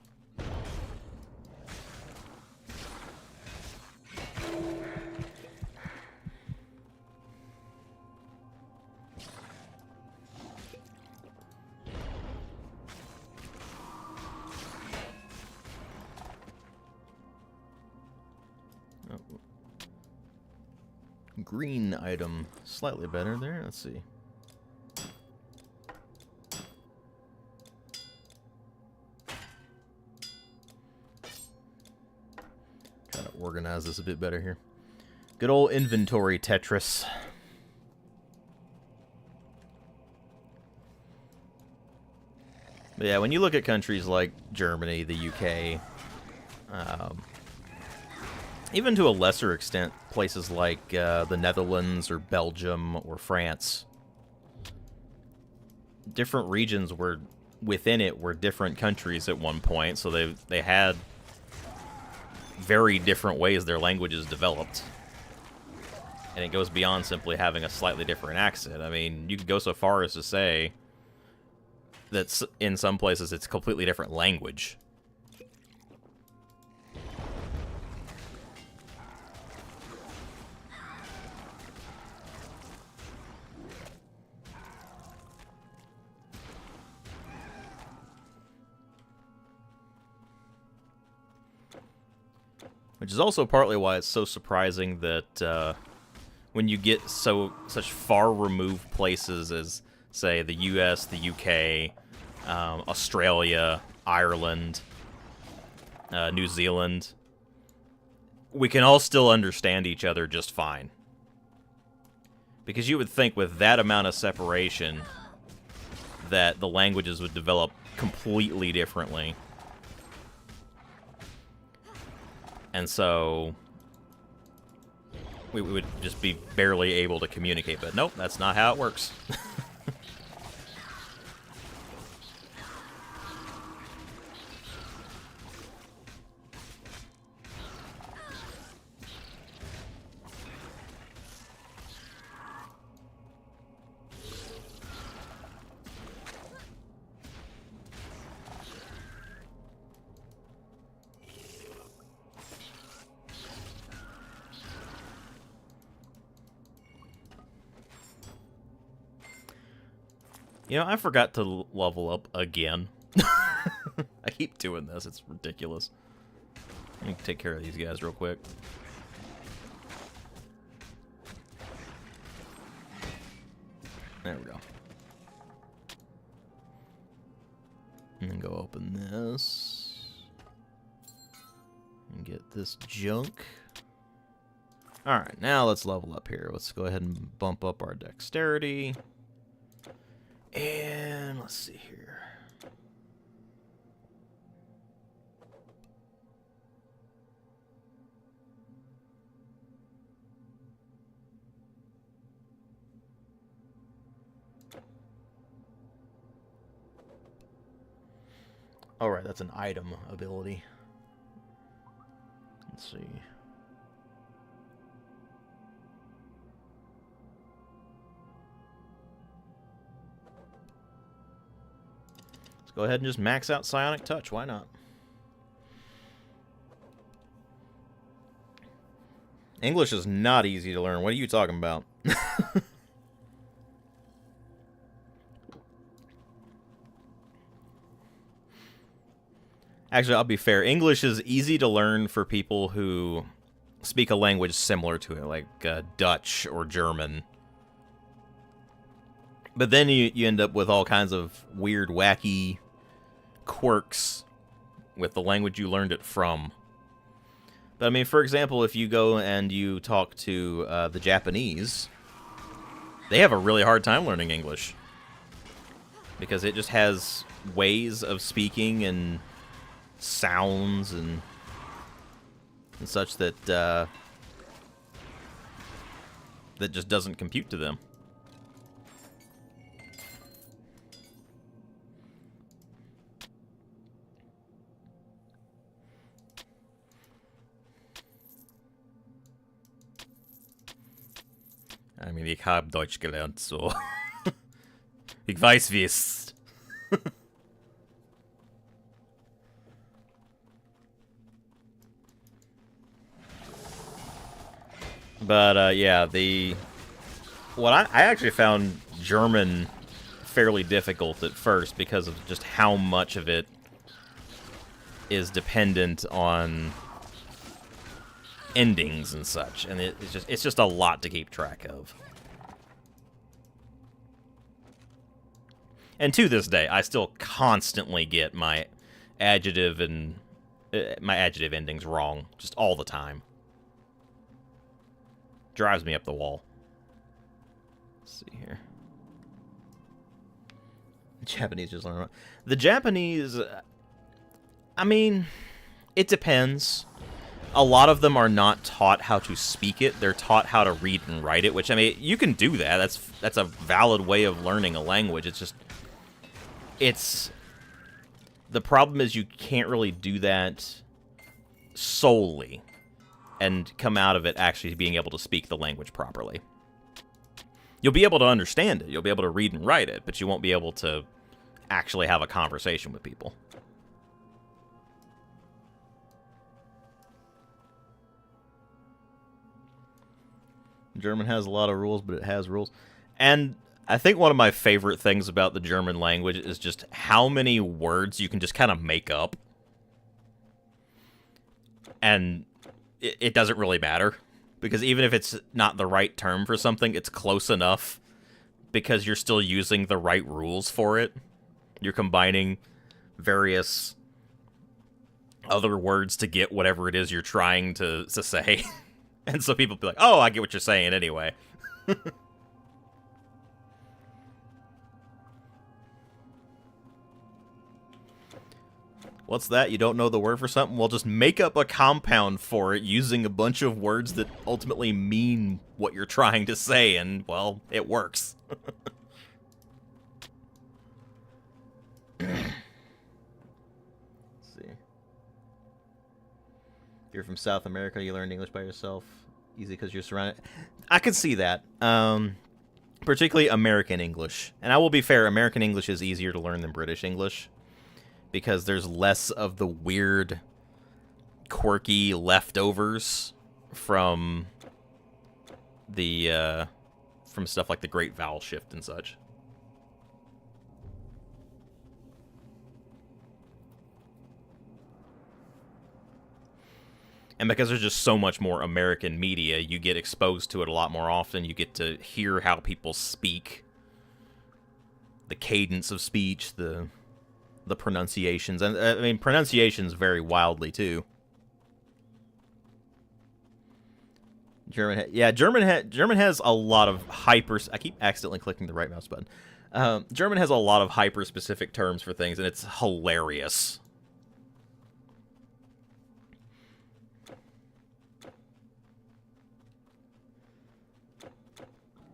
Green item, slightly better there. Let's see. Try to organize this a bit better here. Good old inventory Tetris. But yeah, when you look at countries like Germany, the UK, even to a lesser extent, places like the Netherlands or Belgium or France, different regions were within it were different countries at one point, so they had very different ways their languages developed. And it goes beyond simply having a slightly different accent. I mean, you could go so far as to say that in some places it's a completely different language. Which is also partly why it's so surprising that when you get such far removed places as, say, the US, the UK, Australia, Ireland, New Zealand, we can all still understand each other just fine. Because you would think with that amount of separation that the languages would develop completely differently. And so we would just be barely able to communicate. But nope, that's not how it works. You know, I forgot to level up again. I keep doing this. It's ridiculous. Let me take care of these guys real quick. There we go. And then go open this. And get this junk. Alright, now let's level up here. Let's go ahead and bump up our dexterity. And let's see here. Alright, that's an item ability. Let's see. Let's go ahead and just max out Psionic Touch. Why not? English is not easy to learn. What are you talking about? Actually, I'll be fair. English is easy to learn for people who speak a language similar to it, like Dutch or German. But then you end up with all kinds of weird, wacky quirks with the language you learned it from. But I mean, for example, if you go and you talk to the Japanese, they have a really hard time learning English. Because it just has ways of speaking and sounds and such that that just doesn't compute to them. I mean, ich habe Deutsch gelernt, so ich weiß, wie es. But, yeah, I actually found German fairly difficult at first because of just how much of it is dependent on endings and such, and it's just a lot to keep track of. And to this day, I still constantly get my adjective and my adjective endings wrong, just all the time. Drives me up the wall. Let's see here. The Japanese just learn. The Japanese, I mean, it depends. A lot of them are not taught how to speak it. They're taught how to read and write it, which, I mean, you can do that. That's a valid way of learning a language. It's just, the problem is you can't really do that solely and come out of it actually being able to speak the language properly. You'll be able to understand it. You'll be able to read and write it, but you won't be able to actually have a conversation with people. German has a lot of rules, but it has rules. And I think one of my favorite things about the German language is just how many words you can just kind of make up. And it doesn't really matter, because even if it's not the right term for something, it's close enough because you're still using the right rules for it. You're combining various other words to get whatever it is you're trying to say. And so people be like, oh, I get what you're saying anyway. What's that? You don't know the word for something? Well, just make up a compound for it using a bunch of words that ultimately mean what you're trying to say, and, well, it works. Let's see. If you're from South America, you learned English by yourself. Easy because you're surrounded. I can see that. Particularly American English. And I will be fair, American English is easier to learn than British English, because there's less of the weird, quirky leftovers from the from stuff like the Great Vowel Shift and such. And because there's just so much more American media, you get exposed to it a lot more often. You get to hear how people speak, the cadence of speech, the pronunciations. And, I mean, pronunciations vary wildly, too. German has a lot of hyper. I keep accidentally clicking the right mouse button. German has a lot of hyper-specific terms for things, and it's hilarious.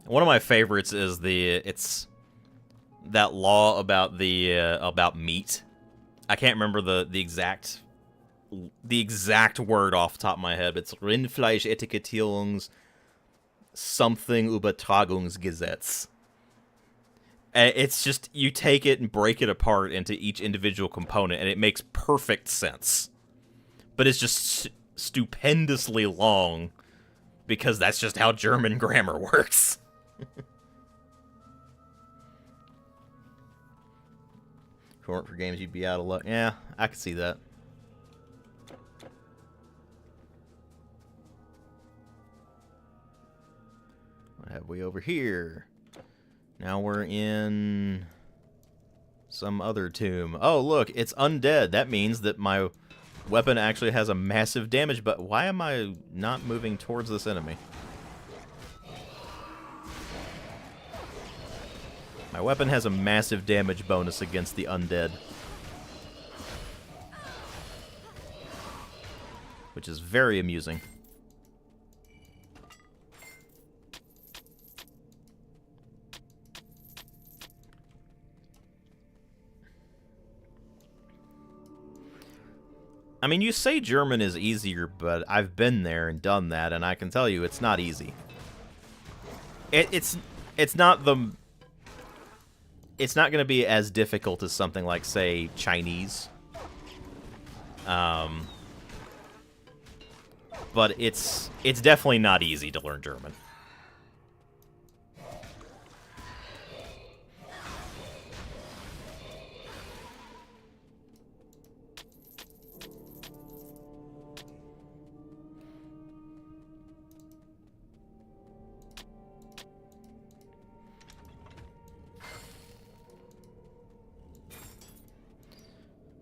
One of my favorites is that law about about meat. I can't remember the exact word off the top of my head, but it's Rindfleischetikettierungs something Übertragungsgesetz. And it's just, you take it and break it apart into each individual component, and it makes perfect sense. But it's just stupendously long, because that's just how German grammar works. If it weren't for games, you'd be out of luck. Yeah, I could see that. What have we over here? Now we're in some other tomb. Oh, look, it's undead. That means that my weapon actually has a massive damage, but why am I not moving towards this enemy? My weapon has a massive damage bonus against the undead, which is very amusing. I mean, you say German is easier, but I've been there and done that, and I can tell you it's not easy. It's not going to be as difficult as something like, say, Chinese. But it's definitely not easy to learn German.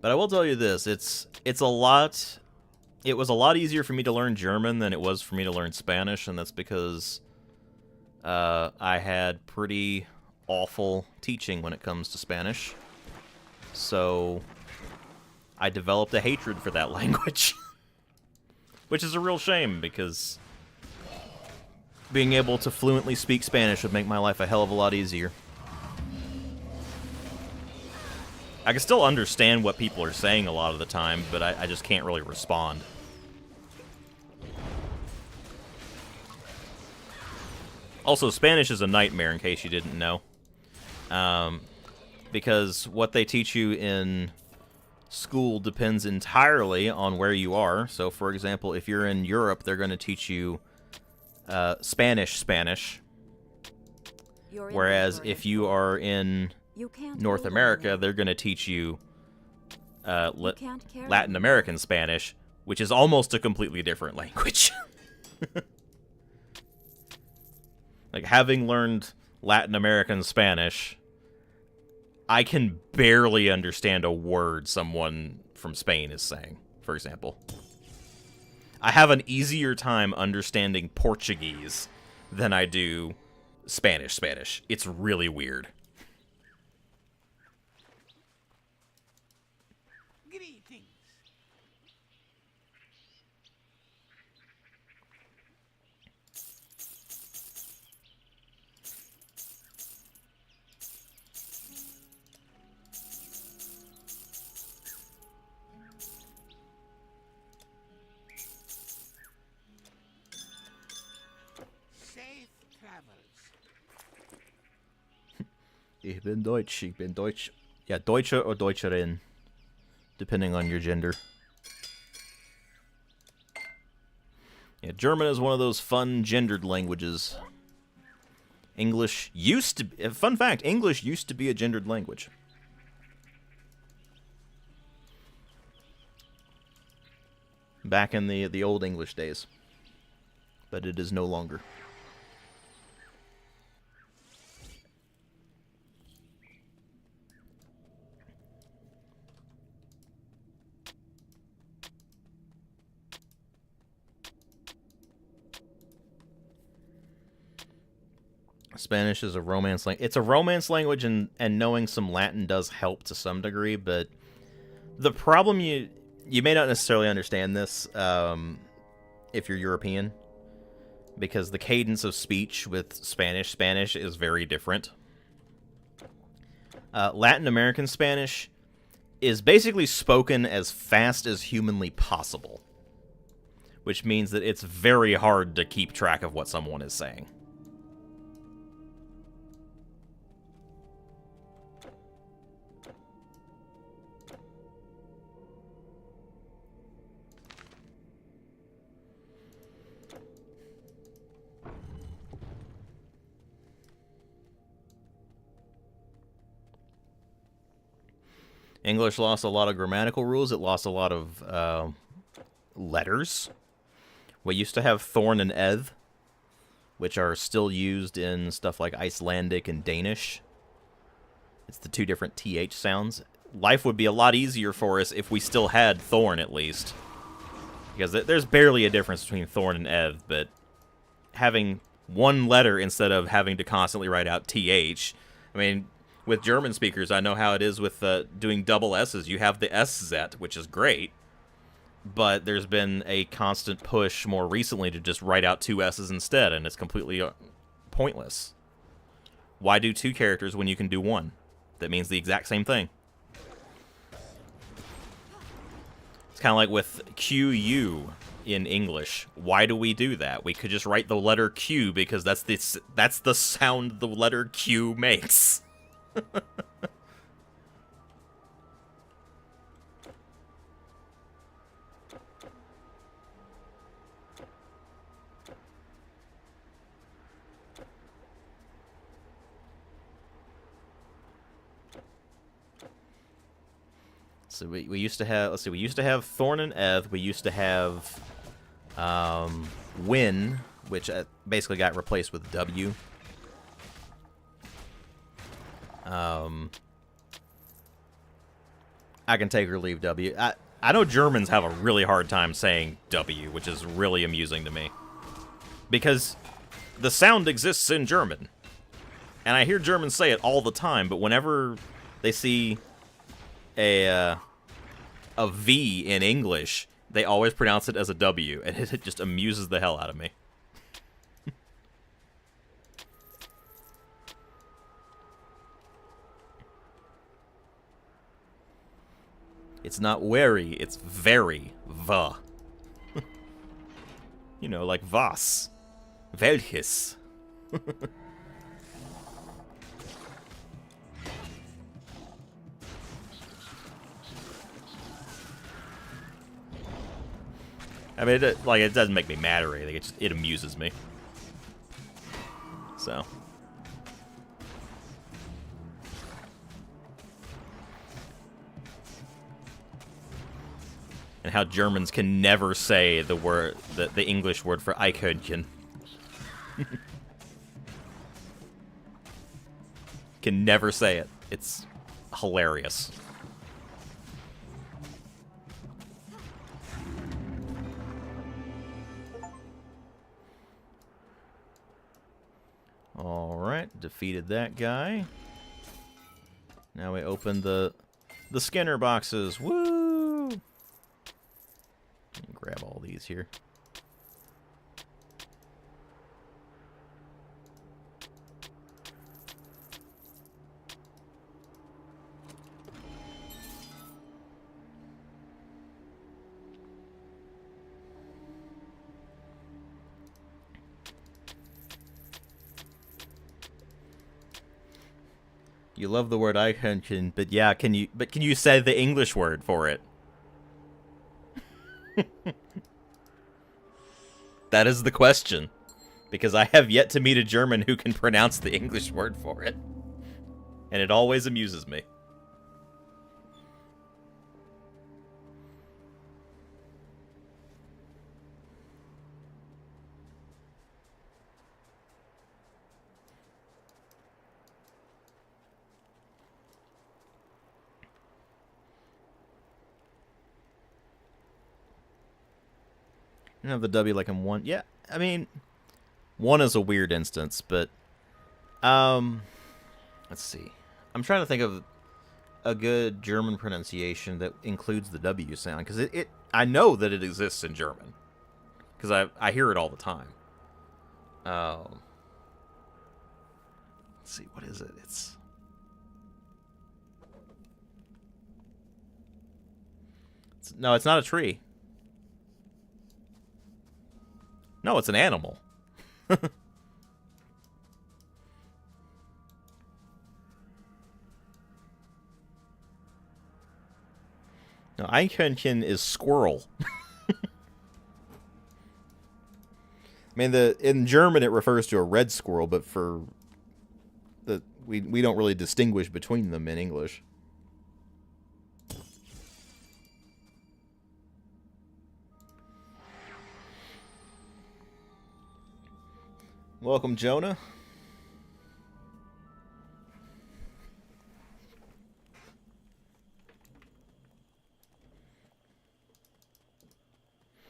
But I will tell you this, it was a lot easier for me to learn German than it was for me to learn Spanish, and that's because I had pretty awful teaching when it comes to Spanish. So I developed a hatred for that language. Which is a real shame, because being able to fluently speak Spanish would make my life a hell of a lot easier. I can still understand what people are saying a lot of the time, but I just can't really respond. Also, Spanish is a nightmare, in case you didn't know. Because what they teach you in school depends entirely on where you are. So, for example, if you're in Europe, they're going to teach you Spanish. Whereas if you are in North America, they're going to teach you Latin American Spanish, which is almost a completely different language. Like, having learned Latin American Spanish, I can barely understand a word someone from Spain is saying, for example. I have an easier time understanding Portuguese than I do Spanish. It's really weird. Greetings. Safe travels. Ich bin Deutsch. Ja, Deutsche or Deutscherin, depending on your gender. Yeah, German is one of those fun gendered languages. English used to be, fun fact, English used to be a gendered language. Back in the old English days. But it is no longer. Spanish is a Romance language. It's a Romance language, and knowing some Latin does help to some degree, but the problem you may not necessarily understand this if you're European, because the cadence of speech with Spanish is very different. Latin American Spanish is basically spoken as fast as humanly possible, which means that it's very hard to keep track of what someone is saying. English lost a lot of grammatical rules. It lost a lot of letters. We used to have thorn and eth, which are still used in stuff like Icelandic and Danish. It's the two different th sounds. Life would be a lot easier for us if we still had thorn, at least. Because there's barely a difference between thorn and eth, but having one letter instead of having to constantly write out th. I mean, with German speakers, I know how it is with doing double S's. You have the SZ, which is great, but there's been a constant push more recently to just write out two S's instead, and it's completely pointless. Why do two characters when you can do one? That means the exact same thing. It's kind of like with QU in English. Why do we do that? We could just write the letter Q because that's the sound the letter Q makes. So we used to have, let's see, we used to have thorn and eth. We used to have win, which basically got replaced with W. I can take or leave W. I know Germans have a really hard time saying W, which is really amusing to me. Because the sound exists in German. And I hear Germans say it all the time, but whenever they see a V in English, they always pronounce it as a W, and it just amuses the hell out of me. It's not wary, it's very. Va. You know, like was. Welches. I mean, it doesn't make me mad or anything. It amuses me. So. And how Germans can never say the word, the English word for Eichhörnchen. Can never say it. It's hilarious. Alright, defeated that guy. Now we open the Skinner boxes. Woo! Grab all these here. You love the word Eichhörnchen, but yeah, can you say the English word for it? That is the question. Because I have yet to meet a German who can pronounce the English word for it. And it always amuses me. You have the W like in one. Yeah, I mean, one is a weird instance, but Let's see. I'm trying to think of a good German pronunciation that includes the W sound, because I know that it exists in German, because I hear it all the time. Let's see, what is it? No, it's not a tree. No, it's an animal. No, Eichhörnchen is squirrel. I mean, in German it refers to a red squirrel, but we don't really distinguish between them in English. Welcome, Jonah.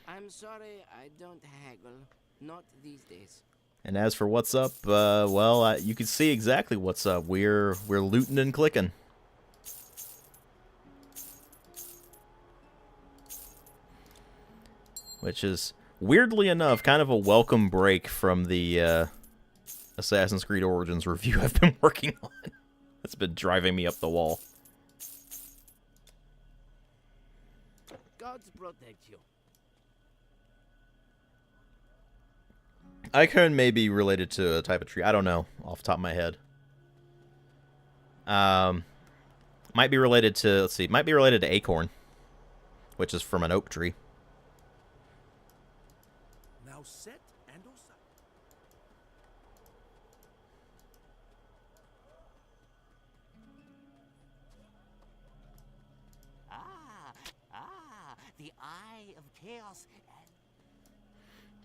I'm sorry, I don't haggle. Not these days. And as for what's up, well, you can see exactly what's up. We're looting and clicking. Which is, weirdly enough, kind of a welcome break from the Assassin's Creed Origins review I've been working on. It's been driving me up the wall. Gods protect you. Eichhorn may be related to a type of tree. I don't know off the top of my head. Might be related to, let's see, might be related to acorn, which is from an oak tree. Now set and aside. The Eye of Chaos.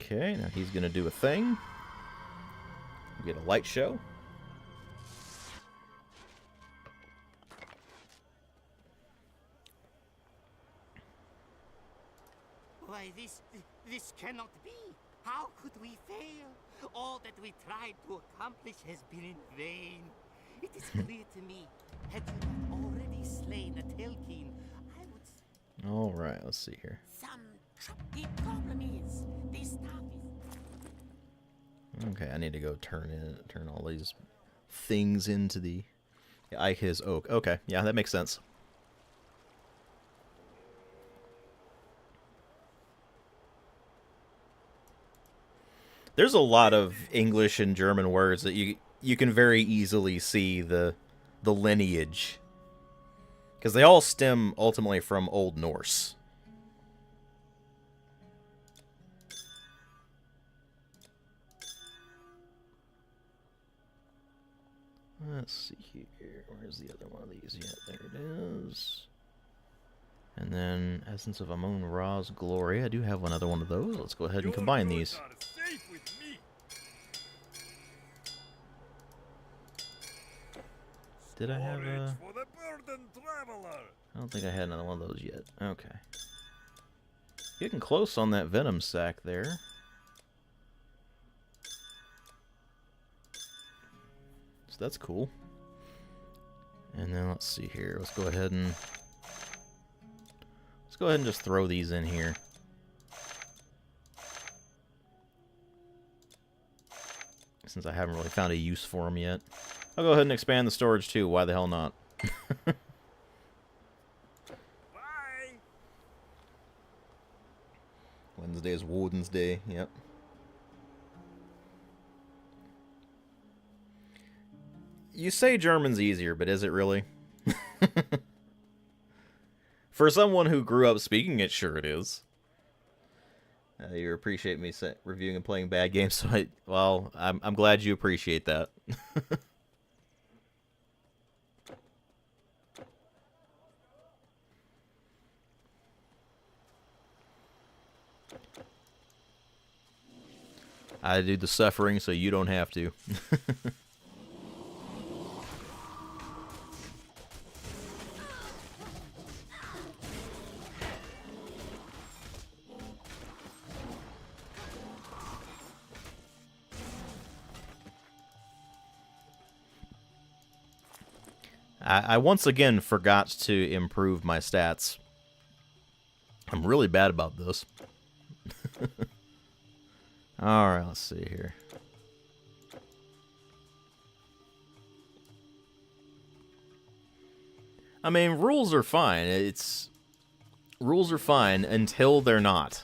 Okay, now he's gonna do a thing. Get a light show. Why, this cannot be. How could we fail? All that we tried to accomplish has been in vain. It is clear to me, had you not already slain a Telkeen, I would... All right, let's see here. The problem is, this stuff is... Okay, I need to go turn all these things into the Ike is oak. Okay, yeah, that makes sense. There's a lot of English and German words that you can very easily see the lineage, because they all stem ultimately from Old Norse. Let's see here. Where's the other one of these yet? There it is. And then Essence of Amon Ra's Glory. I do have another one of those. Let's go ahead and combine these. Did I have a... I don't think I had another one of those yet. Okay. Getting close on that venom sac there. So that's cool. And then let's see here. Let's go ahead and just throw these in here. Since I haven't really found a use for them yet. I'll go ahead and expand the storage too. Why the hell not? Bye. Wednesday is Woden's Day. Yep. You say German's easier, but is it really? For someone who grew up speaking it, sure it is. You appreciate me reviewing and playing bad games, so I'm glad you appreciate that. I do the suffering so you don't have to. I once again forgot to improve my stats. I'm really bad about this. Alright, let's see here. I mean, rules are fine. Rules are fine until they're not.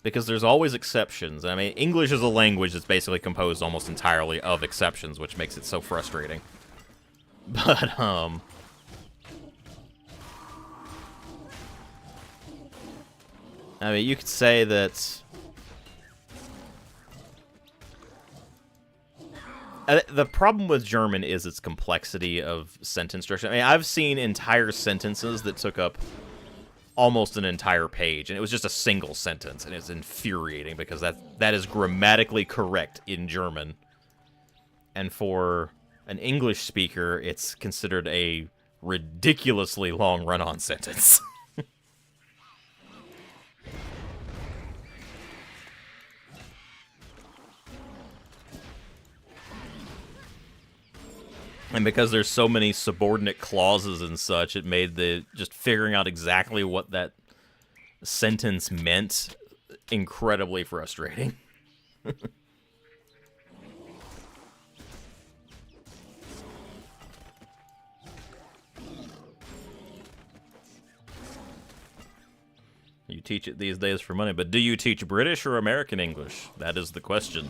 Because there's always exceptions. I mean, English is a language that's basically composed almost entirely of exceptions, which makes it so frustrating. But, I mean, you could say that... The problem with German is its complexity of sentence structure. I mean, I've seen entire sentences that took up almost an entire page, and it was just a single sentence, and it's infuriating because that is grammatically correct in German. And for an English speaker, it's considered a ridiculously long run-on sentence. And because there's so many subordinate clauses and such, it made just figuring out exactly what that sentence meant incredibly frustrating. You teach it these days for money, but do you teach British or American English? That is the question.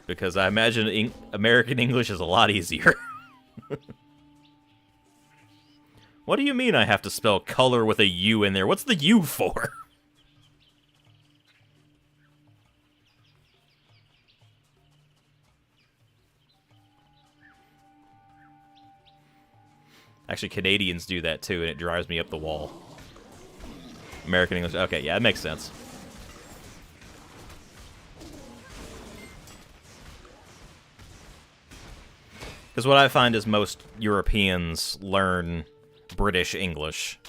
Because I imagine American English is a lot easier. What do you mean I have to spell color with a U in there? What's the U for? Actually, Canadians do that too, and it drives me up the wall. American English. Okay, yeah, it makes sense. Because what I find is most Europeans learn British English.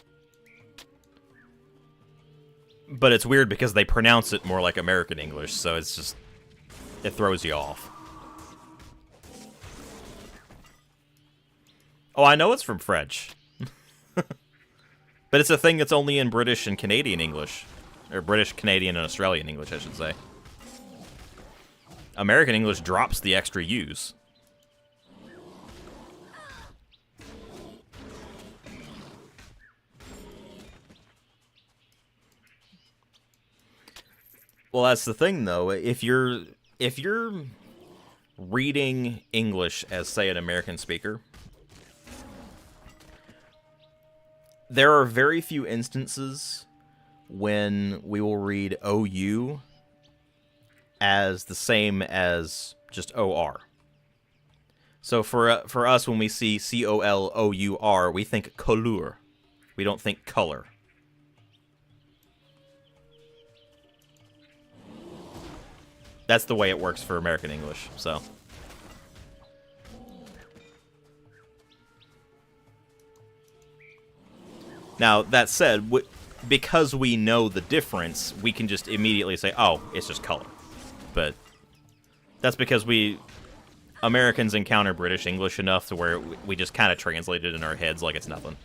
But it's weird because they pronounce it more like American English, so it's just... it throws you off. Oh, I know it's from French. But it's a thing that's only in British and Canadian English. Or British, Canadian, and Australian English, I should say. American English drops the extra U's. Well, that's the thing, though. If you're reading English as, say, an American speaker, there are very few instances when we will read OU as the same as just OR. So for us, when we see COLOUR, we think couleur. We don't think color. That's the way it works for American English, so. Now, that said, because we know the difference, we can just immediately say, oh, it's just color. But that's because Americans encounter British English enough to where we just kind of translate it in our heads like it's nothing.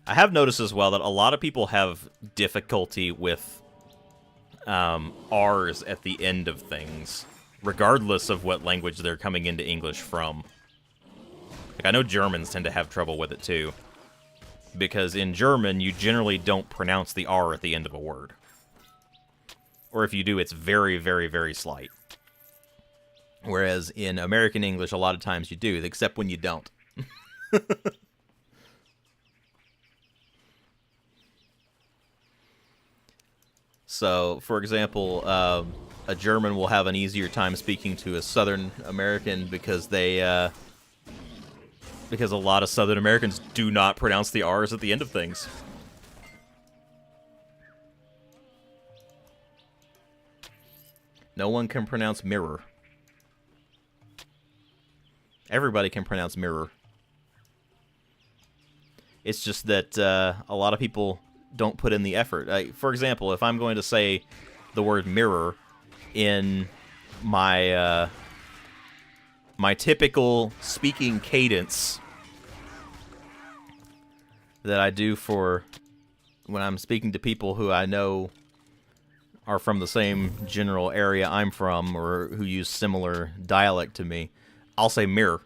I have noticed as well that a lot of people have difficulty with R's at the end of things, regardless of what language they're coming into English from. Like, I know Germans tend to have trouble with it too, because in German, you generally don't pronounce the R at the end of a word. Or if you do, it's very, very, very slight. Whereas in American English, a lot of times you do, except when you don't. So, for example, a German will have an easier time speaking to a Southern American because because a lot of Southern Americans do not pronounce the R's at the end of things. No one can pronounce mirror. Everybody can pronounce mirror. It's just that a lot of people don't put in the effort. For example, if I'm going to say the word mirror in my my typical speaking cadence that I do for when I'm speaking to people who I know are from the same general area I'm from or who use similar dialect to me, I'll say mirror.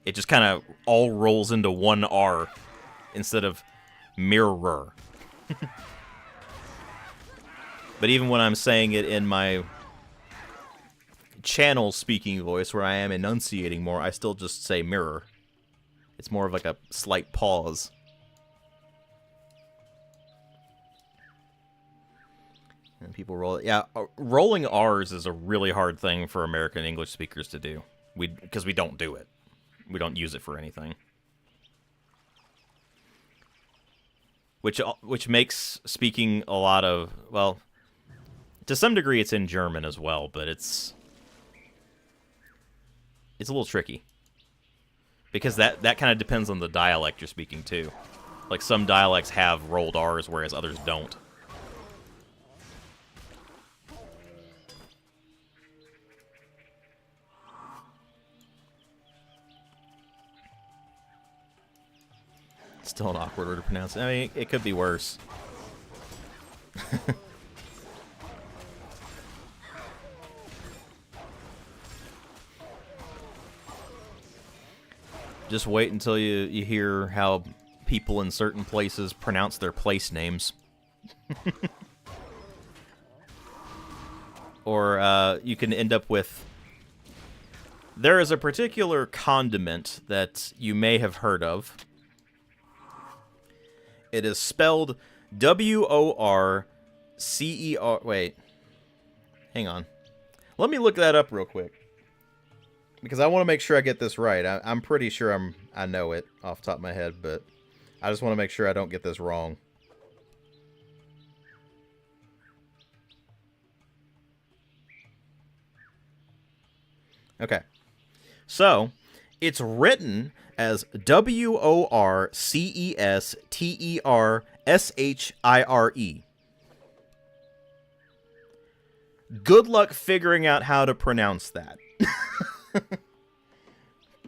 It just kind of all rolls into one R instead of mirror. But even when I'm saying it in my channel speaking voice where I am enunciating more, I still just say mirror. It's more of like a slight pause. And people roll it. Yeah, rolling R's is a really hard thing for American English speakers to do. Because we don't do it. We don't use it for anything. Which makes speaking a lot of, well, to some degree it's in German as well, but it's a little tricky. Because that kind of depends on the dialect you're speaking too. Like some dialects have rolled R's whereas others don't. Still an awkward word to pronounce. I mean, it could be worse. Just wait until you hear how people in certain places pronounce their place names. Or you can end up with... There is a particular condiment that you may have heard of. It is spelled W-O-R-C-E-R... Wait. Hang on. Let me look that up real quick. Because I want to make sure I get this right. I'm pretty sure I know it off the top of my head, but I just want to make sure I don't get this wrong. Okay. So, it's written as W-O-R-C-E-S-T-E-R-S-H-I-R-E. Good luck figuring out how to pronounce that.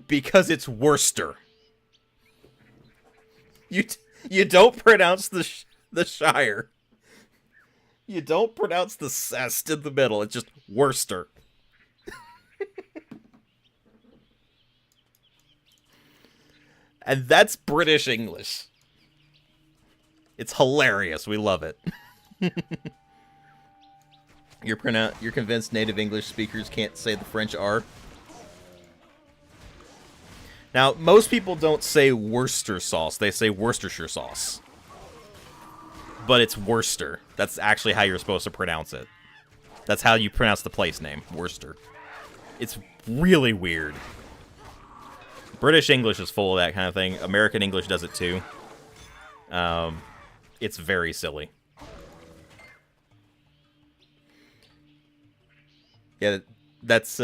Because it's Worcester. You don't pronounce the Shire. You don't pronounce the cest in the middle. It's just Worcester. And that's British English. It's hilarious. We love it. You're convinced native English speakers can't say the French R? Now, most people don't say Worcester sauce. They say Worcestershire sauce. But it's Worcester. That's actually how you're supposed to pronounce it. That's how you pronounce the place name, Worcester. It's really weird. British English is full of that kind of thing. American English does it too. It's very silly. Yeah, that's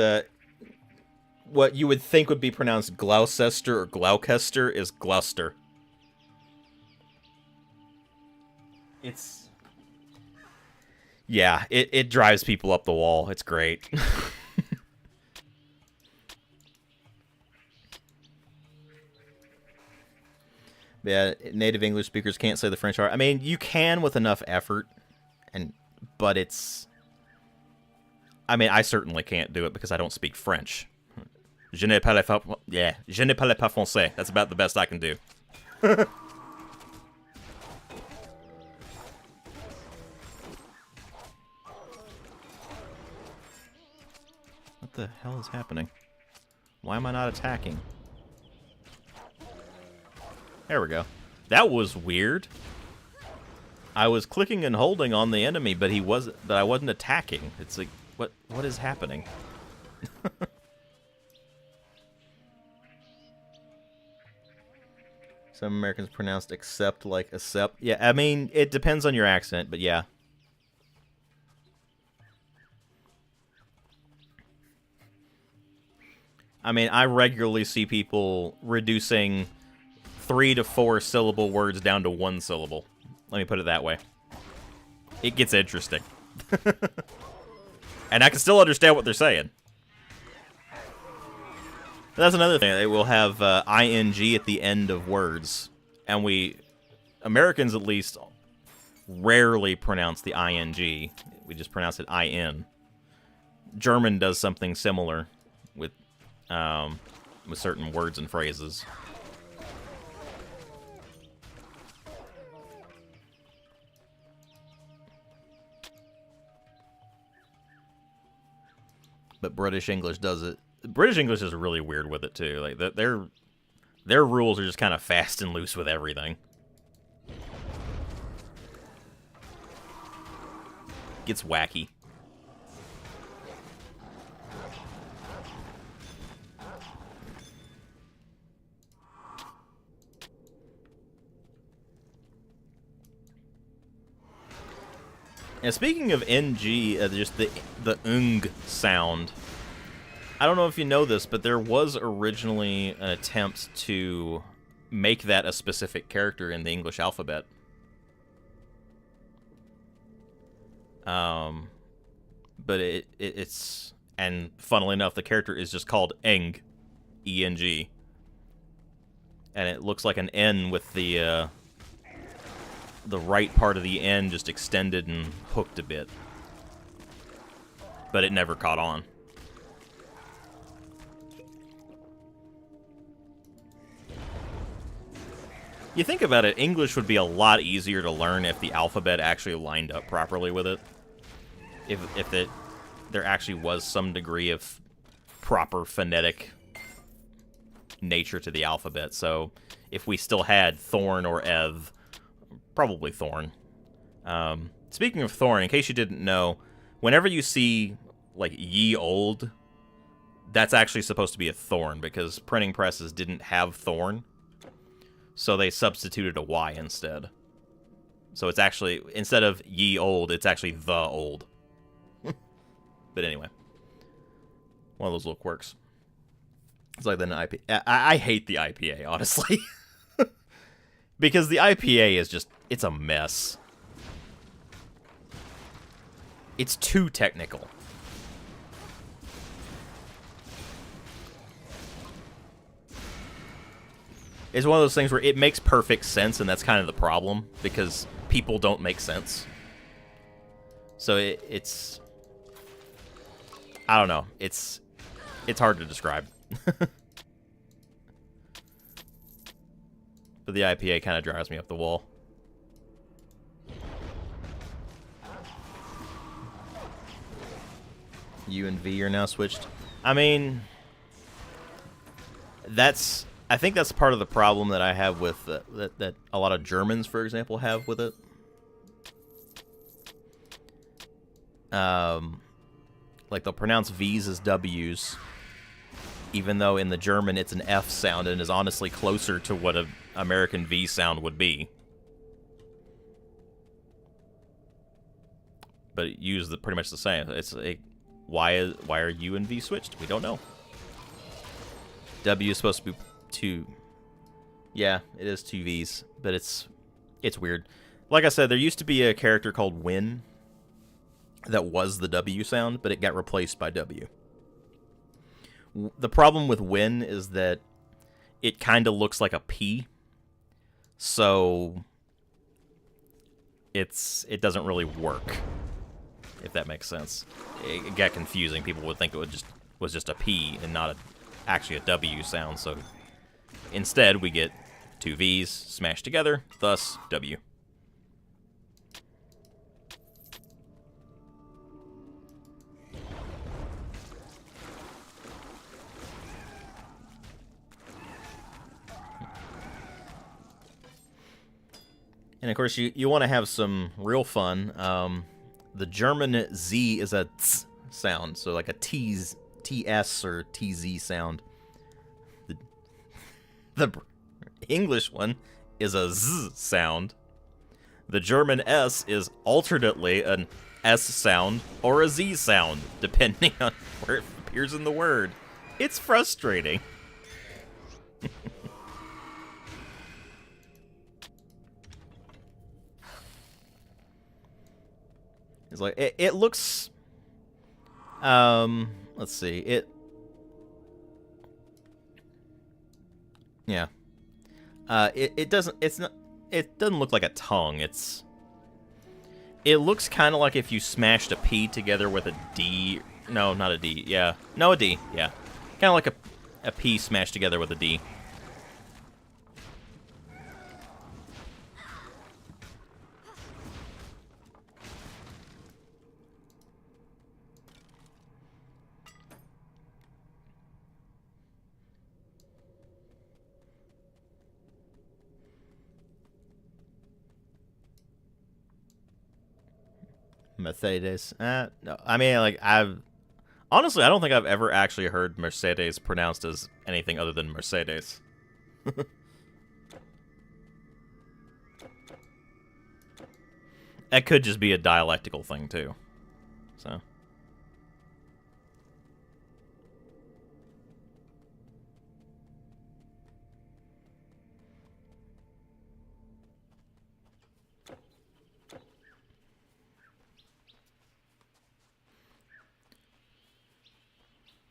what you would think would be pronounced Gloucester or Gloucester is Gloucester. It's... Yeah, it drives people up the wall. It's great. Yeah, native English speakers can't say the French R. I mean, you can with enough effort, but it's... I mean, I certainly can't do it because I don't speak French. Je ne parle pas français. That's about the best I can do. What the hell is happening? Why am I not attacking? There we go. That was weird. I was clicking and holding on the enemy, but I wasn't attacking. It's like, what is happening? Some Americans pronounced accept like accept. Yeah, I mean, it depends on your accent, but yeah. I mean, I regularly see people reducing 3 to 4 syllable words down to 1 syllable. Let me put it that way. It gets interesting. And I can still understand what they're saying. That's another thing. It will have ing at the end of words. And we, Americans at least, rarely pronounce the ing. We just pronounce it in. German does something similar with certain words and phrases. But British English does it. British English is really weird with it too. Like their rules are just kind of fast and loose with everything. Gets wacky. And speaking of NG, just the ung sound. I don't know if you know this, but there was originally an attempt to make that a specific character in the English alphabet. But it's, and funnily enough, the character is just called Eng, E-N-G. And it looks like an N with the right part of the N just extended and hooked a bit. But it never caught on. You think about it, English would be a lot easier to learn if the alphabet actually lined up properly with it. If there actually was some degree of proper phonetic nature to the alphabet. So if we still had Thorn or Ev, probably Thorn. Speaking of Thorn, in case you didn't know, whenever you see, like, ye old, that's actually supposed to be a Thorn, because printing presses didn't have Thorn. So they substituted a Y instead. So it's actually, instead of ye old, it's actually the old. But anyway. One of those little quirks. It's like the IPA. I hate the IPA, honestly. Because the IPA is just, it's a mess. It's too technical. It's one of those things where it makes perfect sense, and that's kind of the problem, because people don't make sense. So it's... I don't know. It's hard to describe. But the IPA kind of drives me up the wall. U and V are now switched. I mean... I think that's part of the problem that I have with that a lot of Germans, for example, have with it. Like they'll pronounce V's as W's, even though in the German it's an F sound and is honestly closer to what an American V sound would be. But it uses pretty much the same. It's a, why are U and V switched? We don't know. W is supposed to be two. Yeah, it is two V's, but it's weird. Like I said, there used to be a character called Win that was the W sound, but it got replaced by W. The problem with Win is that it kind of looks like a P, so it doesn't really work, if that makes sense. It got confusing. People would think it was just a P and not actually a W sound, so instead we get two V's smashed together, thus W. And of course, you want to have some real fun. The German Z is a ts sound, so like a TS or TZ sound. The English one is a Z sound. The German S is alternately an S sound or a Z sound, depending on where it appears in the word. It's frustrating. It's like it looks. Let's see it. Yeah. It doesn't. It's not. It doesn't look like a tongue. It looks kind of like if you smashed a P together with a D. No, not a D. Yeah. No, a D. Yeah. Kind of like a P smashed together with a D. Mercedes. No, I mean, like, honestly, I don't think I've ever actually heard Mercedes pronounced as anything other than Mercedes. That could just be a dialectical thing, too. So.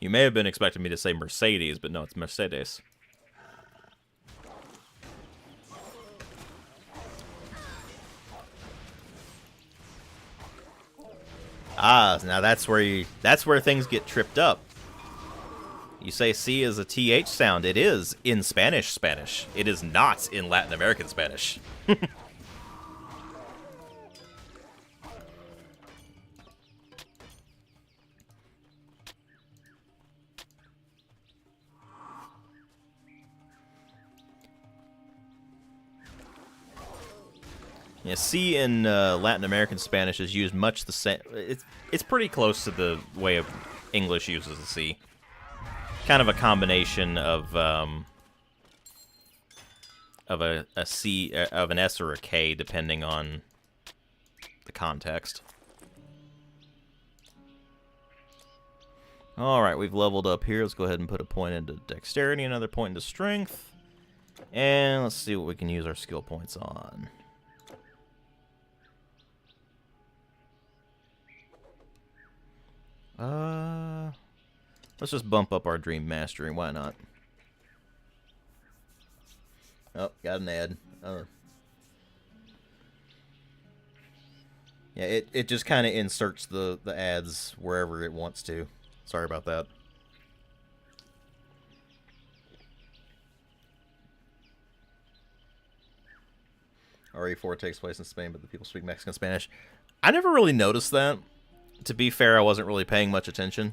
You may have been expecting me to say Mercedes, but no, it's Mercedes. Ah, now that's where things get tripped up. You say C is a TH sound. It is in Spanish. It is not in Latin American Spanish. Yeah, C in Latin American Spanish is used much the same. It's pretty close to the way of English uses the C. Kind of a combination of a C, of an S or a K, depending on the context. All right, we've leveled up here. Let's go ahead and put a point into dexterity, another point into strength, and let's see what we can use our skill points on. Let's just bump up our Dream Mastery. Why not? Oh, got an ad. Yeah, it just kind of inserts the ads wherever it wants to. Sorry about that. RE4 takes place in Spain, but the people speak Mexican Spanish. I never really noticed that. To be fair, I wasn't really paying much attention.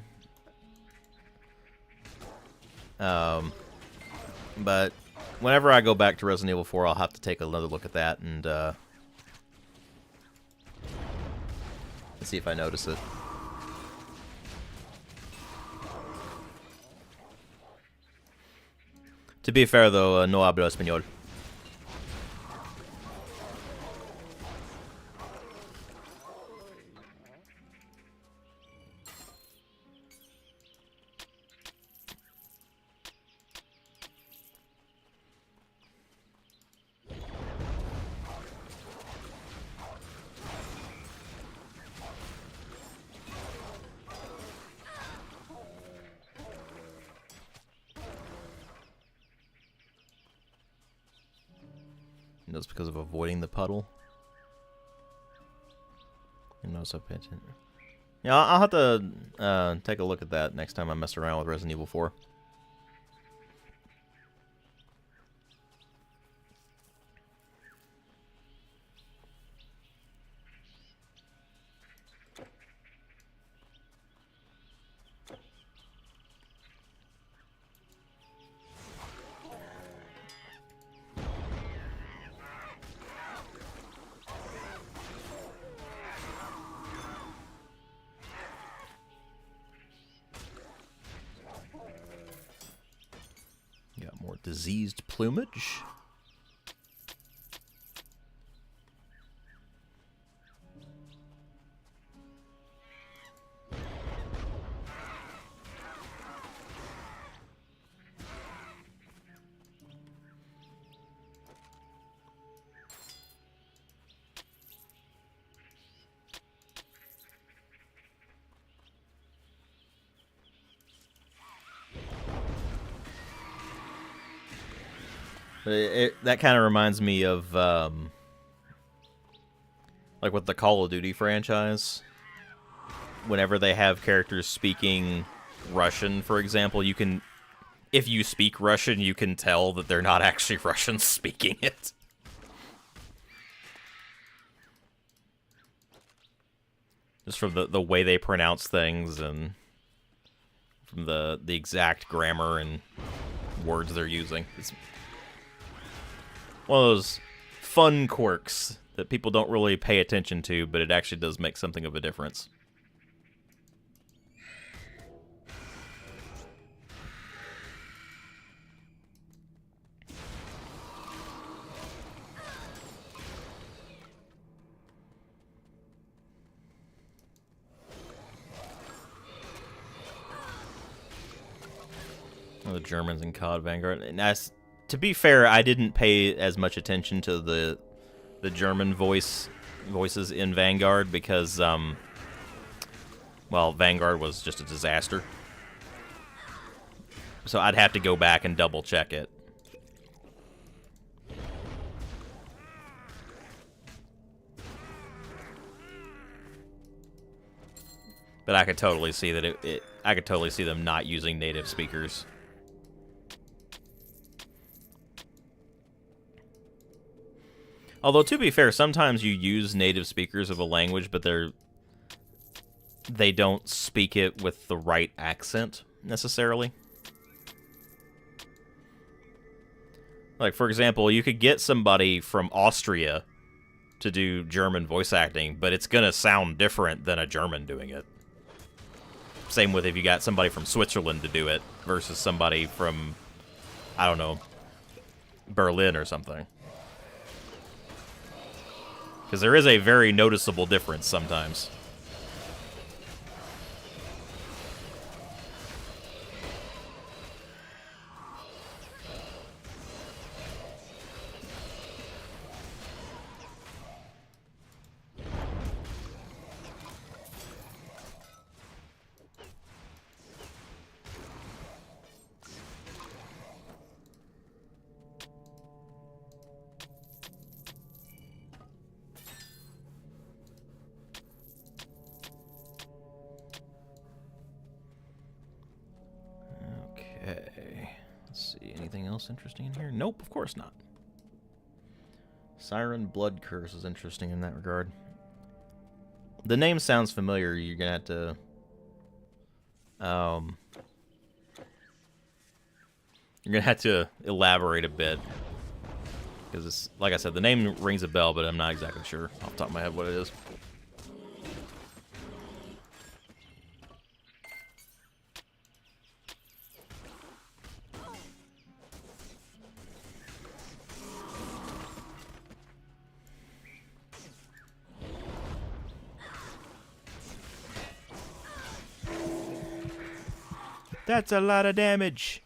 But whenever I go back to Resident Evil 4, I'll have to take another look at that and see if I notice it. To be fair, though, no hablo español. And that's because of avoiding the puddle. You know, so pay attention. Yeah, I'll have to take a look at that next time I mess around with Resident Evil 4. Got more diseased plumage. That kind of reminds me of like with the Call of Duty franchise. Whenever they have characters speaking Russian, for example, you can, if you speak Russian, you can tell that they're not actually Russians speaking it. Just from the way they pronounce things and from the exact grammar and words they're using. It's one of those fun quirks that people don't really pay attention to, but it actually does make something of a difference. The Germans in COD Vanguard. And to be fair, I didn't pay as much attention to the German voices in Vanguard because, well, Vanguard was just a disaster. So I'd have to go back and double check it. But I could totally see that I could totally see them not using native speakers. Although, to be fair, sometimes you use native speakers of a language, but they don't speak it with the right accent, necessarily. Like, for example, you could get somebody from Austria to do German voice acting, but it's going to sound different than a German doing it. Same with if you got somebody from Switzerland to do it versus somebody from, I don't know, Berlin or something. Because there is a very noticeable difference sometimes. Okay. Let's see. Anything else interesting in here? Nope, of course not. Siren Blood Curse is interesting in that regard. The name sounds familiar. You're gonna have to... You're gonna have to elaborate a bit. Because, it's, like I said, the name rings a bell, but I'm not exactly sure off the top of my head what it is. That's a lot of damage.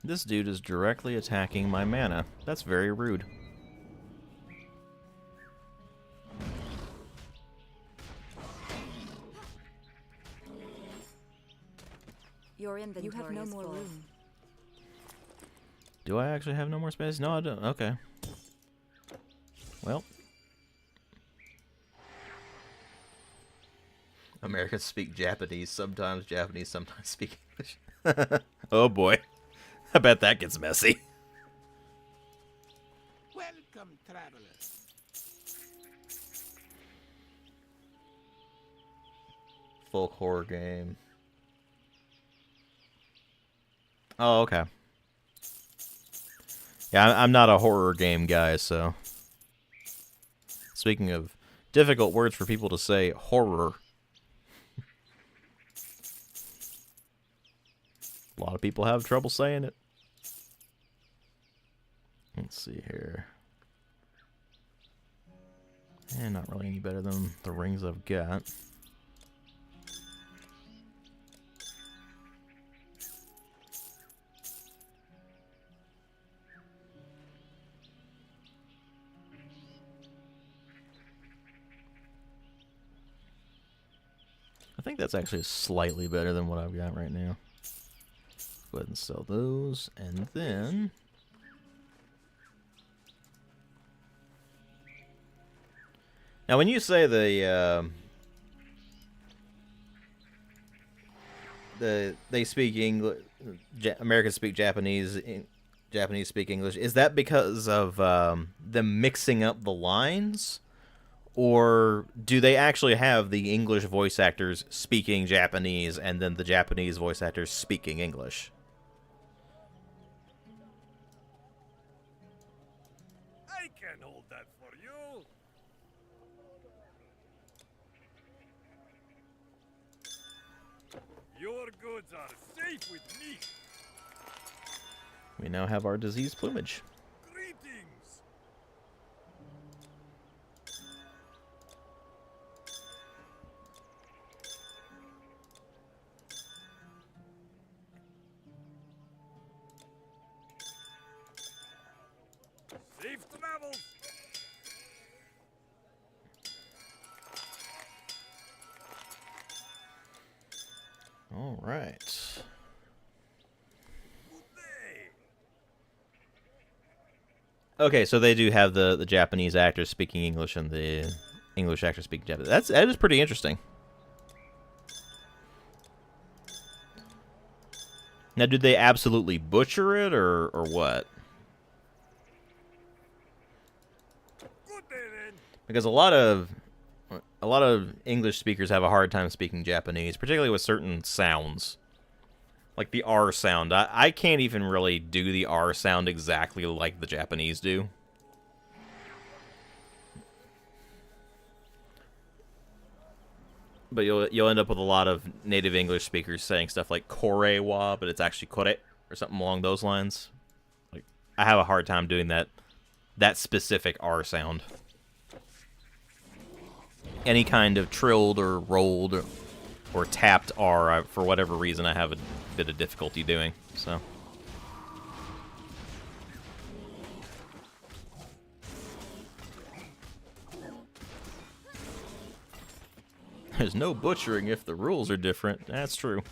This dude is directly attacking my mana. That's very rude. Your inventory. You have no more room. Do I actually have no more space? No, I don't. Okay. Well. Americans speak Japanese, sometimes speak English. Oh boy. I bet that gets messy. Welcome, travelers. Folk horror game. Oh, okay. Yeah, I'm not a horror game guy, so... Speaking of difficult words for people to say, horror. A lot of people have trouble saying it. Let's see here. And not really any better than the rings I've got. I think that's actually slightly better than what I've got right now. Go ahead and sell those, and then... Now, when you say they speak English, Americans speak Japanese, Japanese speak English, is that because of them mixing up the lines? Or do they actually have the English voice actors speaking Japanese and then the Japanese voice actors speaking English? I can hold that for you. Your goods are safe with me. We now have our disease plumage. Greetings. Safe travels. All right. Okay, so they do have the Japanese actors speaking English and the English actors speaking Japanese. That is pretty interesting. Now, did they absolutely butcher it, or what? Good day, then. Because a lot of English speakers have a hard time speaking Japanese, particularly with certain sounds. Like the R sound. I can't even really do the R sound exactly like the Japanese do. But you'll end up with a lot of native English speakers saying stuff like kore-wa, but it's actually kore, or something along those lines. Like, I have a hard time doing that specific R sound. Any kind of trilled or rolled or tapped R, for whatever reason, I have a bit of difficulty doing, so. There's no butchering if the rules are different. That's true.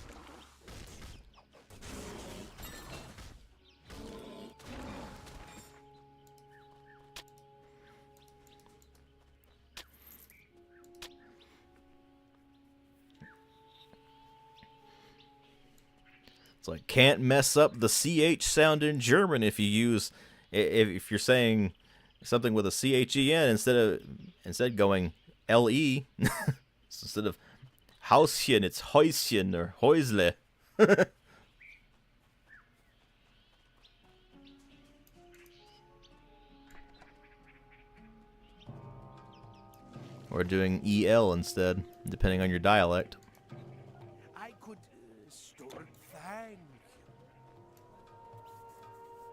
It's like, can't mess up the CH sound in German if you use, if you're saying something with a CHEN instead going LE. Instead of Hauschen, it's Häuschen or Häusle. Or doing EL instead, depending on your dialect. I could store thank you.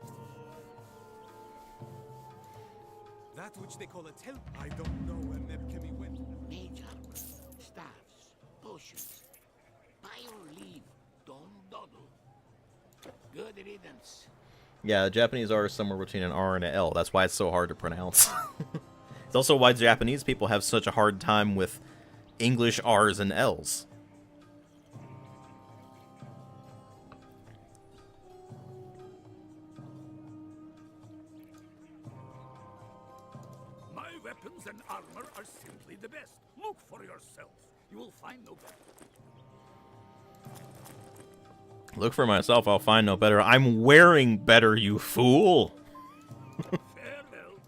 That which they call a tel. I don't know where Nebkemi went. Mage armor, staffs, potions. By your leave, don't dawdle. Good riddance. Yeah, the Japanese R is somewhere between an R and an L. That's why it's so hard to pronounce. It's also why Japanese people have such a hard time with English R's and L's. My weapons and armor are simply the best. Look for yourself. You will find no better. Look for myself, I'll find no better. I'm wearing better, you fool! Farewell.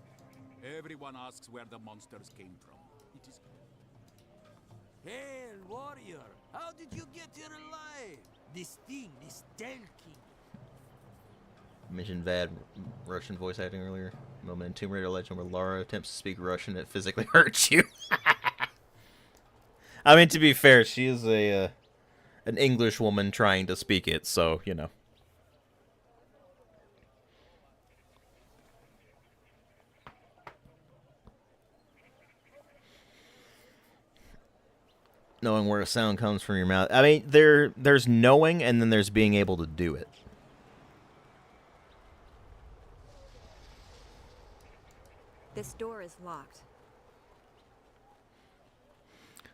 Everyone asks where the monsters came from. It is... Hail, warrior! How did you get here alive? This thing, this Telkin. Mentioned bad Russian voice acting earlier. Moment in Tomb Raider Legend where Lara attempts to speak Russian, it physically hurts you. I mean, to be fair, she is an English woman trying to speak it, so, you know. Knowing where a sound comes from your mouth. I mean, there's knowing, and then there's being able to do it. This door is locked.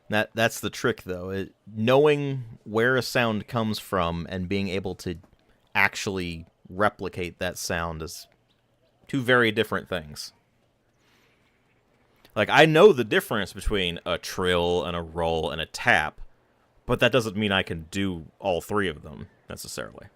That's the trick, though. Knowing where a sound comes from and being able to actually replicate that sound is two very different things. Like, I know the difference between a trill and a roll and a tap, but that doesn't mean I can do all three of them, necessarily.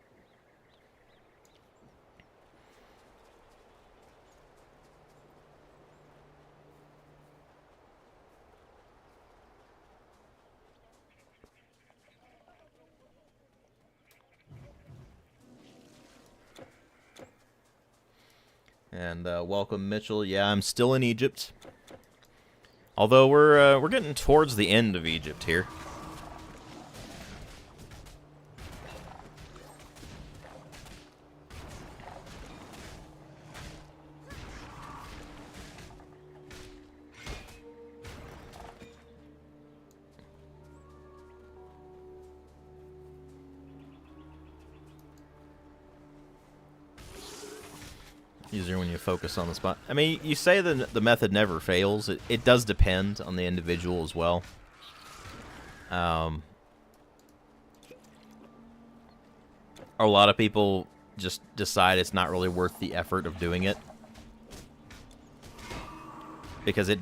And welcome, Mitchell. Yeah, I'm still in Egypt. Although we're getting towards the end of Egypt here. Easier when you focus on the spot. I mean, you say that the method never fails. It does depend on the individual as well. A lot of people just decide it's not really worth the effort of doing it. Because it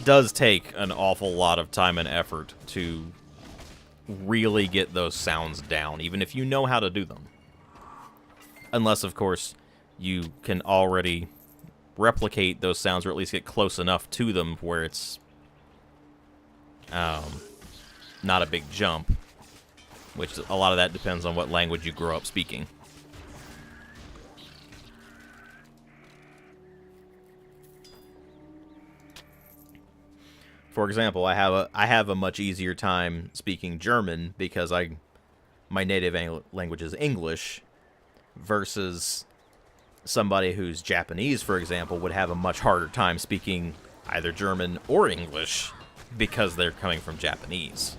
does take an awful lot of time and effort to really get those sounds down, even if you know how to do them. Unless, of course, you can already replicate those sounds, or at least get close enough to them where it's not a big jump. Which, a lot of that depends on what language you grow up speaking. For example, I have a much easier time speaking German because my native language is English, versus somebody who's Japanese, for example, would have a much harder time speaking either German or English because they're coming from Japanese.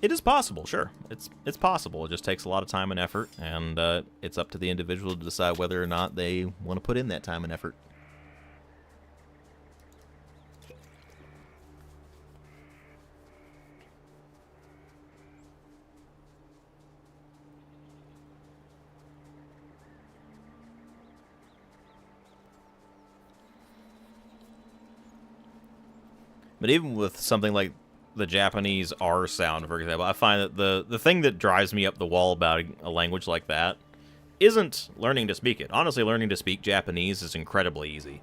It is possible, sure. It's possible. It just takes a lot of time and effort, and it's up to the individual to decide whether or not they want to put in that time and effort. But even with something like the Japanese R sound, for example, I find that the thing that drives me up the wall about a language like that isn't learning to speak it. Honestly, learning to speak Japanese is incredibly easy.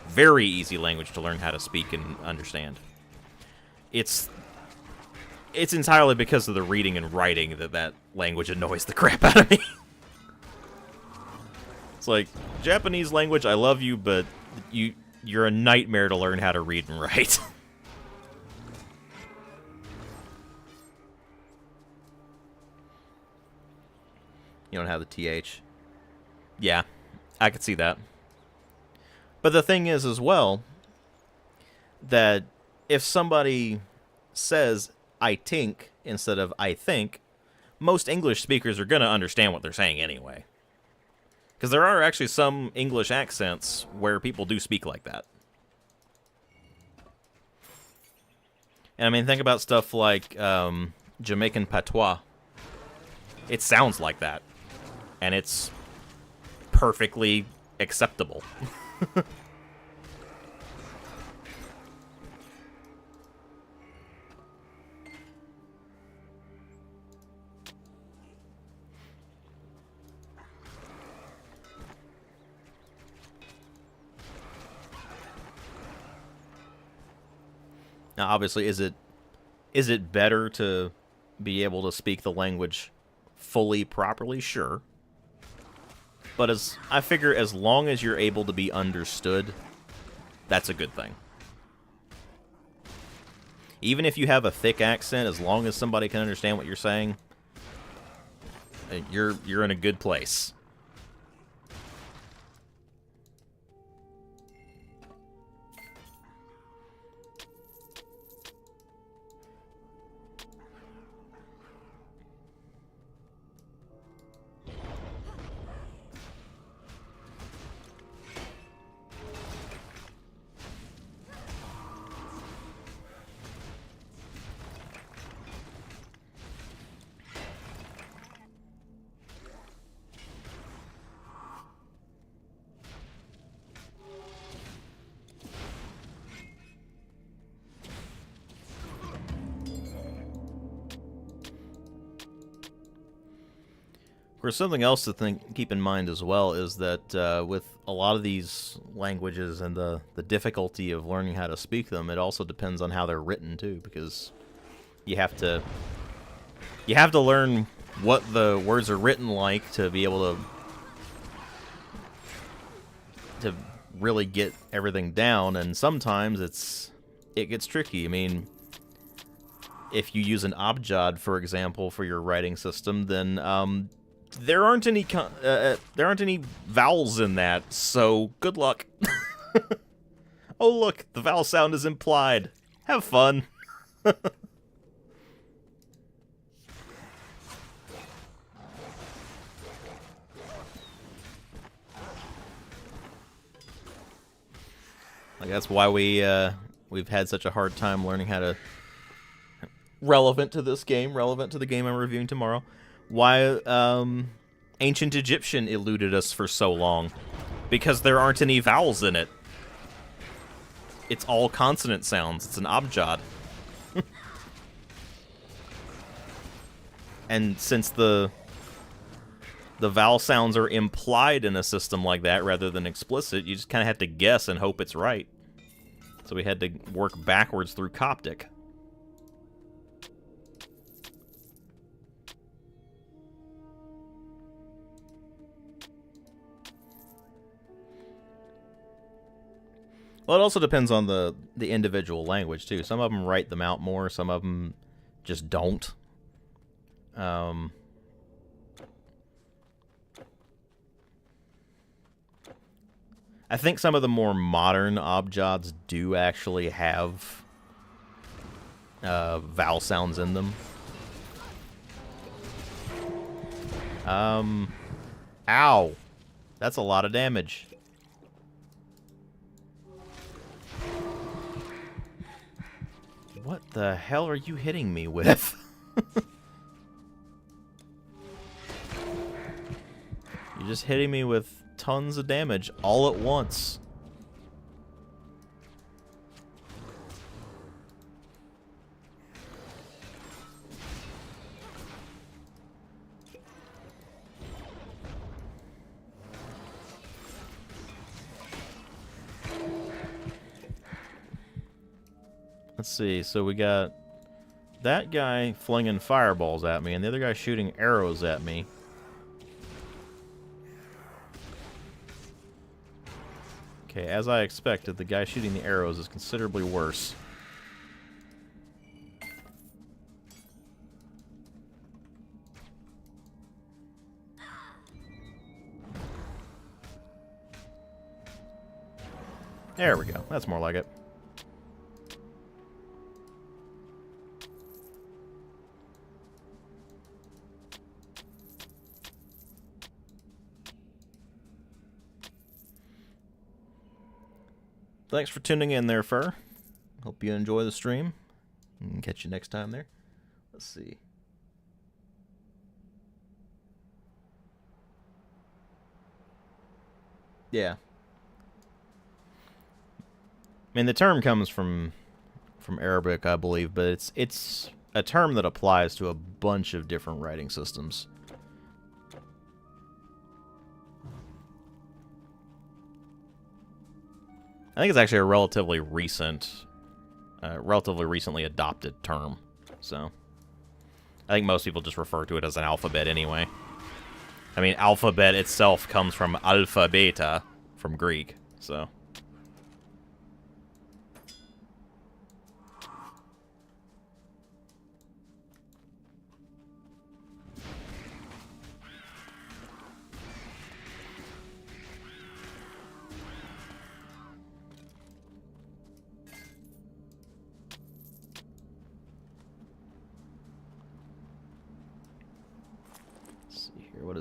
Very easy language to learn how to speak and understand. It's entirely because of the reading and writing that language annoys the crap out of me. It's like, Japanese language, I love you, but you're a nightmare to learn how to read and write. You don't have the TH. Yeah, I could see that. But the thing is as well, that if somebody says I tink instead of I think, most English speakers are going to understand what they're saying anyway. Because there are actually some English accents where people do speak like that. And I mean, think about stuff like Jamaican patois. It sounds like that. And it's perfectly acceptable. Now, obviously, is it better to be able to speak the language fully properly? Sure. But I figure as long as you're able to be understood, that's a good thing. Even if you have a thick accent, as long as somebody can understand what you're saying, you're in a good place. Of course, something else to keep in mind as well is that with a lot of these languages and the difficulty of learning how to speak them, it also depends on how they're written too, because you have to learn what the words are written like to be able to really get everything down, and sometimes it gets tricky. I mean, if you use an abjad, for example, for your writing system, then there aren't any vowels in that, so good luck. Oh look, the vowel sound is implied. Have fun. Like, that's why we've had such a hard time learning how to relevant to this game, relevant to the game I'm reviewing tomorrow. Why ancient Egyptian eluded us for so long, because there aren't any vowels in it. It's all consonant sounds. It's an abjad. And since the vowel sounds are implied in a system like that rather than explicit, you just kind of have to guess and hope it's right. So we had to work backwards through Coptic. Well, it also depends on the individual language, too. Some of them write them out more, some of them just don't. I think some of the more modern abjads do actually have vowel sounds in them. Ow! That's a lot of damage. What the hell are you hitting me with? You're just hitting me with tons of damage all at once. Let's see, so we got that guy flinging fireballs at me, and the other guy shooting arrows at me. Okay, as I expected, the guy shooting the arrows is considerably worse. There we go, that's more like it. Thanks for tuning in there, Fur. Hope you enjoy the stream. And catch you next time there. Let's see. Yeah. I mean, the term comes from Arabic, I believe, but it's a term that applies to a bunch of different writing systems. I think it's actually a relatively recently adopted term. So, I think most people just refer to it as an alphabet anyway. I mean, alphabet itself comes from alpha beta from Greek, so.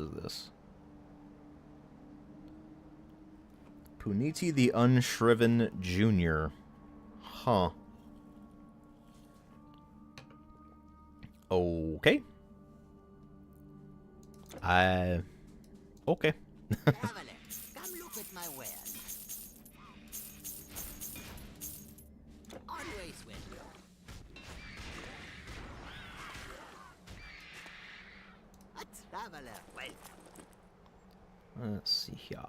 is this? Puniti the Unshriven Jr. Huh. Okay. Okay. Traveler, come look at my wares. Always welcome. A traveler, welcome. Let's see here.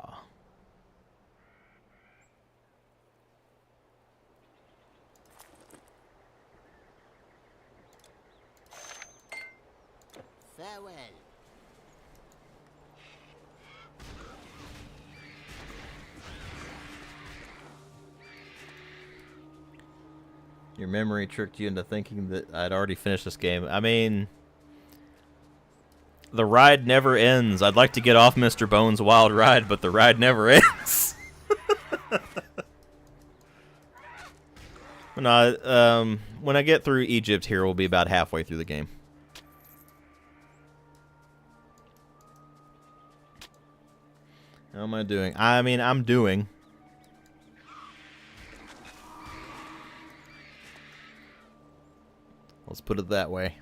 Farewell. Your memory tricked you into thinking that I'd already finished this game. I mean, the ride never ends. I'd like to get off Mr. Bones' wild ride, but the ride never ends. When I get through Egypt here, we'll be about halfway through the game. How am I doing? I mean, I'm doing. Let's put it that way.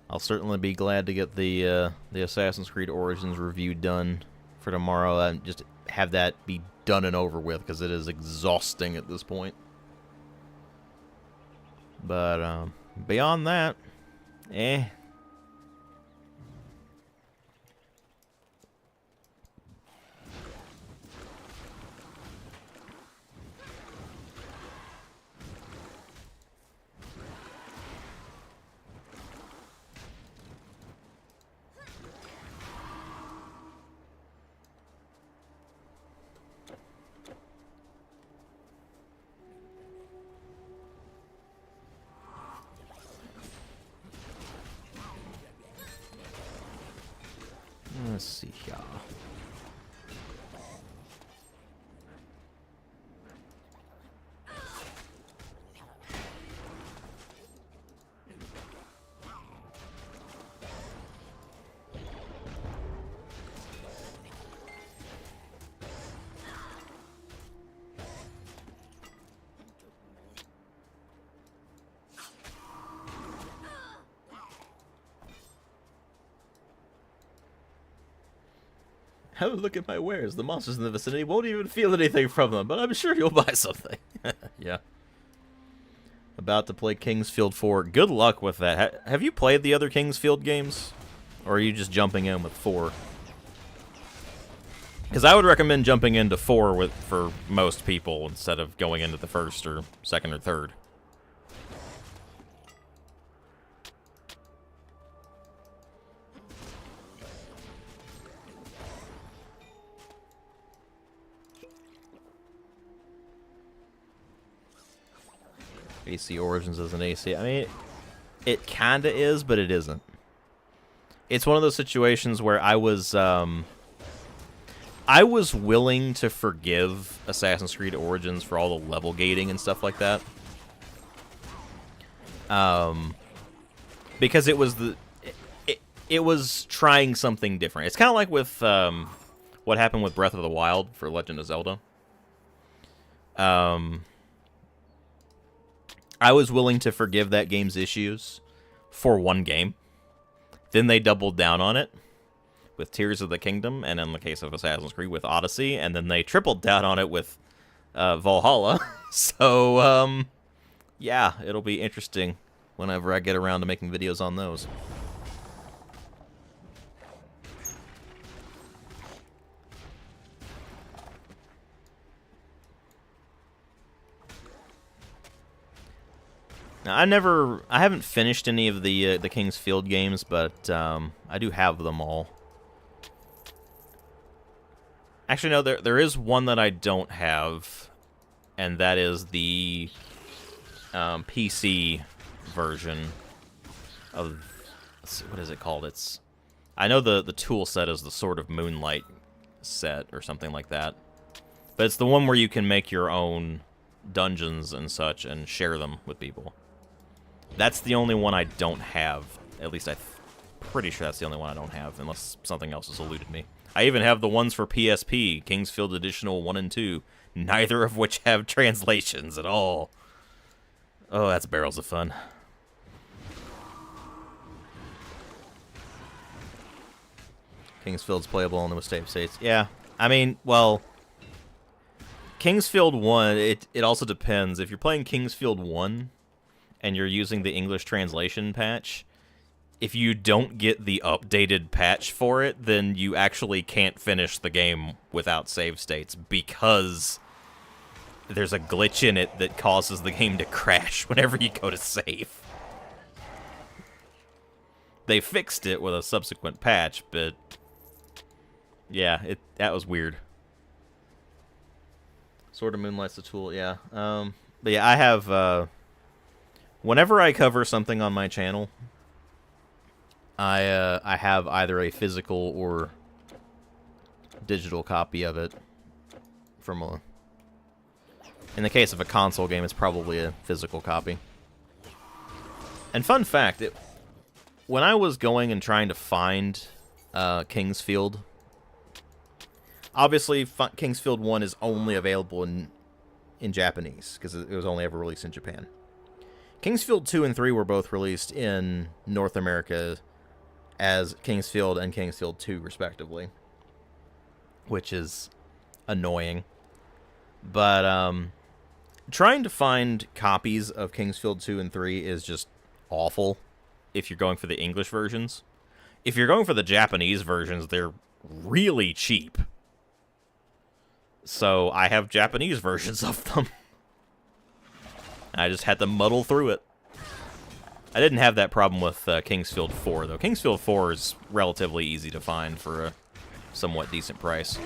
I'll certainly be glad to get the Assassin's Creed Origins review done for tomorrow and just have that be done and over with, because it is exhausting at this point. But beyond that, eh. Let's see here. Have a look at my wares. The monsters in the vicinity won't even feel anything from them, but I'm sure you'll buy something. Yeah. About to play Kingsfield 4. Good luck with that. Have you played the other Kingsfield games? Or are you just jumping in with 4? Because I would recommend jumping into 4 for most people instead of going into the first or second or third. AC Origins as an AC. I mean, it kinda is, but it isn't. It's one of those situations where I was willing to forgive Assassin's Creed Origins for all the level gating and stuff like that. Because it was it was trying something different. It's kind of like with what happened with Breath of the Wild for Legend of Zelda. I was willing to forgive that game's issues for one game. Then they doubled down on it with Tears of the Kingdom, and in the case of Assassin's Creed, with Odyssey, and then they tripled down on it with Valhalla. So, yeah, it'll be interesting whenever I get around to making videos on those. Now, I haven't finished any of the Kingsfield games, but I do have them all. Actually, no, there is one that I don't have, and that is the PC version of, let's see, what is it called? I know the tool set is the Sword of Moonlight set or something like that, but it's the one where you can make your own dungeons and such and share them with people. That's the only one I don't have. At least pretty sure that's the only one I don't have, unless something else has eluded me. I even have the ones for PSP, Kingsfield Additional 1 and 2, neither of which have translations at all. Oh, that's barrels of fun. Kingsfield's playable in the save states. Yeah, I mean, well, Kingsfield 1, it also depends. If you're playing Kingsfield 1 and you're using the English translation patch, if you don't get the updated patch for it, then you actually can't finish the game without save states because there's a glitch in it that causes the game to crash whenever you go to save. They fixed it with a subsequent patch, but yeah, that was weird. Sword of Moonlight's the tool, yeah. But yeah, I have, whenever I cover something on my channel, I have either a physical or digital copy of it from a... In the case of a console game, it's probably a physical copy. And fun fact, when I was going and trying to find Kingsfield... Obviously, Kingsfield 1 is only available in Japanese, because it was only ever released in Japan. Kingsfield 2 and 3 were both released in North America as Kingsfield and Kingsfield 2, respectively. Which is annoying. But, trying to find copies of Kingsfield 2 and 3 is just awful if you're going for the English versions. If you're going for the Japanese versions, they're really cheap. So I have Japanese versions of them. I just had to muddle through it. I didn't have that problem with Kingsfield 4, though. Kingsfield 4 is relatively easy to find for a somewhat decent price.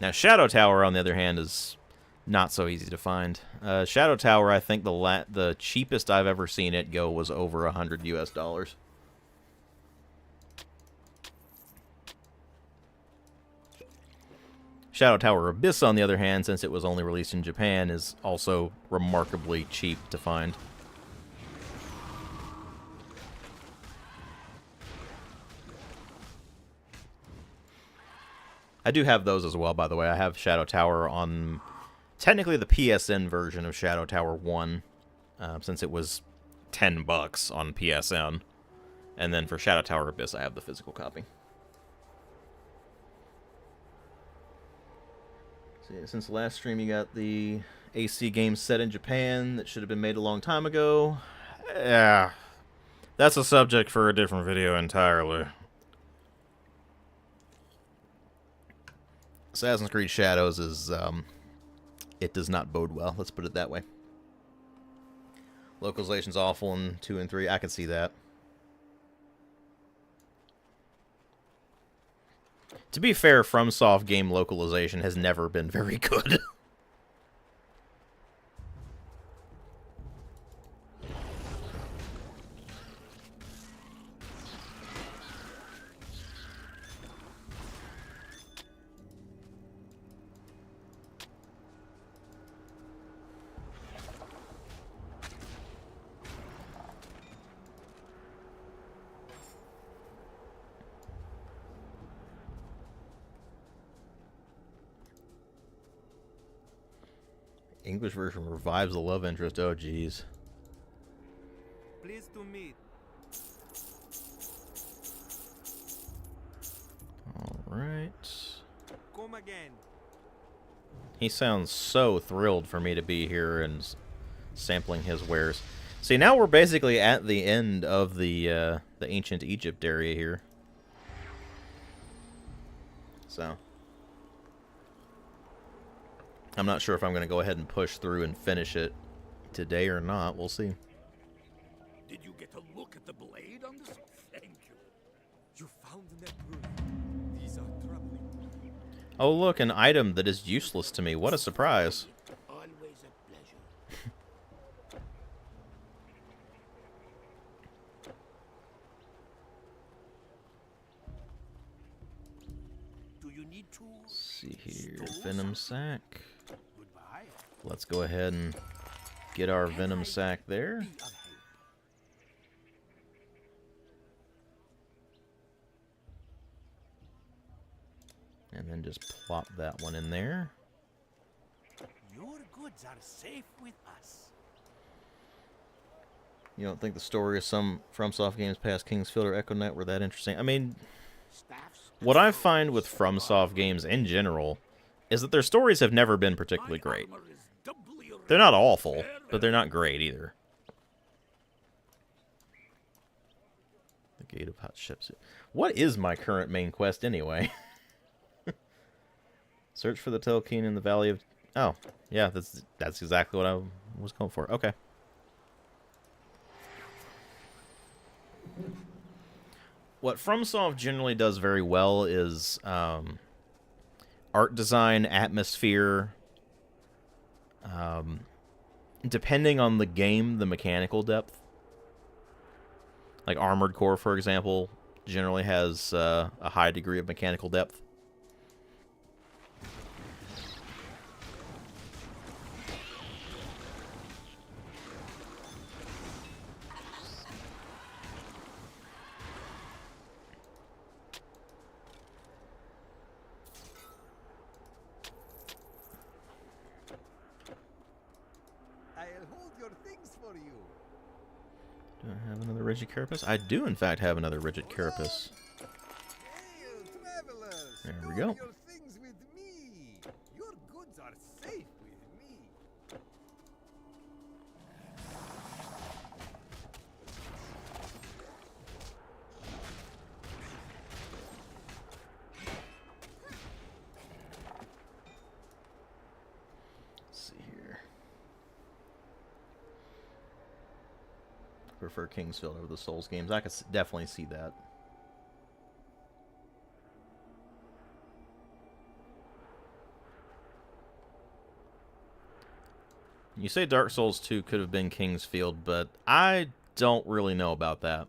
Now, Shadow Tower, on the other hand, is not so easy to find. Shadow Tower, I think the cheapest I've ever seen it go was over $100 US. Shadow Tower Abyss, on the other hand, since it was only released in Japan, is also remarkably cheap to find. I do have those as well, by the way. I have Shadow Tower on technically the PSN version of Shadow Tower 1, since it was $10 on PSN. And then for Shadow Tower Abyss, I have the physical copy. So yeah, since the last stream, you got the AC game set in Japan that should have been made a long time ago. Yeah, that's a subject for a different video entirely. Assassin's Creed Shadows is, it does not bode well, let's put it that way. Localization's awful in 2 and 3, I can see that. To be fair, FromSoft game localization has never been very good. English version revives the love interest. Oh, jeez. Pleased to meet. All right. Come again. He sounds so thrilled for me to be here and sampling his wares. See, now we're basically at the end of the ancient Egypt area here. So I'm not sure if I'm going to go ahead and push through and finish it today or not. We'll see. Did you get a look at the blade on this? Thank you. You found that rune. These are troubling. Oh, look, an item that is useless to me. What a surprise. Always a pleasure. you need to... Let's see here, Venom Sac. Goodbye. Let's go ahead and get our Venom Sac there. And then just plop that one in there. Your goods are safe with us. You don't think the story of some FromSoft games past Kingsfield or Echo Knight were that interesting? I mean, what I find with FromSoft games in general is that their stories have never been particularly great. They're not awful, but they're not great either. The Gate of Hot Ships. What is my current main quest anyway? Search for the Telkeen in the Valley of... Oh, yeah, that's exactly what I was going for. Okay. What FromSoft generally does very well is art design, atmosphere, depending on the game, the mechanical depth. Like Armored Core, for example, generally has a high degree of mechanical depth. Do I have another Rigid Carapace? I do, in fact, have another Rigid Carapace. There we go. Prefer Kingsfield over the Souls games. I could definitely see that. You say Dark Souls 2 could have been Kingsfield, but I don't really know about that.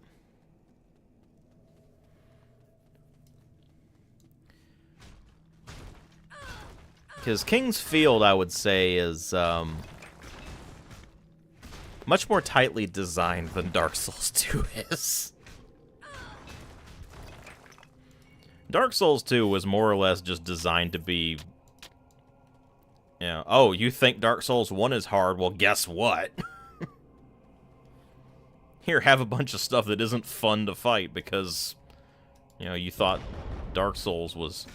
Because Kingsfield, I would say, is much more tightly designed than Dark Souls 2 is. Dark Souls 2 was more or less just designed to be... You know, oh, you think Dark Souls 1 is hard? Well, guess what? Here, have a bunch of stuff that isn't fun to fight because, you know, you thought Dark Souls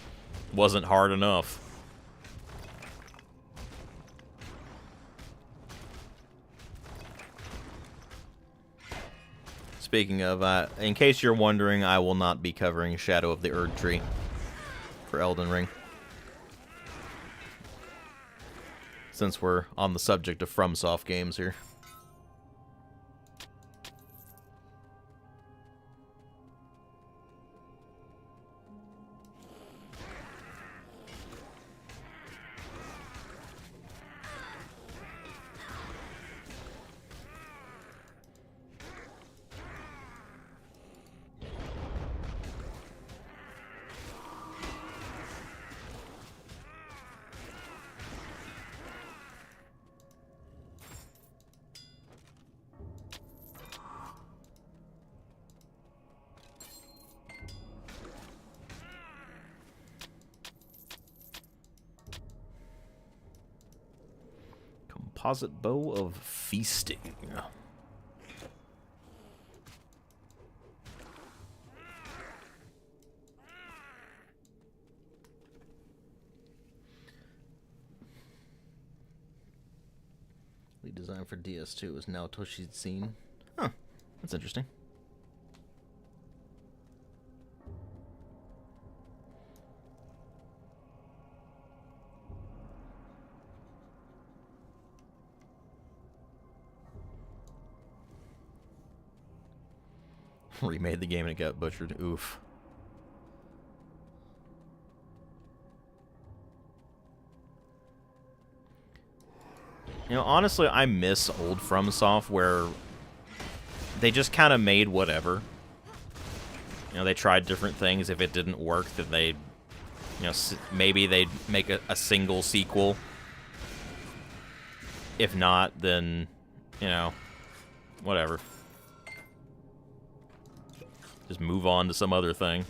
wasn't hard enough. Speaking of, in case you're wondering, I will not be covering Shadow of the Erd Tree for Elden Ring. Since we're on the subject of FromSoft games here. Composite Bow of Feasting. Lead design for DS2 is now Toshitsune. Huh, that's interesting. Remade the game and it got butchered. Oof. You know, honestly, I miss old FromSoft where they just kind of made whatever. You know, they tried different things. If it didn't work, then they You know, maybe they'd make a single sequel. If not, then, you know, whatever. Just move on to some other thing.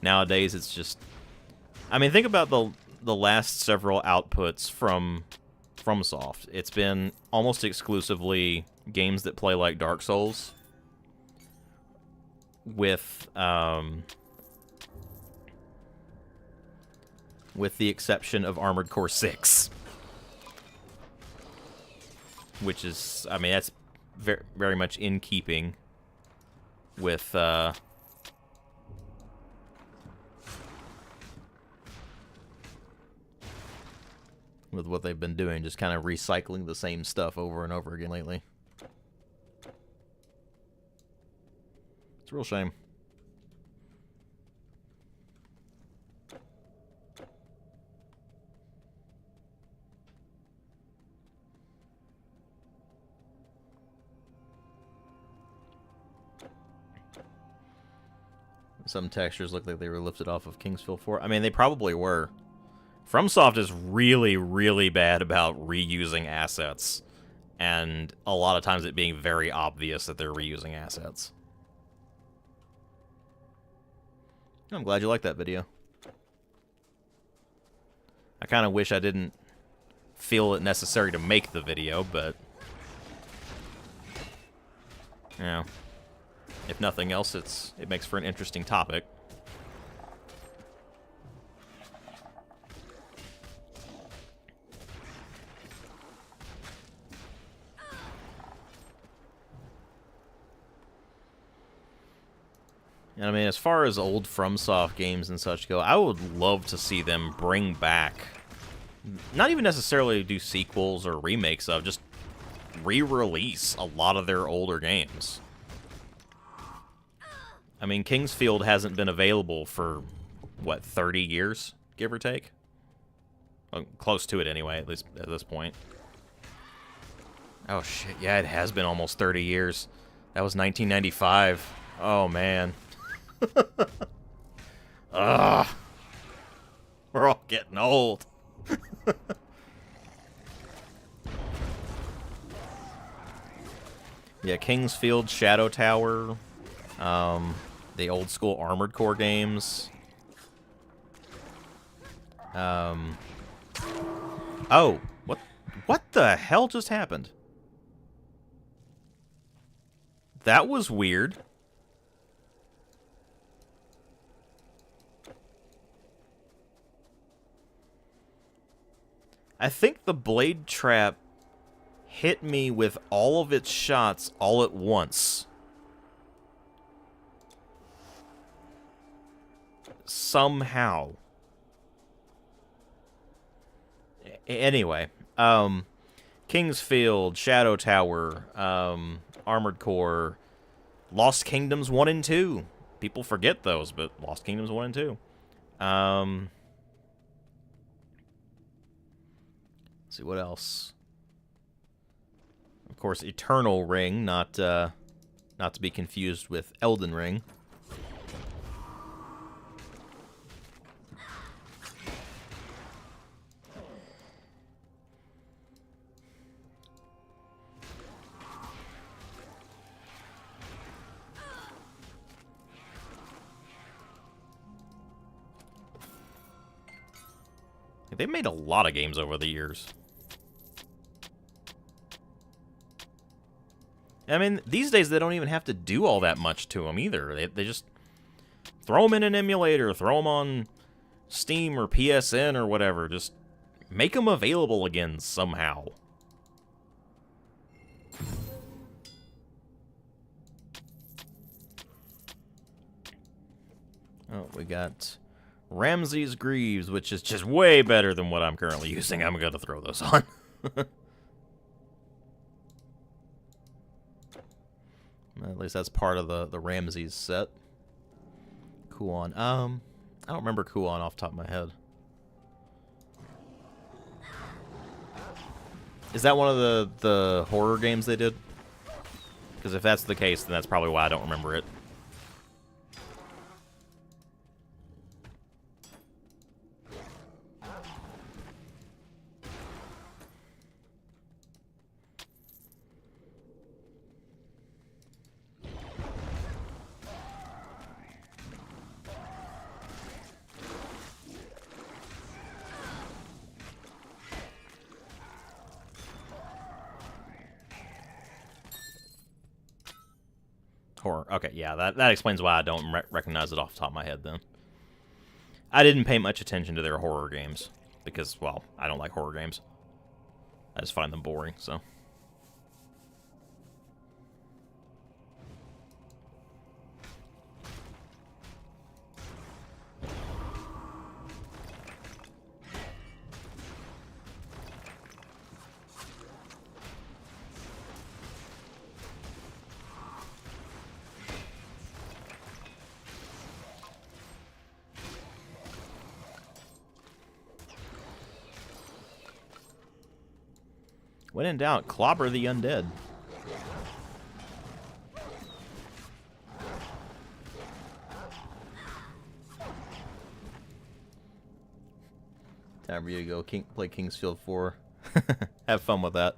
Nowadays, it's just... I mean, think about the last several outputs from FromSoft. It's been almost exclusively games that play like Dark Souls, with the exception of Armored Core 6. Which is, I mean, that's very, very much in keeping with what they've been doing, just kind of recycling the same stuff over and over again lately. It's a real shame. Some textures look like they were lifted off of Kingsfield 4. I mean, they probably were. FromSoft is really, really bad about reusing assets. And a lot of times it being very obvious that they're reusing assets. I'm glad you liked that video. I kind of wish I didn't feel it necessary to make the video, but... you know, if nothing else, it makes for an interesting topic. And I mean, as far as old FromSoft games and such go, I would love to see them bring back, not even necessarily do sequels or remakes of, just re-release a lot of their older games. I mean, Kingsfield hasn't been available for, what, 30 years, give or take? Well, close to it anyway, at least at this point. Oh shit, yeah, it has been almost 30 years. That was 1995. Oh man. Ugh. We're all getting old. Yeah, Kingsfield, Shadow Tower, the old school Armored Core games. Oh, what the hell just happened? That was weird. I think the blade trap hit me with all of its shots all at once. Somehow. Anyway, Kingsfield, Shadow Tower, Armored Core, Lost Kingdoms 1 and 2. People forget those, but Lost Kingdoms 1 and 2. Let's see what else. Of course, Eternal Ring, not to be confused with Elden Ring. They've made a lot of games over the years. I mean, these days they don't even have to do all that much to them either. They just throw them in an emulator, throw them on Steam or PSN or whatever. Just make them available again somehow. Oh, we got Ramses Greaves, which is just way better than what I'm currently using. I'm going to throw those on. At least that's part of the Ramses set. Kuon. I don't remember Kuon off the top of my head. Is that one of the horror games they did? Because if that's the case, then that's probably why I don't remember it. Horror. Okay, yeah, that explains why I don't recognize it off the top of my head, then. I didn't pay much attention to their horror games. Because, well, I don't like horror games. I just find them boring, so... When in doubt, clobber the undead. Time for you to go play Kingsfield 4. Have fun with that.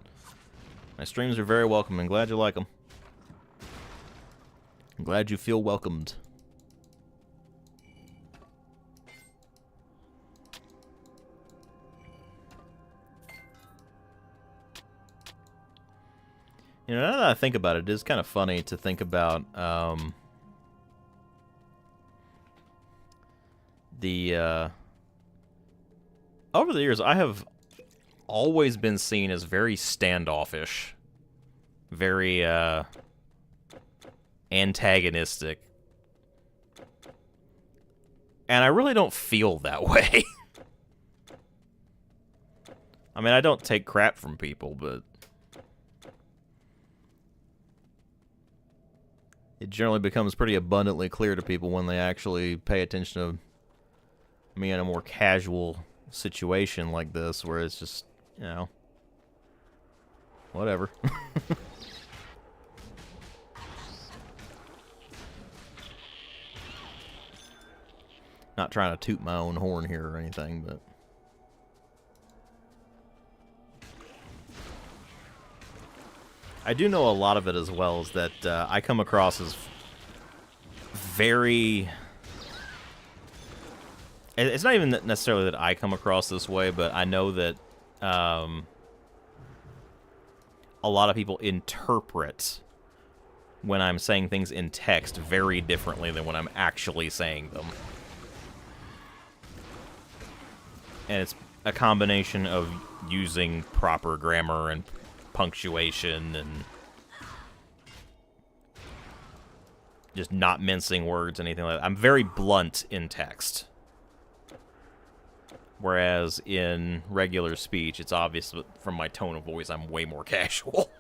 My streams are very welcome and glad you like them. I'm glad you feel welcomed. You know, now that I think about it, it is kind of funny to think about over the years, I have always been seen as very standoffish, very antagonistic, and I really don't feel that way. I mean, I don't take crap from people, but it generally becomes pretty abundantly clear to people when they actually pay attention to me in a more casual situation like this, where it's just, you know, whatever. Not trying to toot my own horn here or anything, but... I do know a lot of it as well, is that I come across as very... It's not even necessarily that I come across this way, but I know that a lot of people interpret when I'm saying things in text very differently than when I'm actually saying them. And it's a combination of using proper grammar and punctuation and just not mincing words, anything like that. I'm very blunt in text. Whereas in regular speech, it's obvious from my tone of voice, I'm way more casual.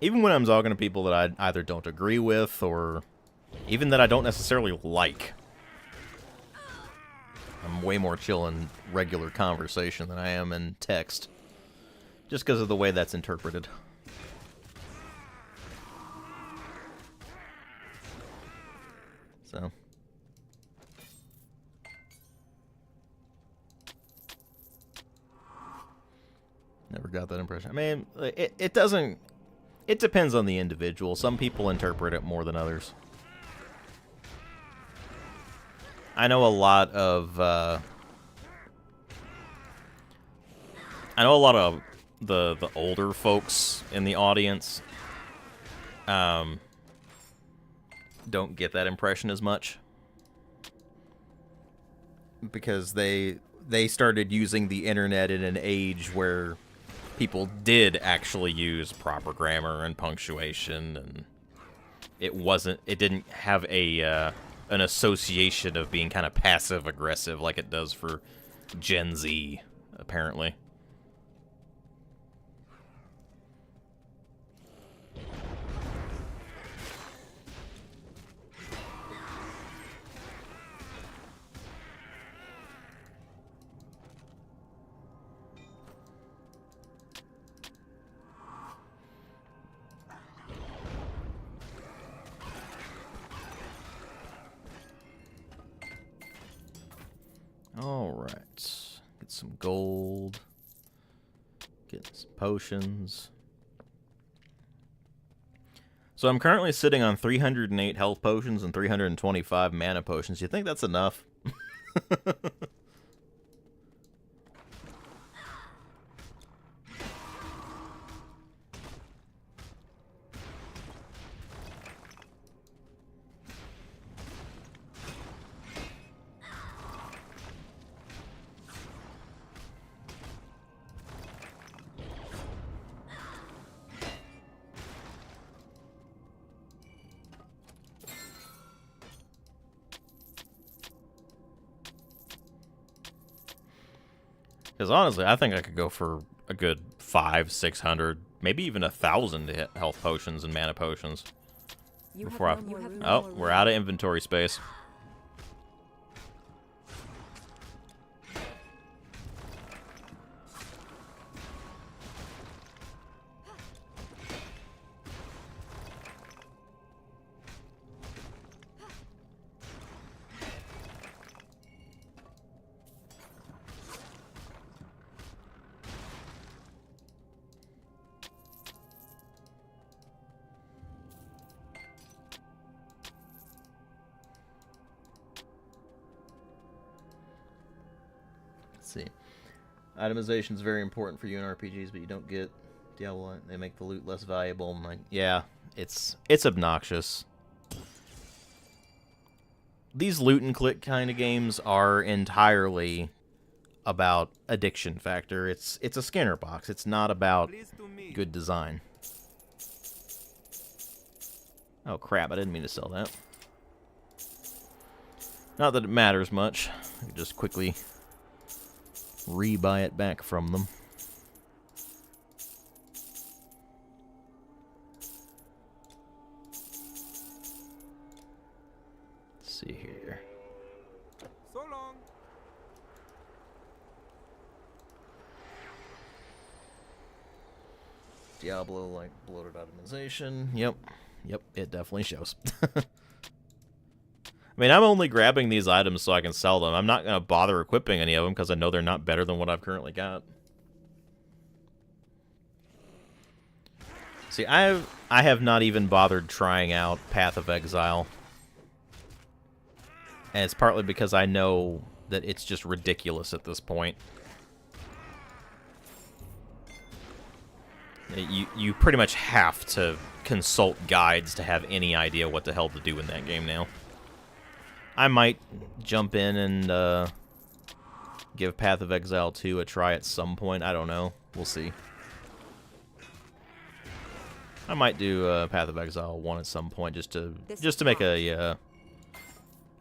Even when I'm talking to people that I either don't agree with or even that I don't necessarily like, I'm way more chill in regular conversation than I am in text. Just because of the way that's interpreted. So. Never got that impression. I mean, it doesn't... It depends on the individual. Some people interpret it more than others. I know a lot of the older folks in the audience don't get that impression as much because they started using the internet in an age where people did actually use proper grammar and punctuation, and it didn't have an association of being kind of passive-aggressive like it does for Gen Z, apparently. Alright. Get some gold. Get some potions. So I'm currently sitting on 308 health potions and 325 mana potions. You think that's enough? Because honestly, I think I could go for a good 500, 600, maybe even 1,000 health potions and mana potions. Before I... Oh, we're out of inventory space. See, itemization is very important for you in RPGs, but you don't get Diablo. They make the loot less valuable. I'm like, yeah, it's obnoxious. These loot and click kind of games are entirely about addiction factor. It's a Skinner box. It's not about good design. Oh crap! I didn't mean to sell that. Not that it matters much. I can just quickly rebuy it back from them. Let's see here. So long. Diablo, like, bloated optimization. Yep, it definitely shows. I mean, I'm only grabbing these items so I can sell them. I'm not going to bother equipping any of them because I know they're not better than what I've currently got. See, I have not even bothered trying out Path of Exile. And it's partly because I know that it's just ridiculous at this point. You pretty much have to consult guides to have any idea what the hell to do in that game now. I might jump in and give Path of Exile 2 a try at some point. I don't know. We'll see. I might do Path of Exile 1 at some point just to make a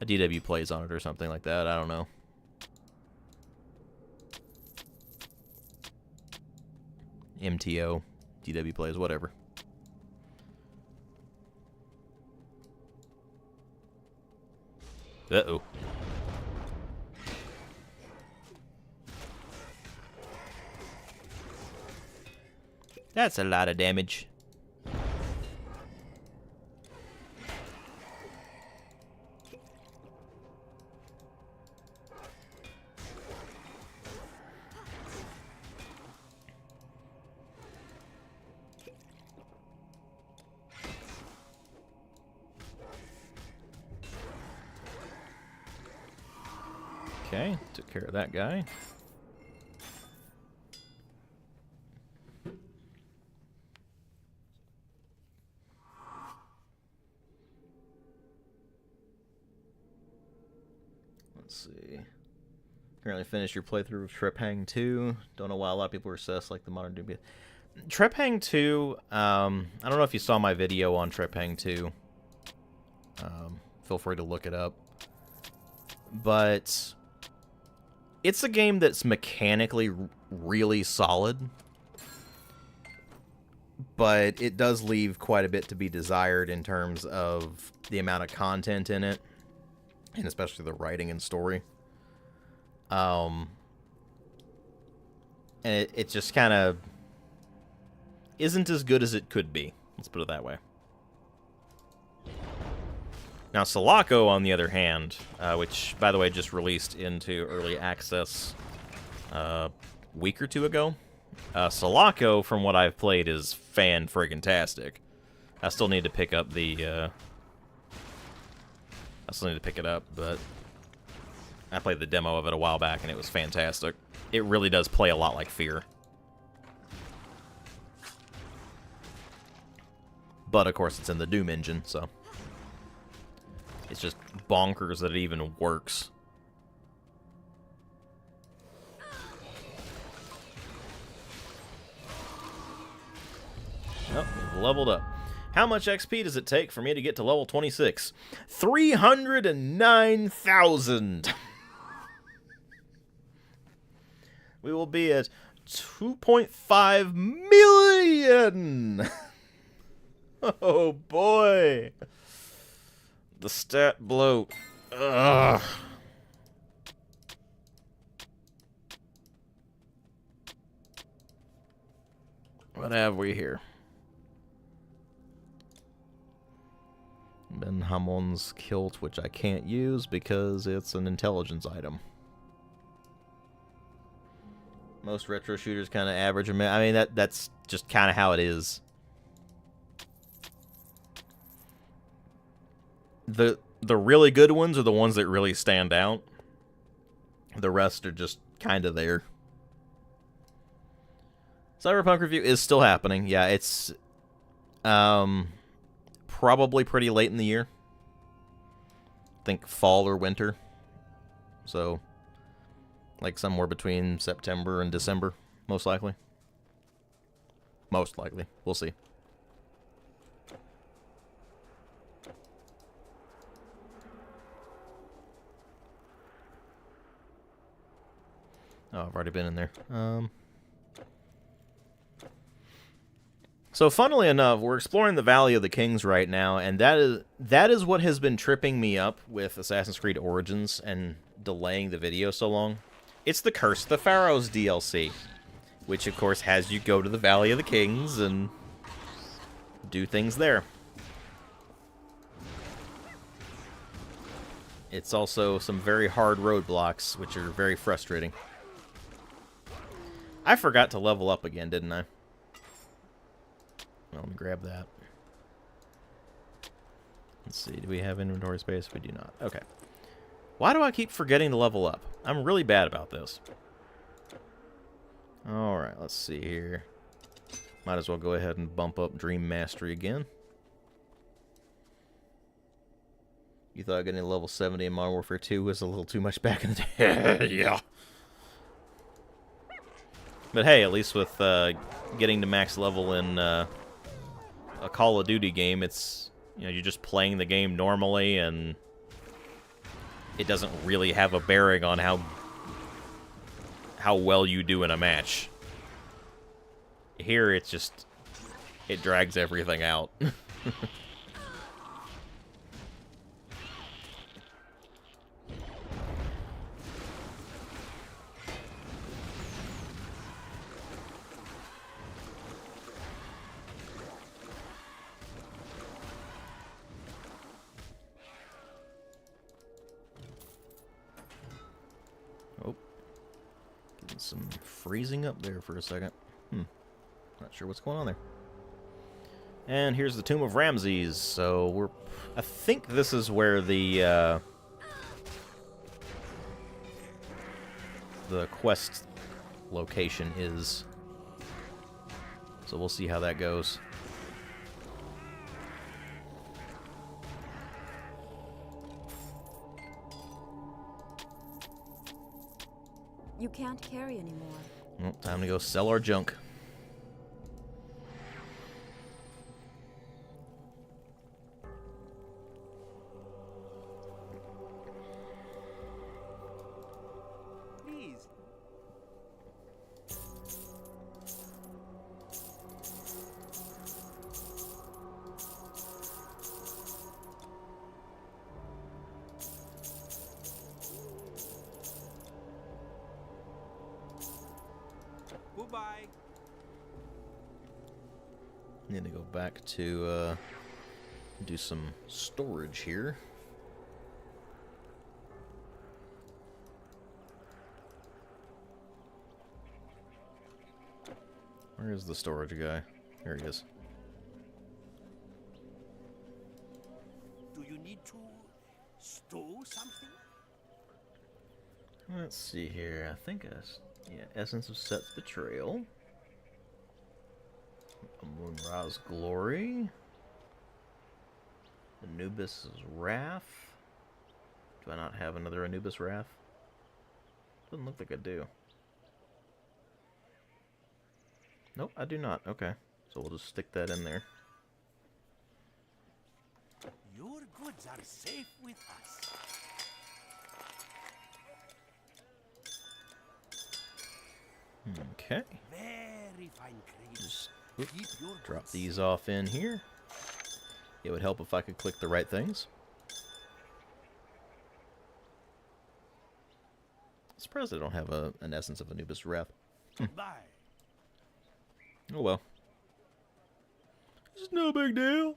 DW plays on it or something like that. I don't know. MTO, DW plays, whatever. Uh-oh. That's a lot of damage. Okay, took care of that guy. Let's see. Currently finished your playthrough of Trephang 2. Don't know why a lot of people are sus like the modern Doom. Trephang 2, I don't know if you saw my video on Trephang 2. Feel free to look it up. But it's a game that's mechanically really solid, but it does leave quite a bit to be desired in terms of the amount of content in it, and especially the writing and story. And it just kind of isn't as good as it could be. Let's put it that way. Now, Sulaco, on the other hand, which, by the way, just released into early access a week or two ago. Sulaco, from what I've played, is fan-friggin-tastic. I still need to pick up the... I still need to pick it up, but I played the demo of it a while back, and it was fantastic. It really does play a lot like Fear. But, of course, it's in the Doom engine, so... It's just bonkers that it even works. Oh, we've leveled up. How much XP does it take for me to get to level 26? 309,000! We will be at 2.5 million. Oh boy. The stat bloat. Ugh. What have we here? Ben Hamon's kilt, which I can't use because it's an intelligence item. Most retro shooters kind of average. I mean, that's just kind of how it is. The really good ones are the ones that really stand out. The rest are just kind of there. Cyberpunk review is still happening. Yeah, it's probably pretty late in the year. I think fall or winter. So, like somewhere between September and December, most likely. Most likely. We'll see. Oh, I've already been in there. So, funnily enough, we're exploring the Valley of the Kings right now, and that is what has been tripping me up with Assassin's Creed Origins and delaying the video so long. It's the Curse of the Pharaohs DLC, which, of course, has you go to the Valley of the Kings and do things there. It's also some very hard roadblocks, which are very frustrating. I forgot to level up again, didn't I? Well, let me grab that. Let's see, do we have inventory space? We do not. Okay. Why do I keep forgetting to level up? I'm really bad about this. Alright, let's see here. Might as well go ahead and bump up Dream Mastery again. You thought getting to level 70 in Modern Warfare 2 was a little too much back in the day? Yeah. But hey, at least with getting to max level in a Call of Duty game, it's, you know, you're just playing the game normally, and it doesn't really have a bearing on how well you do in a match. Here, it's just, it drags everything out. Some freezing up there for a second. Not sure what's going on there. And here's the Tomb of Ramses. So I think this is where the quest location is. So we'll see how that goes. You can't carry anymore. Well, time to go sell our junk. Please. Goodbye. Need to go back to do some storage here. Where is the storage guy? Here he is. Do you need to stow something? Let's see here. I think Essence of Set's Betrayal. Amun-Ra's Glory. Anubis' Wrath. Do I not have another Anubis Wrath? Doesn't look like I do. Nope, I do not. Okay. So we'll just stick that in there. Your goods are safe with us. Okay. Very fine crates. Just Keep your drop goods these off in here. It would help if I could click the right things. Surprised I don't have an Essence of Anubis Wrath. Bye. Oh well. It's no big deal.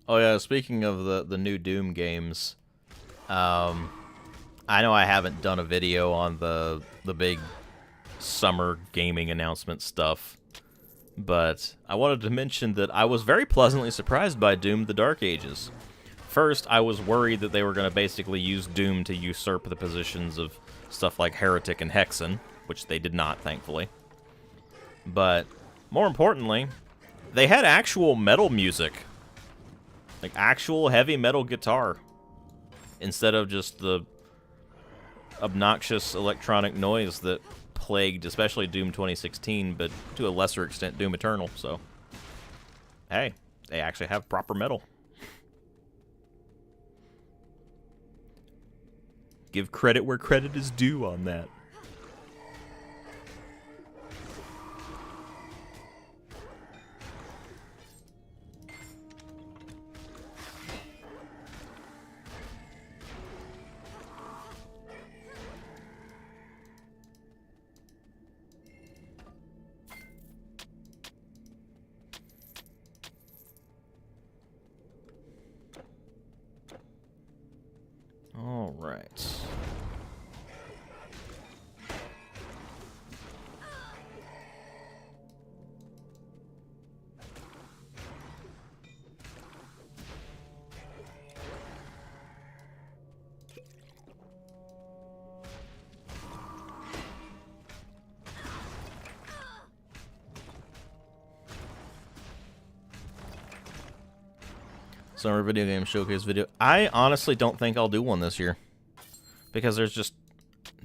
Oh yeah, speaking of the new Doom games, I know I haven't done a video on the big summer gaming announcement stuff, but I wanted to mention that I was very pleasantly surprised by Doom: The Dark Ages. First, I was worried that they were going to basically use Doom to usurp the positions of stuff like Heretic and Hexen, which they did not, thankfully. But more importantly, they had actual metal music. Like actual heavy metal guitar, instead of just the obnoxious electronic noise that plagued especially Doom 2016, but to a lesser extent Doom Eternal. So, hey, they actually have proper metal. Give credit where credit is due on that. All right. Summer Video Game Showcase video. I honestly don't think I'll do one this year, because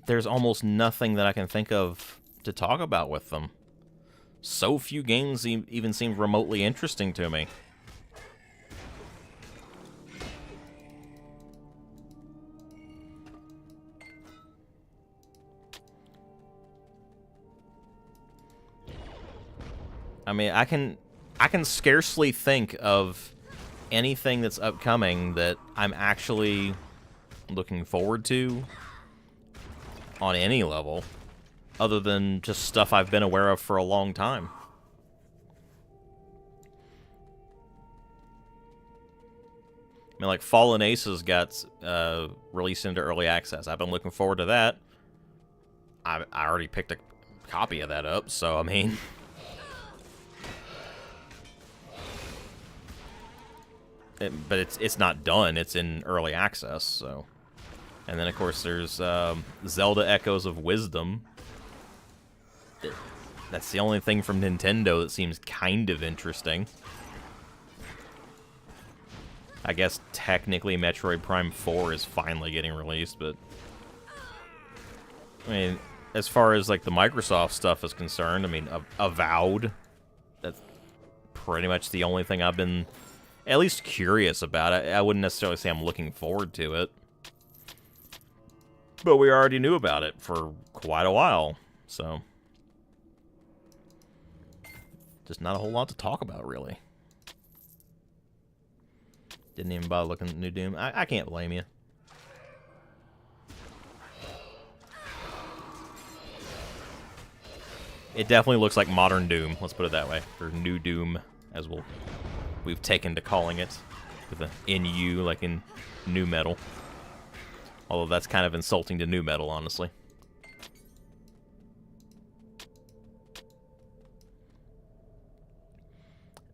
there's almost nothing that I can think of to talk about with them. So few games even seem remotely interesting to me. I mean, I can scarcely think of anything that's upcoming that I'm actually looking forward to on any level, other than just stuff I've been aware of for a long time. I mean, like, Fallen Aces got released into early access. I've been looking forward to that. I already picked a copy of that up, so, I mean... but it's not done. It's in early access, so... And then, of course, there's Zelda Echoes of Wisdom. That's the only thing from Nintendo that seems kind of interesting. I guess technically Metroid Prime 4 is finally getting released, but... I mean, as far as, like, the Microsoft stuff is concerned, I mean, Avowed, that's pretty much the only thing I've been at least curious about. I wouldn't necessarily say I'm looking forward to it. But we already knew about it for quite a while, so... Just not a whole lot to talk about, really. Didn't even bother looking at New Doom. I can't blame you. It definitely looks like modern Doom, let's put it that way. Or New Doom, as we've taken to calling it. With an NU, like in new metal. Although that's kind of insulting to new metal, honestly.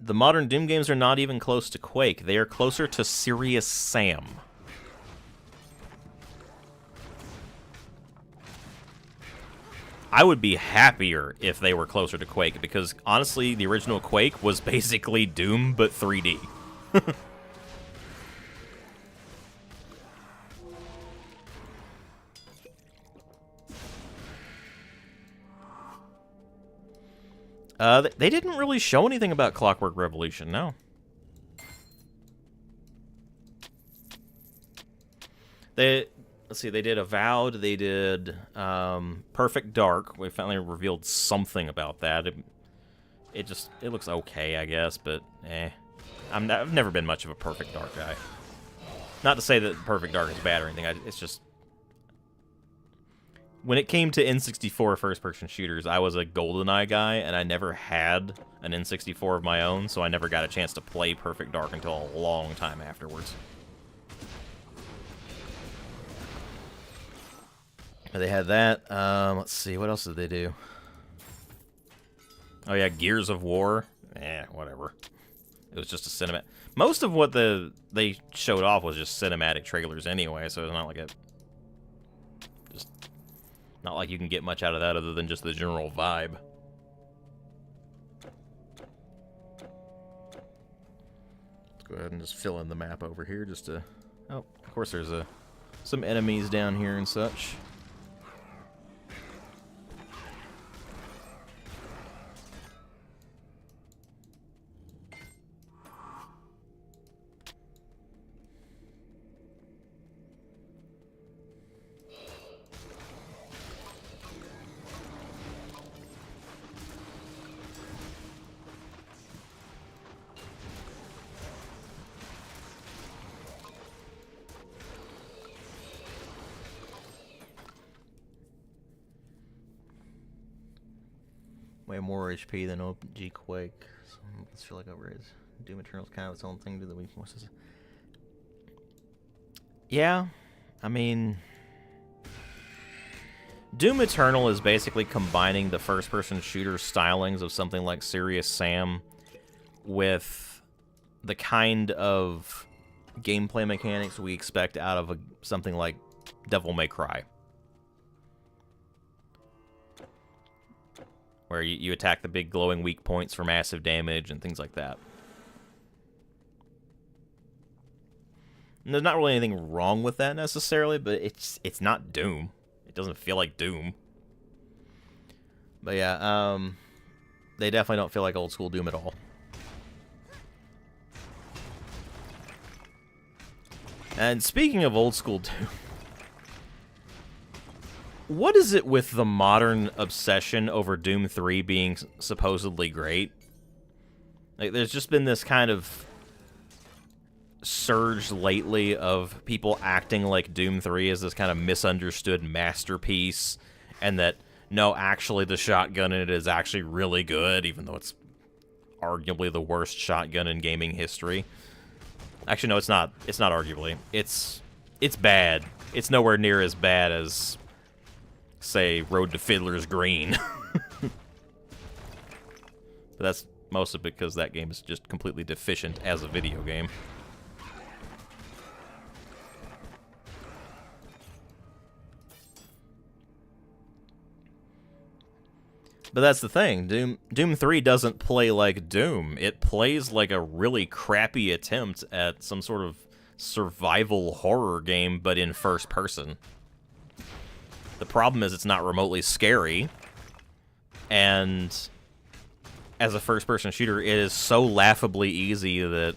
The modern Doom games are not even close to Quake. They are closer to Serious Sam. I would be happier if they were closer to Quake, because honestly, the original Quake was basically Doom, but 3D. They didn't really show anything about Clockwork Revolution, no. Let's see, they did Avowed, they did Perfect Dark. We finally revealed something about that. It looks okay, I guess, but eh. I've never been much of a Perfect Dark guy. Not to say that Perfect Dark is bad or anything, it's just... When it came to N64 first-person shooters, I was a GoldenEye guy, and I never had an N64 of my own, so I never got a chance to play Perfect Dark until a long time afterwards. But they had that. Let's see, what else did they do? Oh yeah, Gears of War. Whatever. It was just a cinematic. Most of what they showed off was just cinematic trailers anyway, so it's not like not like you can get much out of that other than just the general vibe. Let's go ahead and just fill in the map over here just to... Oh, of course there's some enemies down here and such. Way more HP than OG Quake. So let's feel like over is Doom Eternal's kind of its own thing. Do the weaknesses? Yeah, I mean, Doom Eternal is basically combining the first-person shooter stylings of something like Serious Sam with the kind of gameplay mechanics we expect out of something like Devil May Cry. Where you attack the big glowing weak points for massive damage and things like that. And there's not really anything wrong with that necessarily, but it's not Doom. It doesn't feel like Doom. But yeah, they definitely don't feel like old school Doom at all. And speaking of old school Doom, what is it with the modern obsession over Doom 3 being supposedly great? Like, there's just been this kind of surge lately of people acting like Doom 3 is this kind of misunderstood masterpiece, and that, no, actually the shotgun in it is actually really good, even though it's arguably the worst shotgun in gaming history. Actually, no, it's not. It's not arguably. It's bad. It's nowhere near as bad as, say, Road to Fiddler's Green. But that's mostly because that game is just completely deficient as a video game. But that's the thing. Doom 3 doesn't play like Doom. It plays like a really crappy attempt at some sort of survival horror game, but in first person. The problem is it's not remotely scary, and as a first-person shooter, it is so laughably easy that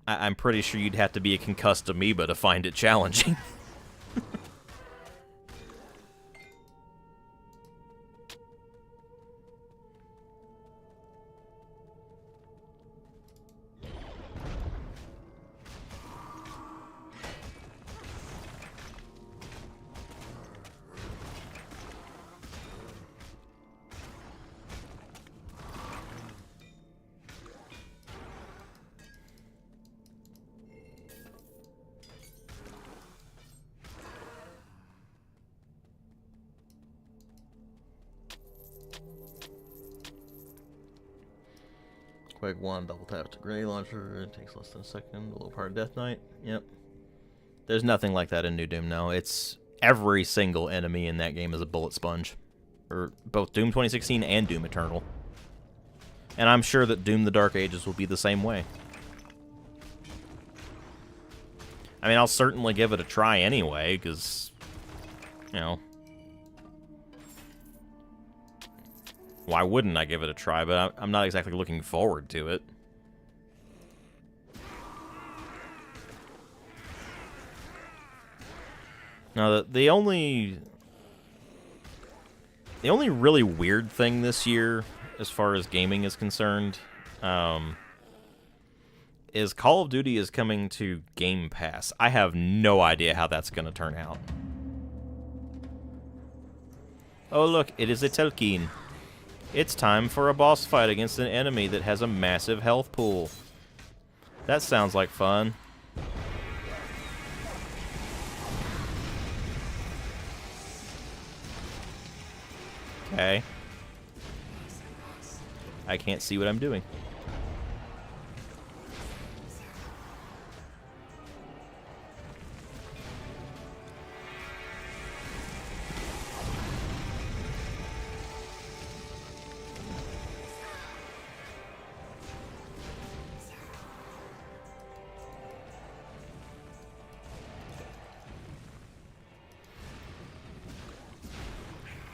I'm pretty sure you'd have to be a concussed amoeba to find it challenging. Quake 1, double tap to grenade launcher, it takes less than a second, a little part of Death Knight, yep. There's nothing like that in New Doom, no. It's every single enemy in that game is a bullet sponge. For both Doom 2016 and Doom Eternal. And I'm sure that Doom the Dark Ages will be the same way. I mean, I'll certainly give it a try anyway, because, you know, why wouldn't I give it a try? But I'm not exactly looking forward to it. Now, the only really weird thing this year, as far as gaming is concerned, is Call of Duty is coming to Game Pass. I have no idea how that's going to turn out. Oh look, it is a Telkeen. It's time for a boss fight against an enemy that has a massive health pool. That sounds like fun. Okay. I can't see what I'm doing.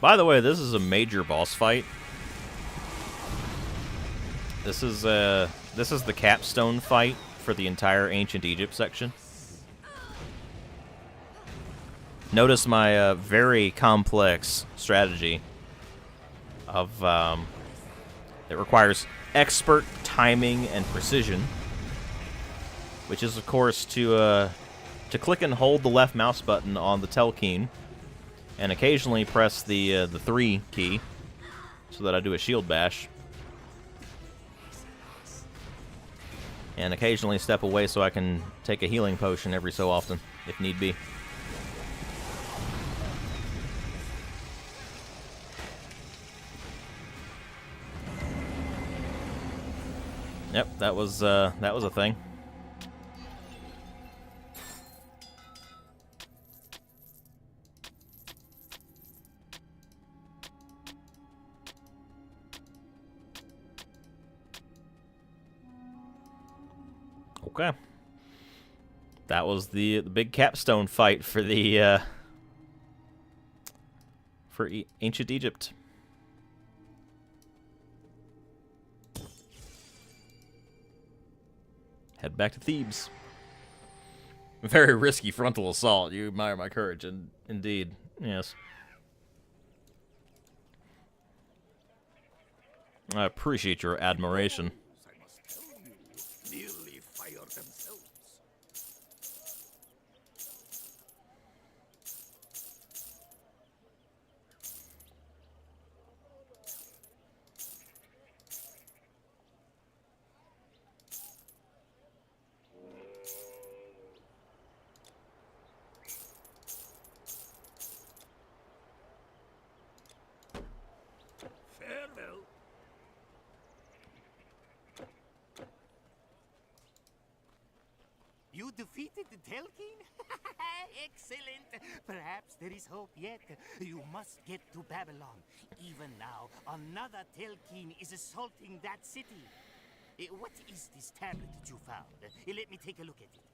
By the way, this is a major boss fight. This is the capstone fight for the entire Ancient Egypt section. Notice my very complex strategy of it requires expert timing and precision, which is of course to click and hold the left mouse button on the Telkeen, and occasionally press the 3 key so that I do a shield bash. And occasionally step away so I can take a healing potion every so often, if need be. Yep, that was a thing. Okay. That was the big capstone fight for the Ancient Egypt. Head back to Thebes. Very risky frontal assault. You admire my courage, and indeed, yes. I appreciate your admiration. You defeated the Telkeen? Excellent! Perhaps there is hope yet. You must get to Babylon. Even now, another Telkeen is assaulting that city. What is this tablet that you found? Let me take a look at it.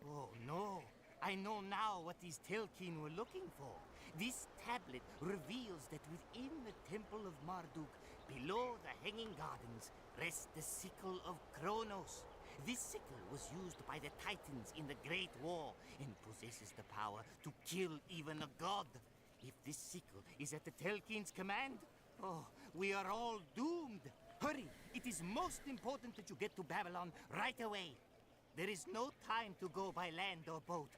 Oh no, I know now what these Telkeen were looking for. This tablet reveals that within the Temple of Marduk, below the Hanging Gardens, rests the sickle of Kronos. This sickle was used by the Titans in the Great War and possesses the power to kill even a god. If this sickle is at the Telkeen's command, oh, we are all doomed. Hurry! It is most important that you get to Babylon right away. There is no time to go by land or boat.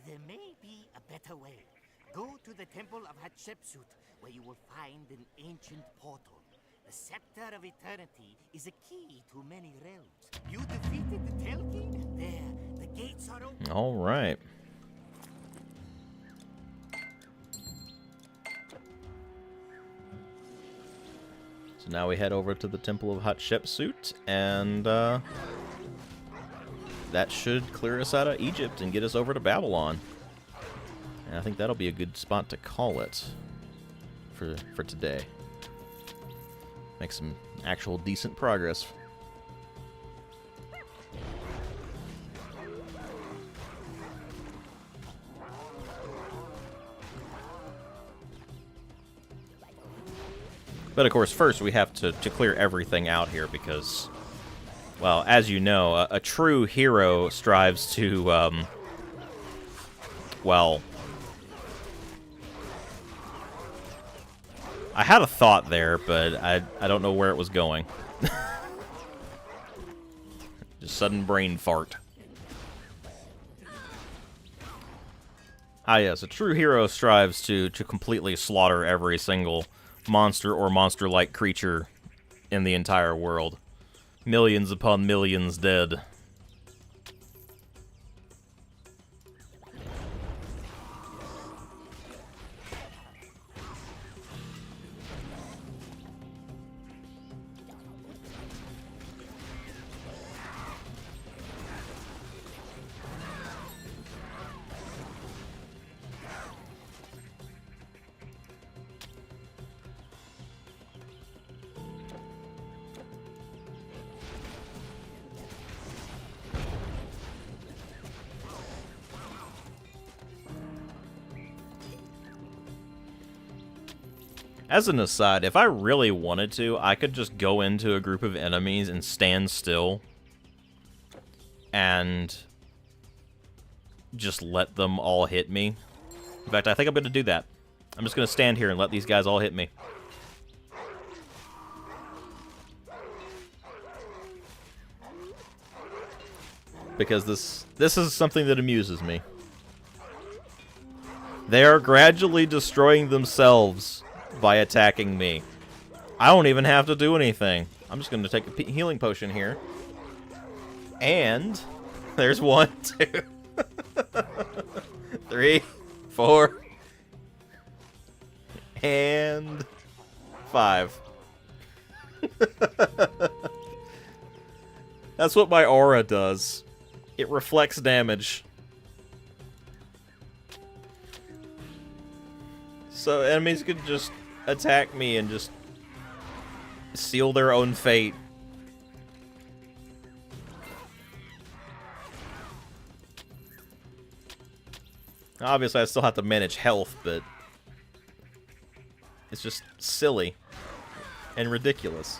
There may be a better way. Go to the Temple of Hatshepsut, where you will find an ancient portal. The Scepter of Eternity is a key to many realms. You defeated the Telkeen? There, the gates are open. All right. So now we head over to the Temple of Hatshepsut, and that should clear us out of Egypt and get us over to Babylon. And I think that'll be a good spot to call it for today. Make some actual decent progress. But of course, first we have to clear everything out here because, well, as you know, a true hero strives to, well, I had a thought there, but I don't know where it was going. Just sudden brain fart. Ah yes, a true hero strives to completely slaughter every single monster or monster-like creature in the entire world. Millions upon millions dead. As an aside, if I really wanted to, I could just go into a group of enemies and stand still and just let them all hit me. In fact, I think I'm going to do that. I'm just going to stand here and let these guys all hit me. Because this is something that amuses me. They are gradually destroying themselves by attacking me. I don't even have to do anything. I'm just going to take a healing potion here. And there's 1, 2, 3, 4, and 5. That's what my aura does. It reflects damage. So enemies could just attack me and just seal their own fate. Obviously, I still have to manage health, but it's just silly and ridiculous.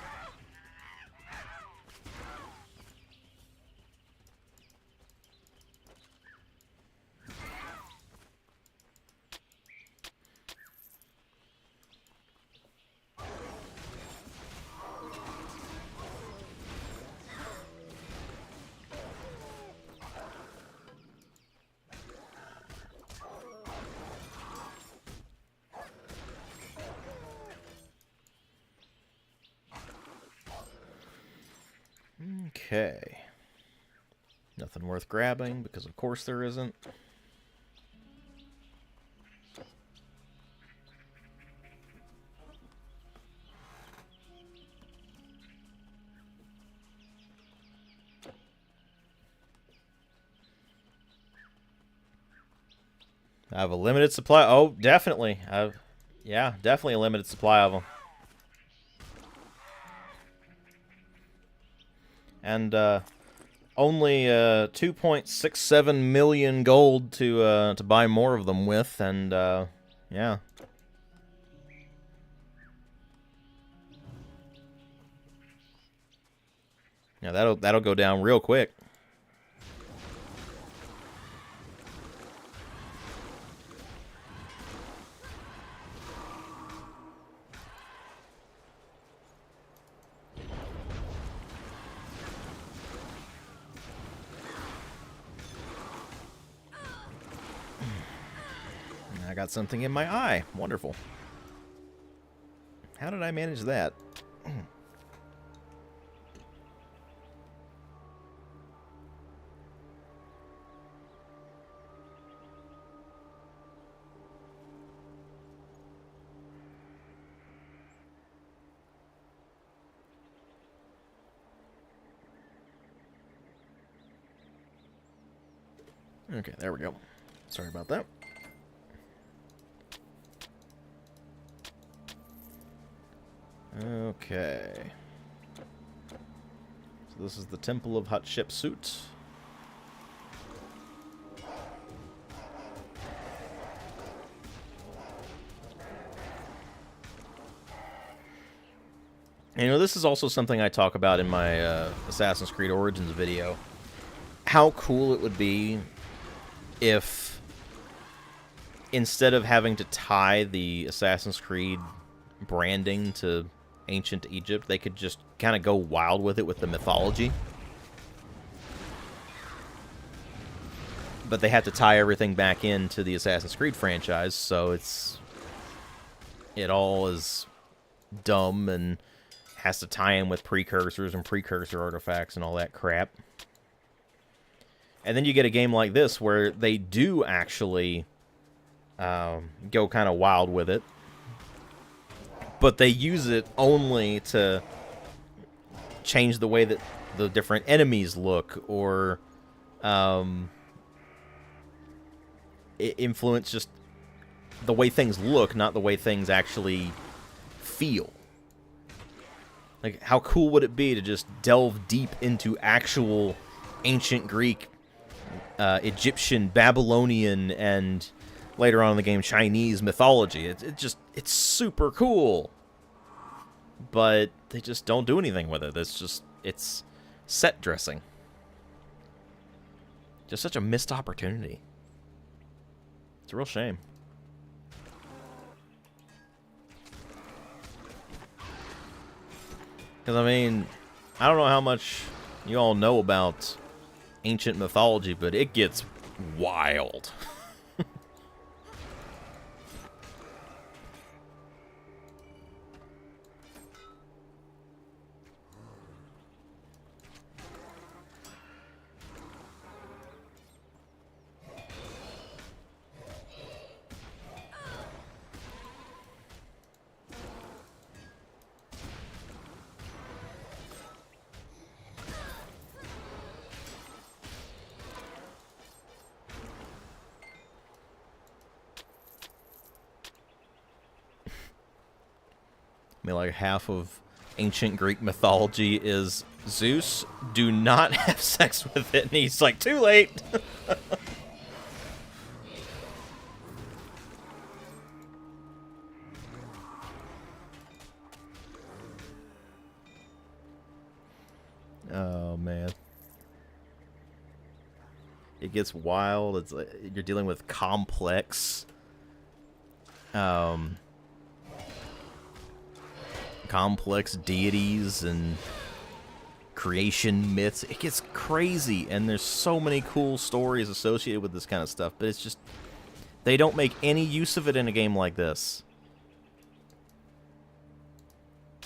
Okay. Nothing worth grabbing, because of course there isn't. I have a limited supply. Oh, definitely. Yeah, definitely a limited supply of them. And only 2.67 million gold to buy more of them with, and yeah. Yeah, that'll go down real quick. I got something in my eye. Wonderful. How did I manage that? Okay, there we go. Sorry about that. Okay. So this is the Temple of Hatshepsut. And, you know, this is also something I talk about in my Assassin's Creed Origins video. How cool it would be if, instead of having to tie the Assassin's Creed branding to ancient Egypt, they could just kind of go wild with it with the mythology. But they have to tie everything back into the Assassin's Creed franchise, so it all is dumb and has to tie in with precursors and precursor artifacts and all that crap. And then you get a game like this where they do actually go kind of wild with it, but they use it only to change the way that the different enemies look, or influence just the way things look, not the way things actually feel. Like, how cool would it be to just delve deep into actual ancient Greek, Egyptian, Babylonian, and later on in the game, Chinese mythology? It's super cool. But they just don't do anything with it. It's set dressing. Just such a missed opportunity. It's a real shame. Because, I mean, I don't know how much you all know about ancient mythology, but it gets wild. I mean, like, half of ancient Greek mythology is Zeus, do not have sex with it, and he's like, too late! Oh, man. It gets wild. It's like you're dealing with complex complex deities and creation myths. It gets crazy, and there's so many cool stories associated with this kind of stuff, but it's just, they don't make any use of it in a game like this.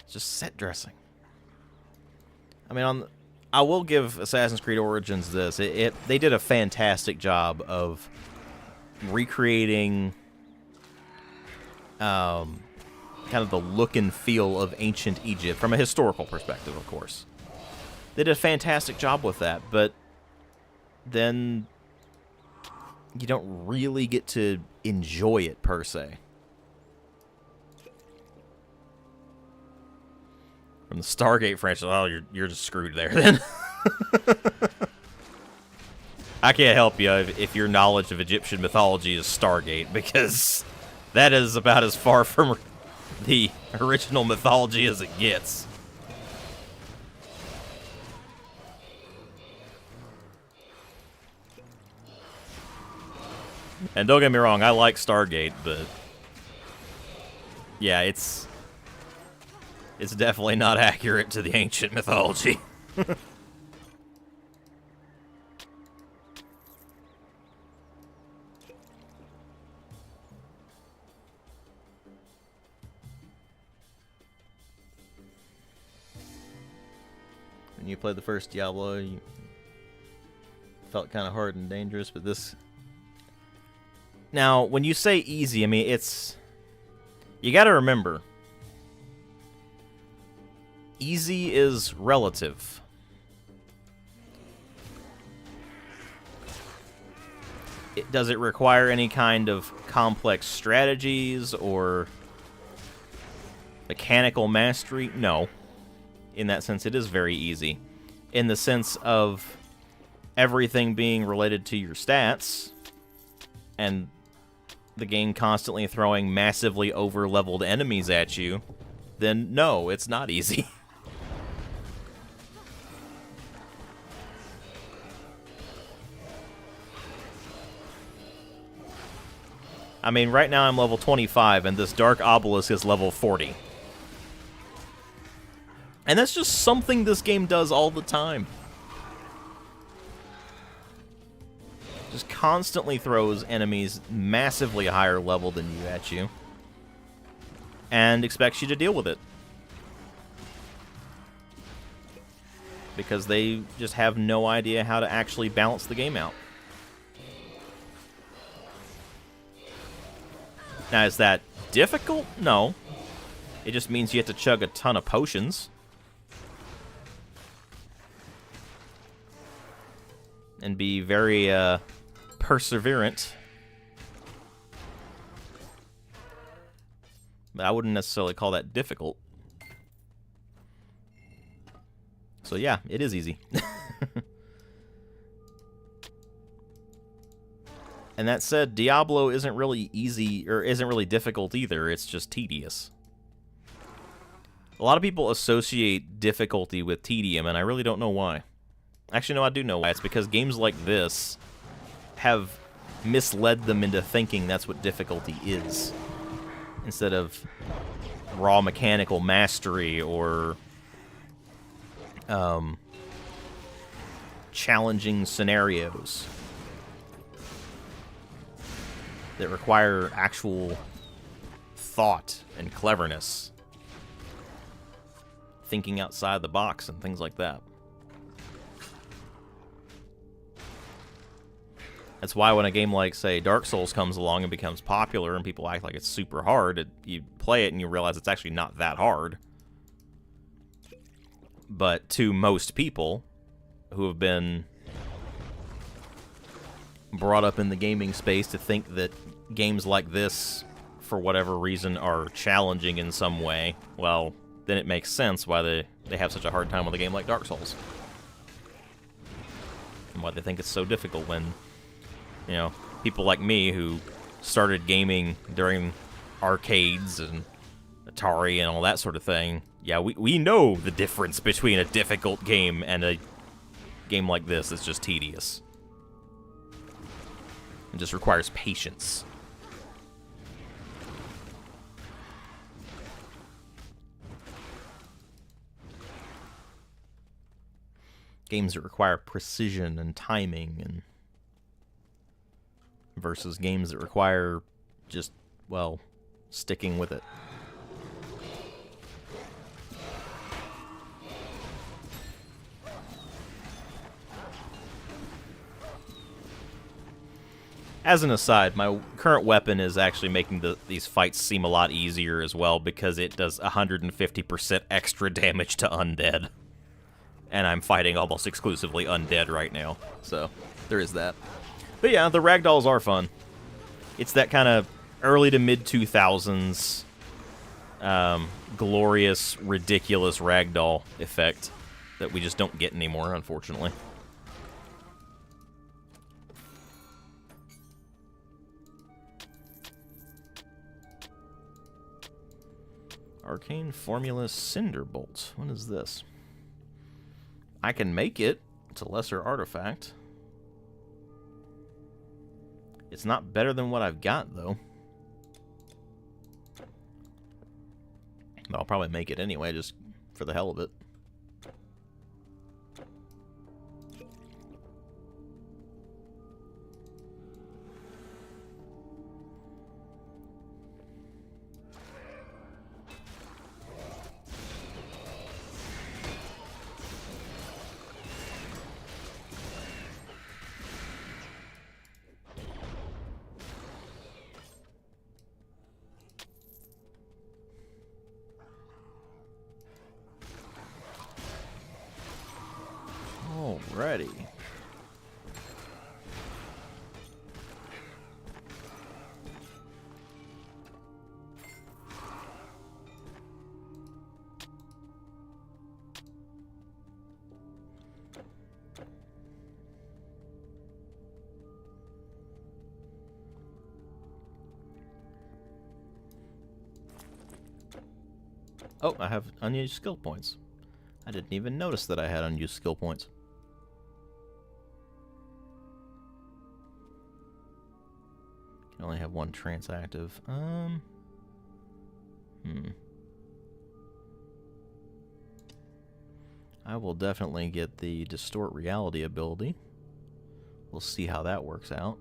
It's just set dressing. I mean, I will give Assassin's Creed Origins this. They did a fantastic job of recreating kind of the look and feel of ancient Egypt from a historical perspective, of course. They did a fantastic job with that, but then you don't really get to enjoy it, per se. From the Stargate franchise, oh, you're just screwed there, then. I can't help you if your knowledge of Egyptian mythology is Stargate, because that is about as far from the original mythology as it gets. And don't get me wrong, I like Stargate, but yeah, it's definitely not accurate to the ancient mythology. When you played the first Diablo, you felt kind of hard and dangerous, but this... Now, when you say easy, I mean, it's... You gotta remember, easy is relative. Does it require any kind of complex strategies or mechanical mastery? No. In that sense, it is very easy. In the sense of everything being related to your stats, and the game constantly throwing massively over-leveled enemies at you, then no, it's not easy. I mean, right now I'm level 25, and this Dark Obelisk is level 40. And that's just something this game does all the time. Just constantly throws enemies massively higher level than you at you. And expects you to deal with it. Because they just have no idea how to actually balance the game out. Now, is that difficult? No. It just means you have to chug a ton of potions. And be very, perseverant. But I wouldn't necessarily call that difficult. So yeah, it is easy. And that said, Diablo isn't really easy, or isn't really difficult either, it's just tedious. A lot of people associate difficulty with tedium, and I really don't know why. Actually, no, I do know why. It's because games like this have misled them into thinking that's what difficulty is, instead of raw mechanical mastery or challenging scenarios that require actual thought and cleverness, thinking outside the box and things like that. That's why when a game like, say, Dark Souls comes along and becomes popular and people act like it's super hard, you play it and you realize it's actually not that hard. But to most people who have been brought up in the gaming space to think that games like this, for whatever reason, are challenging in some way, well, then it makes sense why they have such a hard time with a game like Dark Souls. And why they think it's so difficult when, you know, people like me who started gaming during arcades and Atari and all that sort of thing, yeah, we know the difference between a difficult game and a game like this that's just tedious. It just requires patience. Games that require precision and timing, and versus games that require just, well, sticking with it. As an aside, my current weapon is actually making these fights seem a lot easier as well, because it does 150% extra damage to undead. And I'm fighting almost exclusively undead right now, so there is that. But yeah, the ragdolls are fun. It's that kind of early to mid-2000s glorious, ridiculous ragdoll effect that we just don't get anymore, unfortunately. Arcane Formula Cinderbolt. What is this? I can make it. It's a lesser artifact. It's not better than what I've got, though. But I'll probably make it anyway, just for the hell of it. Alrighty. Oh, I have unused skill points. I didn't even notice that I had unused skill points. Can only have one trance active. I will definitely get the Distort Reality ability. We'll see how that works out.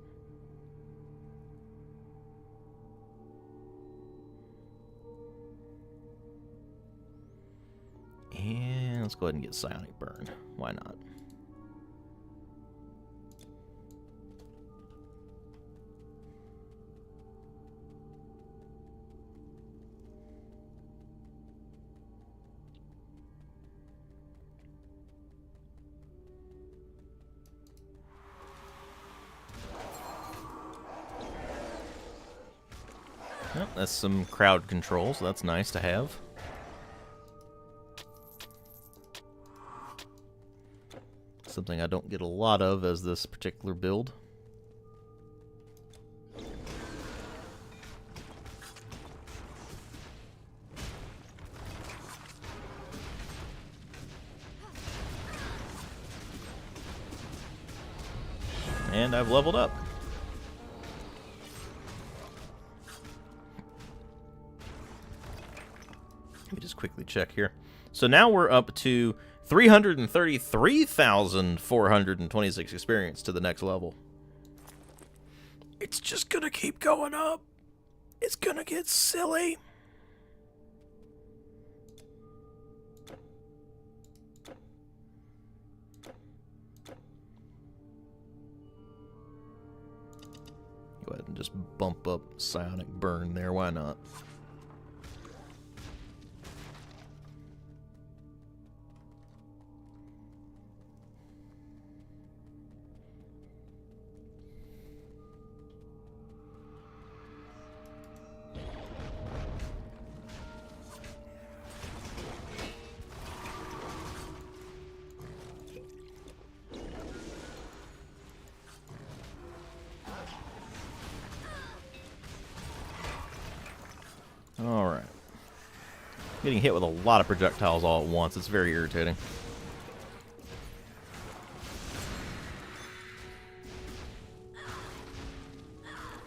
And let's go ahead and get Psionic Burn. Why not? Yep, that's some crowd control, so that's nice to have. Something I don't get a lot of as this particular build. And I've leveled up. Let me just quickly check here. So now we're up to 333,426 experience to the next level. It's just gonna keep going up. It's gonna get silly. Go ahead and just bump up Psionic Burn there. Why not? Alright. Getting hit with a lot of projectiles all at once. It's very irritating.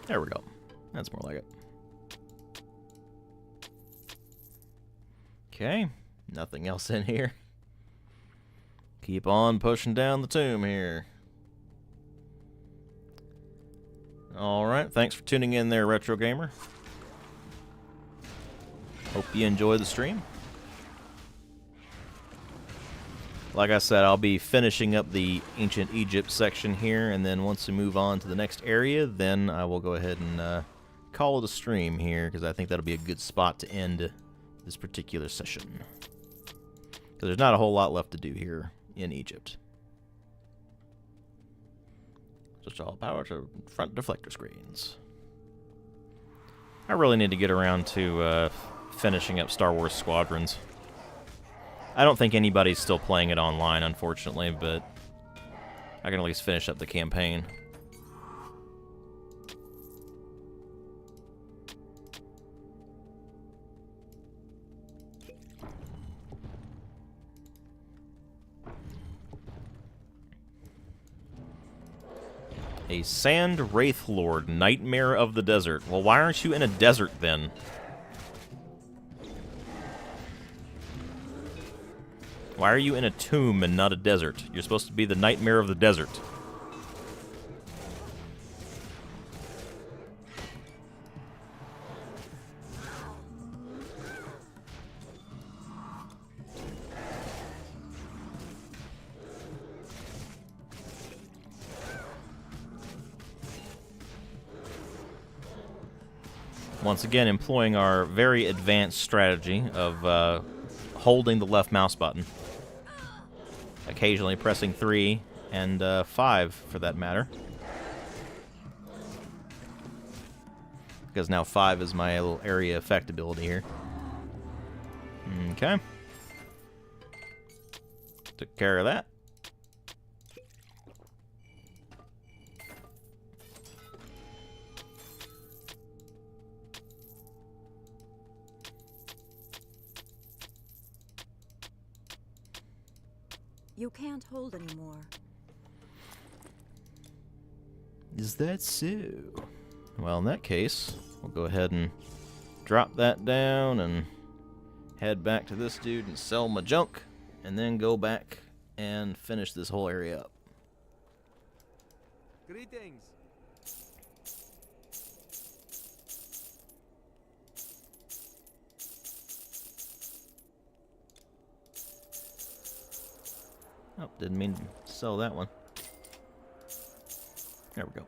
There we go. That's more like it. Okay. Nothing else in here. Keep on pushing down the tomb here. Alright. Thanks for tuning in there, Retro Gamer. Hope you enjoy the stream. Like I said, I'll be finishing up the Ancient Egypt section here, and then once we move on to the next area, then I will go ahead and call it a stream here, because I think that'll be a good spot to end this particular session. Because there's not a whole lot left to do here in Egypt. Just all power to front deflector screens. I really need to get around to finishing up Star Wars Squadrons. I don't think anybody's still playing it online, unfortunately, but I can at least finish up the campaign. A Sand Wraith Lord, Nightmare of the Desert. Well, why aren't you in a desert, then? Why are you in a tomb and not a desert? You're supposed to be the Nightmare of the Desert. Once again, employing our very advanced strategy of holding the left mouse button. Occasionally pressing 3 and 5 for that matter. Because now 5 is my little area effect ability here. Okay. Took care of that. You can't hold anymore. Is that so? Well, in that case, we'll go ahead and drop that down and head back to this dude and sell my junk, and then go back and finish this whole area up. Greetings. Oh, didn't mean to sell that one. There we go.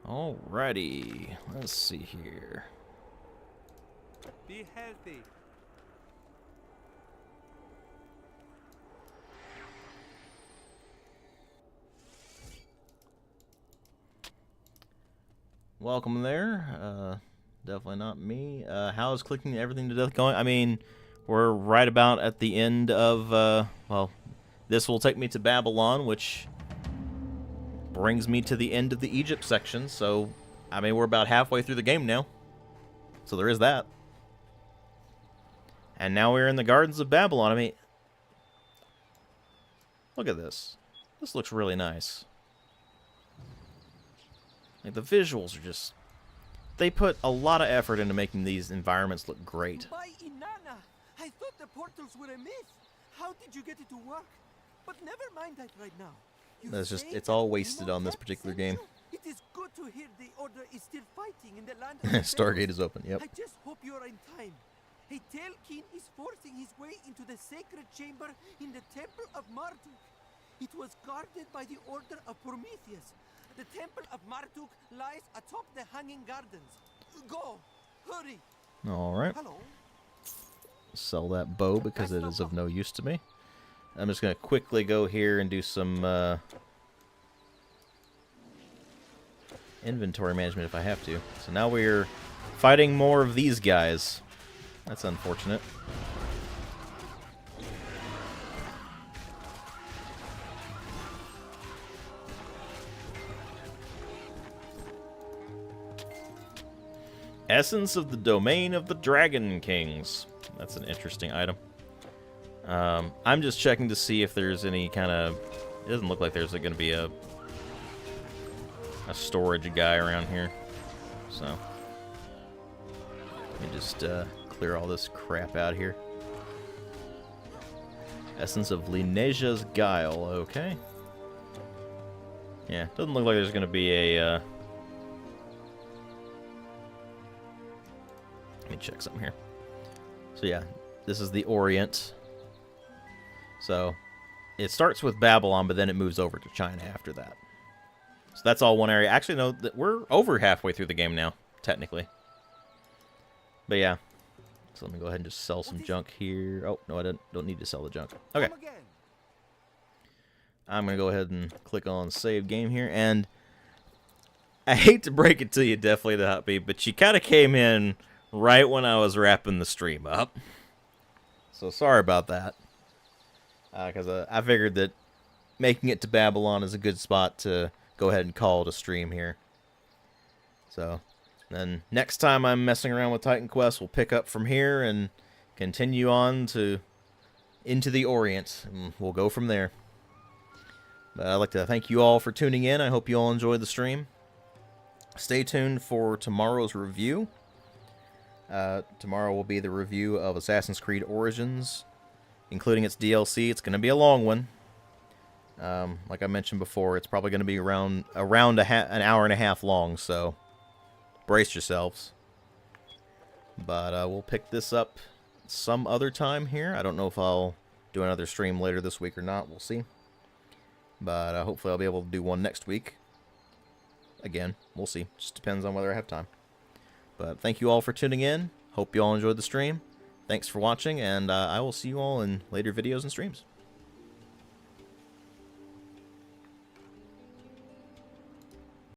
Alrighty, let's see here. Be healthy. Welcome there. Definitely not me. How's clicking everything to death going? I mean, we're right about at the end of, well, this will take me to Babylon, which brings me to the end of the Egypt section, so, I mean, we're about halfway through the game now. So there is that. And now we're in the Gardens of Babylon. I mean, look at this. This looks really nice. Like, the visuals are just... They put a lot of effort into making these environments look great. By Inanna, I thought the portals were a myth. How did you get it to work? But never mind that right now. That's just, it's all wasted on this particular game. It is good to hear the Order is still fighting in the land of the Stargate Pharaohs. is open, yep. I just hope you are in time. A Telkin is forcing his way into the sacred chamber in the Temple of Marduk. It was guarded by the Order of Prometheus. The Temple of Marduk lies atop the Hanging Gardens. Go! Hurry! Alright. Hello? Sell that bow because it is of no use to me. I'm just going to quickly go here and do some inventory management if I have to. So now we're fighting more of these guys. That's unfortunate. Essence of the Domain of the Dragon Kings. That's an interesting item. I'm just checking to see if there's any kind of... It doesn't look like there's going to be a storage guy around here. So, let me just clear all this crap out here. Essence of Lineja's Guile. Okay. Yeah, doesn't look like there's going to be a... Let me check something here. So yeah, this is the Orient. So, it starts with Babylon, but then it moves over to China after that. So that's all one area. Actually, no, we're over halfway through the game now, technically. But yeah. So let me go ahead and just sell some junk here. Oh, no, I don't need to sell the junk. Okay. I'm going to go ahead and click on Save Game here. And I hate to break it to you, definitely the Hot Beat, but you kind of came in right when I was wrapping the stream up. So sorry about that. Because I figured that making it to Babylon is a good spot to go ahead and call it a stream here. So, then next time I'm messing around with Titan Quest, we'll pick up from here and continue on to into the Orient, and we'll go from there. But I'd like to thank you all for tuning in. I hope you all enjoyed the stream. Stay tuned for tomorrow's review. Tomorrow will be the review of Assassin's Creed Origins, including its DLC. It's going to be a long one. Like I mentioned before, it's probably going to be around an hour and a half long, so brace yourselves. But we'll pick this up some other time here. I don't know if I'll do another stream later this week or not. We'll see. But hopefully I'll be able to do one next week. Again, we'll see. Just depends on whether I have time. But thank you all for tuning in. Hope you all enjoyed the stream. Thanks for watching, and I will see you all in later videos and streams.